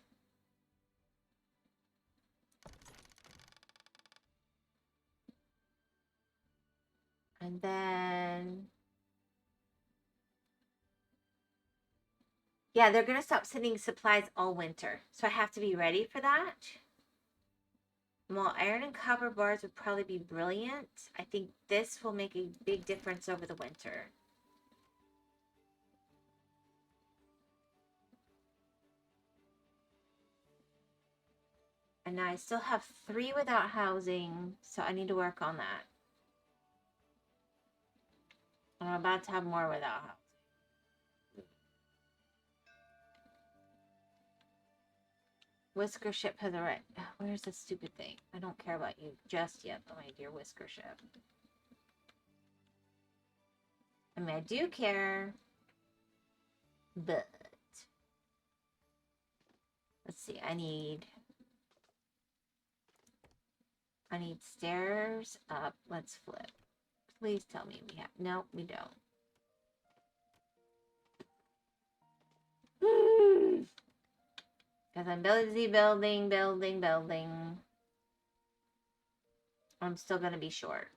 And then... Yeah, they're going to stop sending supplies all winter. So I have to be ready for that. While iron and copper bars would probably be brilliant, I think this will make a big difference over the winter. And now I still have 3 without housing, so I need to work on that. I'm about to have more without housing. Whisker ship has a right. Where's the stupid thing? I don't care about you just yet, my dear Whisker ship. I mean, I do care, but let's see. I need stairs up. Let's flip. Please tell me we have. No, we don't. Because I'm busy building. I'm still going to be short.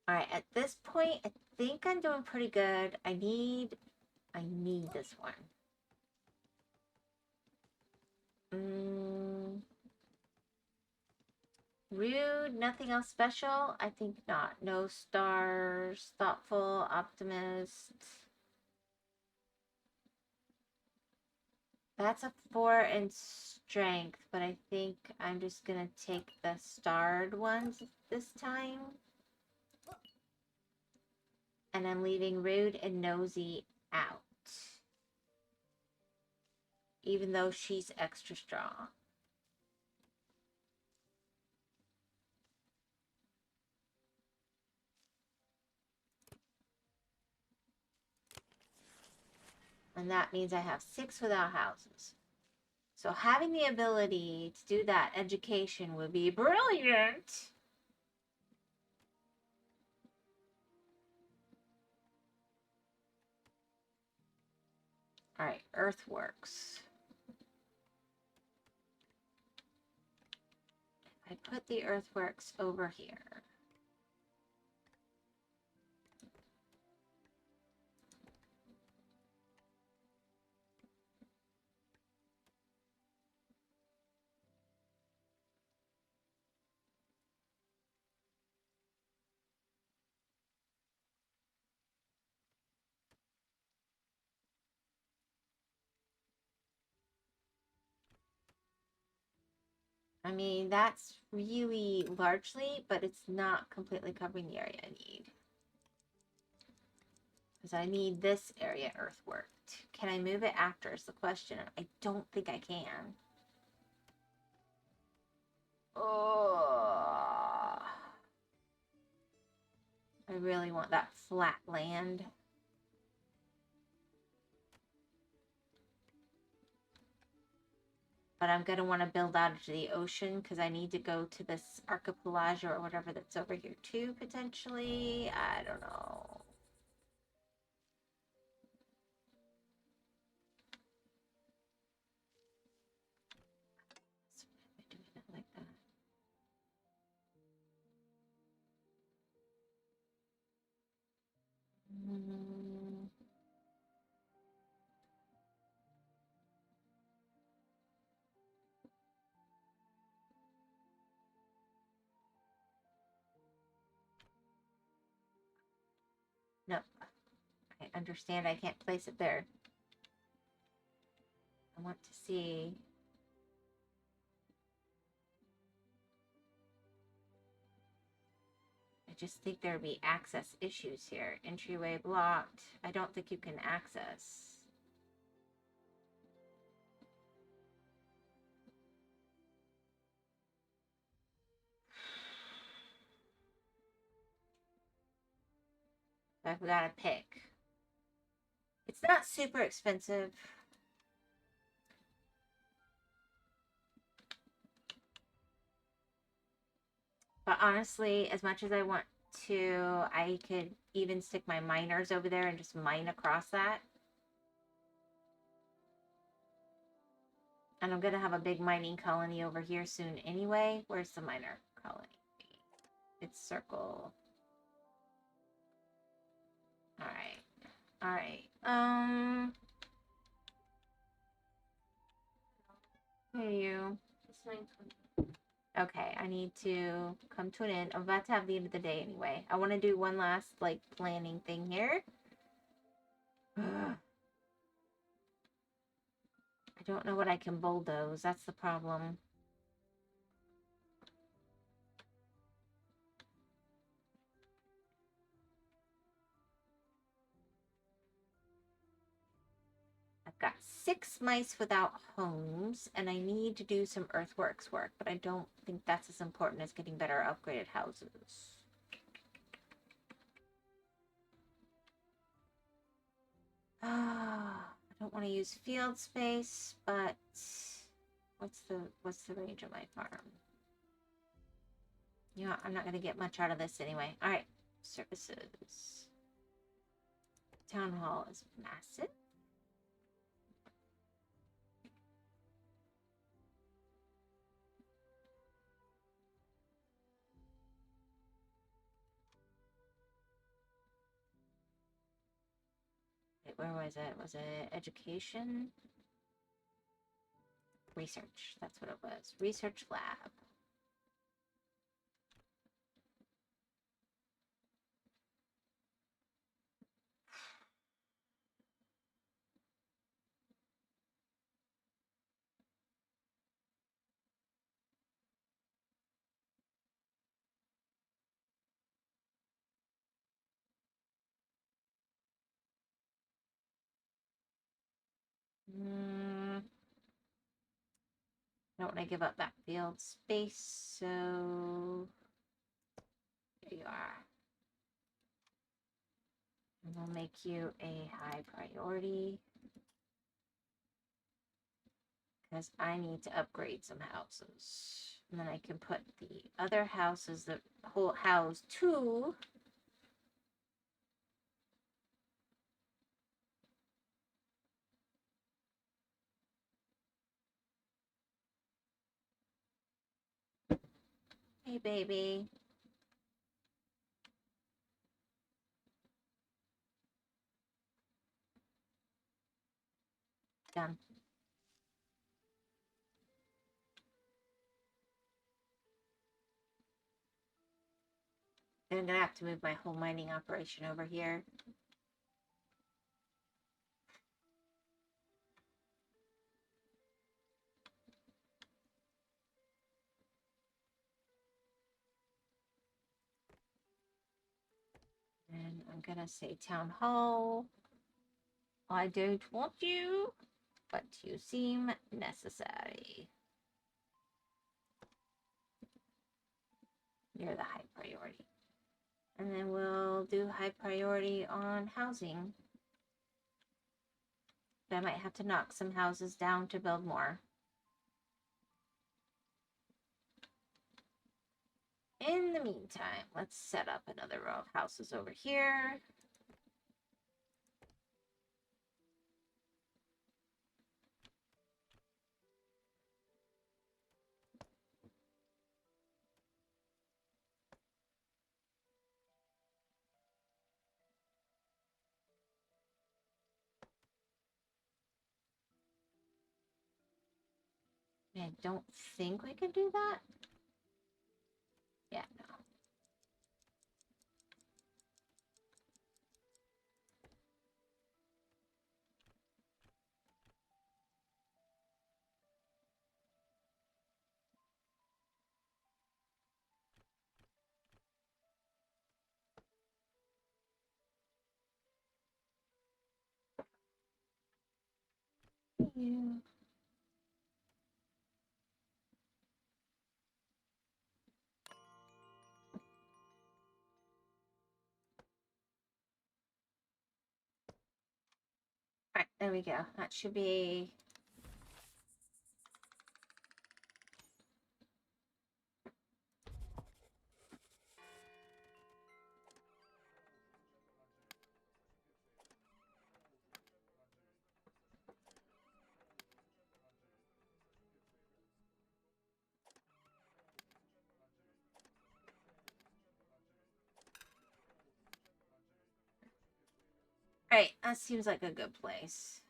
Alright, at this point, I think I'm doing pretty good. I need this one. Rude, nothing else special? I think not. No stars. Thoughtful, optimist. That's a 4 in strength, but I think I'm just going to take the starred ones this time. And I'm leaving rude and nosy out. Even though she's extra strong. And that means I have 6 without houses. So having the ability to do that education would be brilliant. All right, earthworks. I put the earthworks over here. I mean, that's really largely, but it's not completely covering the area I need. Because I need this area earthworked. Can I move it after is the question. I don't think I can. Oh, I really want that flat land. But I'm going to want to build out into the ocean because I need to go to this archipelago or whatever that's over here too, potentially. I don't know. Why am I doing it like that? No, I understand I can't place it there. I want to see. I just think there would be access issues here. Entryway blocked. I don't think you can access. I've got to pick. It's not super expensive. But honestly, as much as I want to, I could even stick my miners over there and just mine across that. And I'm going to have a big mining colony over here soon anyway. Where's the miner colony? It's circle. Alright. Alright. Hey, you. It's 9:20. Okay, I need to come to an end. I'm about to have the end of the day anyway. I want to do one last, like, planning thing here. I don't know what I can bulldoze. That's the problem. I've got 6 mice without homes, and I need to do some earthworks work, but I don't think that's as important as getting better upgraded houses. I don't want to use field space, but what's the range of my farm? You know, I'm not going to get much out of this anyway. All right, services. Town hall is massive. Wait, where was it? Was it education? Research. That's what it was. Research lab. I don't want to give up that field space, so there you are. And we'll make you a high priority. because I need to upgrade some houses. And then I can put the other houses that whole house 2. Hey, baby. Done. I'm gonna have to move my whole mining operation over here. And I'm gonna say town hall. I don't want you, but you seem necessary. You're the high priority. And then we'll do high priority on housing. But I might have to knock some houses down to build more. In the meantime, let's set up another row of houses over here. I don't think we can do that. Yeah, no. You. All right, there we go. That should be. All right, that seems like a good place.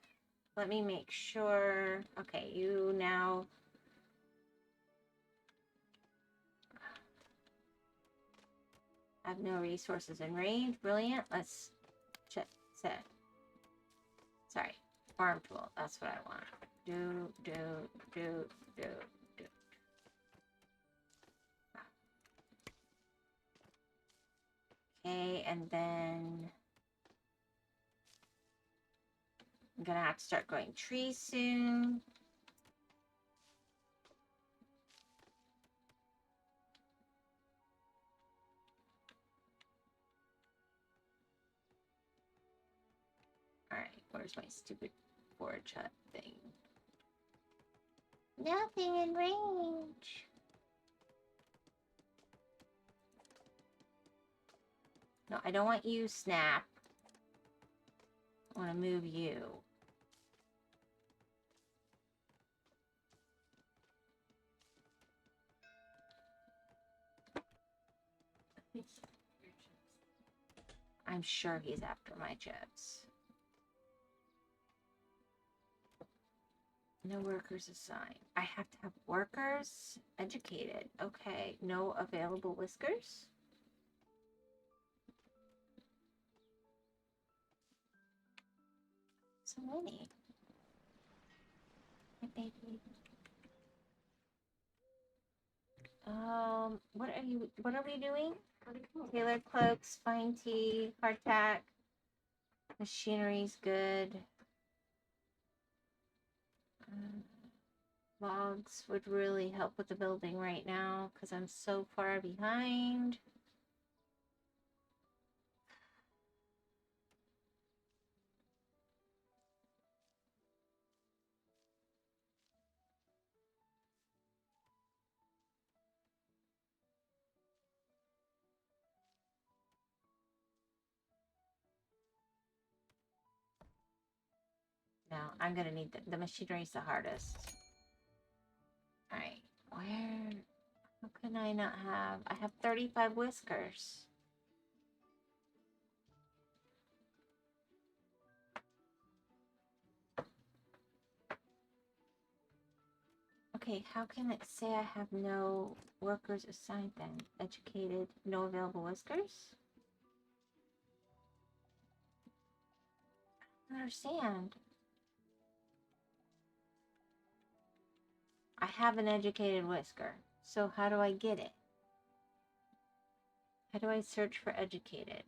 Let me make sure. Okay, you now. Have no resources in range. Brilliant. Let's check. Set. Sorry. Farm tool. That's what I want. Do. Okay, and then I'm gonna have to start growing trees soon. Alright, where's my stupid forge hut thing? Nothing in range. No, I don't want you, Snap. I want to move you. I'm sure he's after my chips. No workers assigned. I have to have workers educated. Okay, no available whiskers. So many. My baby. What are we doing? Tailored cloaks, fine tea, hardtack. Machinery's good. Logs would really help with the building right now because I'm so far behind. No, I'm gonna need the machinery is the hardest. Alright, where? How can I not have? I have 35 whiskers. Okay, how can it say I have no workers assigned then? Educated, no available whiskers? I don't understand. I have an educated whisker, so how do I get it? How do I search for educated?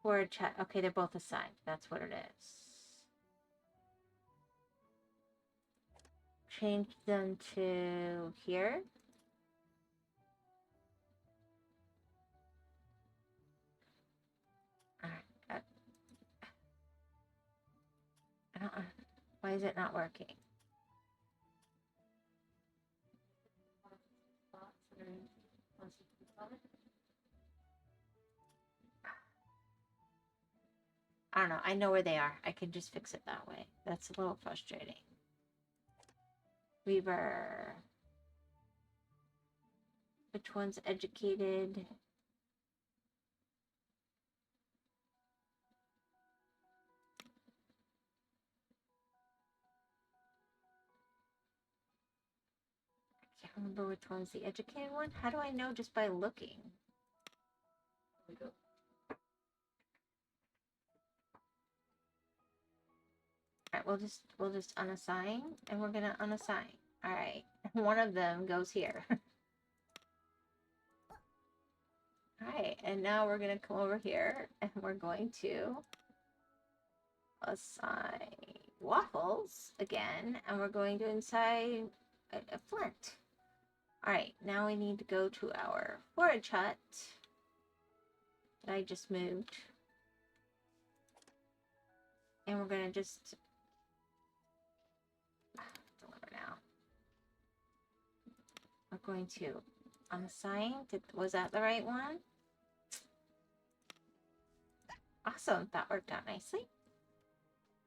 For a chat. Okay, they're both assigned. That's what it is. Change them to here. Alright. I don't. Why is it not working? I don't know. I know where they are. I can just fix it that way. That's a little frustrating. Weaver. Which one's educated? I can't remember which one's the educated one. How do I know just by looking? Alright, we'll just unassign, and we're gonna unassign. Alright, one of them goes here. Alright, and now we're gonna come over here, and we're going to assign waffles again, and we're going to assign a flint. Alright, now we need to go to our forage hut that I just moved. And we're gonna just deliver now. We're going to unassign. Was that the right one? Awesome, that worked out nicely.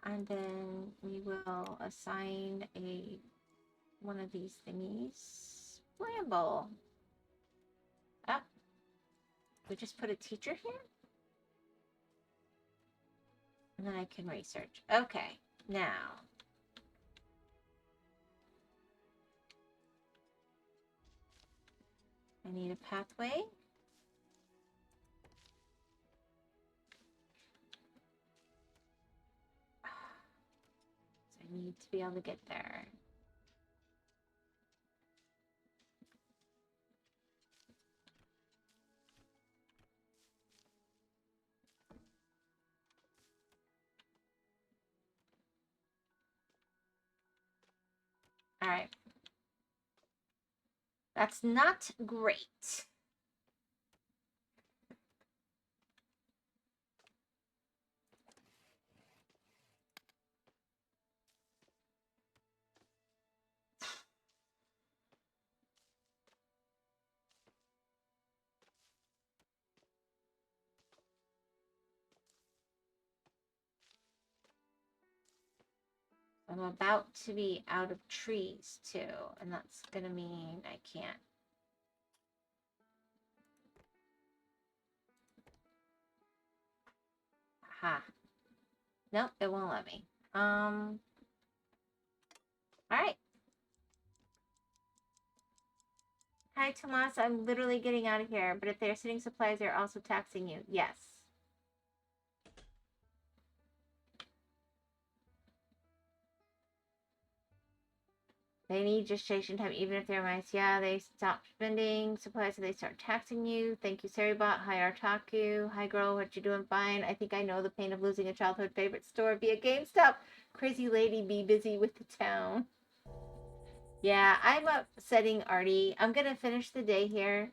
And then we will assign one of these thingies. Bramble. Ah, we just put a teacher here? And then I can research. Okay, now. I need a pathway. So I need to be able to get there. All right. That's not great. I'm about to be out of trees too, and that's gonna mean I can't. Aha. Nope, it won't let me. All right. Hi, Tomas. I'm literally getting out of here, but if they're sitting supplies, they're also taxing you. Yes. They need gestation time, even if they're mice. Yeah, they stop spending supplies and they start taxing you. Thank you, Saribot. Hi, Artaku. Hi, girl. What you doing? Fine. I think I know the pain of losing a childhood favorite store. Be a GameStop. Crazy lady, be busy with the town. Yeah, I'm upsetting Artie. I'm going to finish the day here.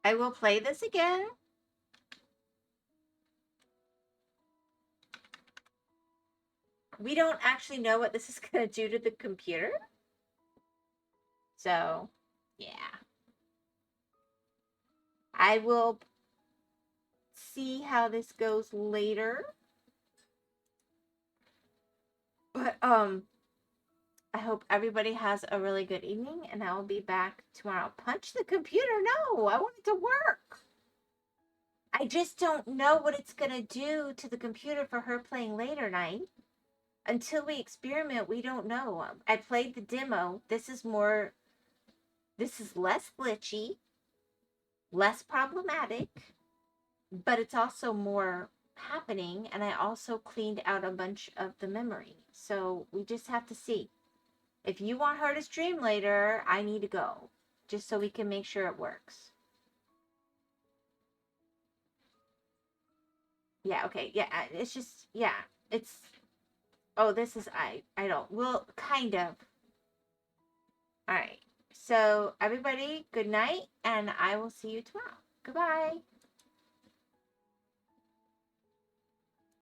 I will play this again. We don't actually know what this is going to do to the computer. So, yeah. I will see how this goes later. But I hope everybody has a really good evening, and I will be back tomorrow. Punch the computer? No, I want it to work. I just don't know what it's going to do to the computer for her playing later night. Until we experiment, we don't know. I played the demo. This is less glitchy, less problematic, but it's also more happening, and I also cleaned out a bunch of the memory. So we just have to see. If you want her to stream later, I need to go, just so we can make sure it works. Yeah, okay, yeah, it's just, yeah, it's, oh, this is, I don't, well, kind of. All right, so everybody, good night, and I will see you tomorrow. Goodbye.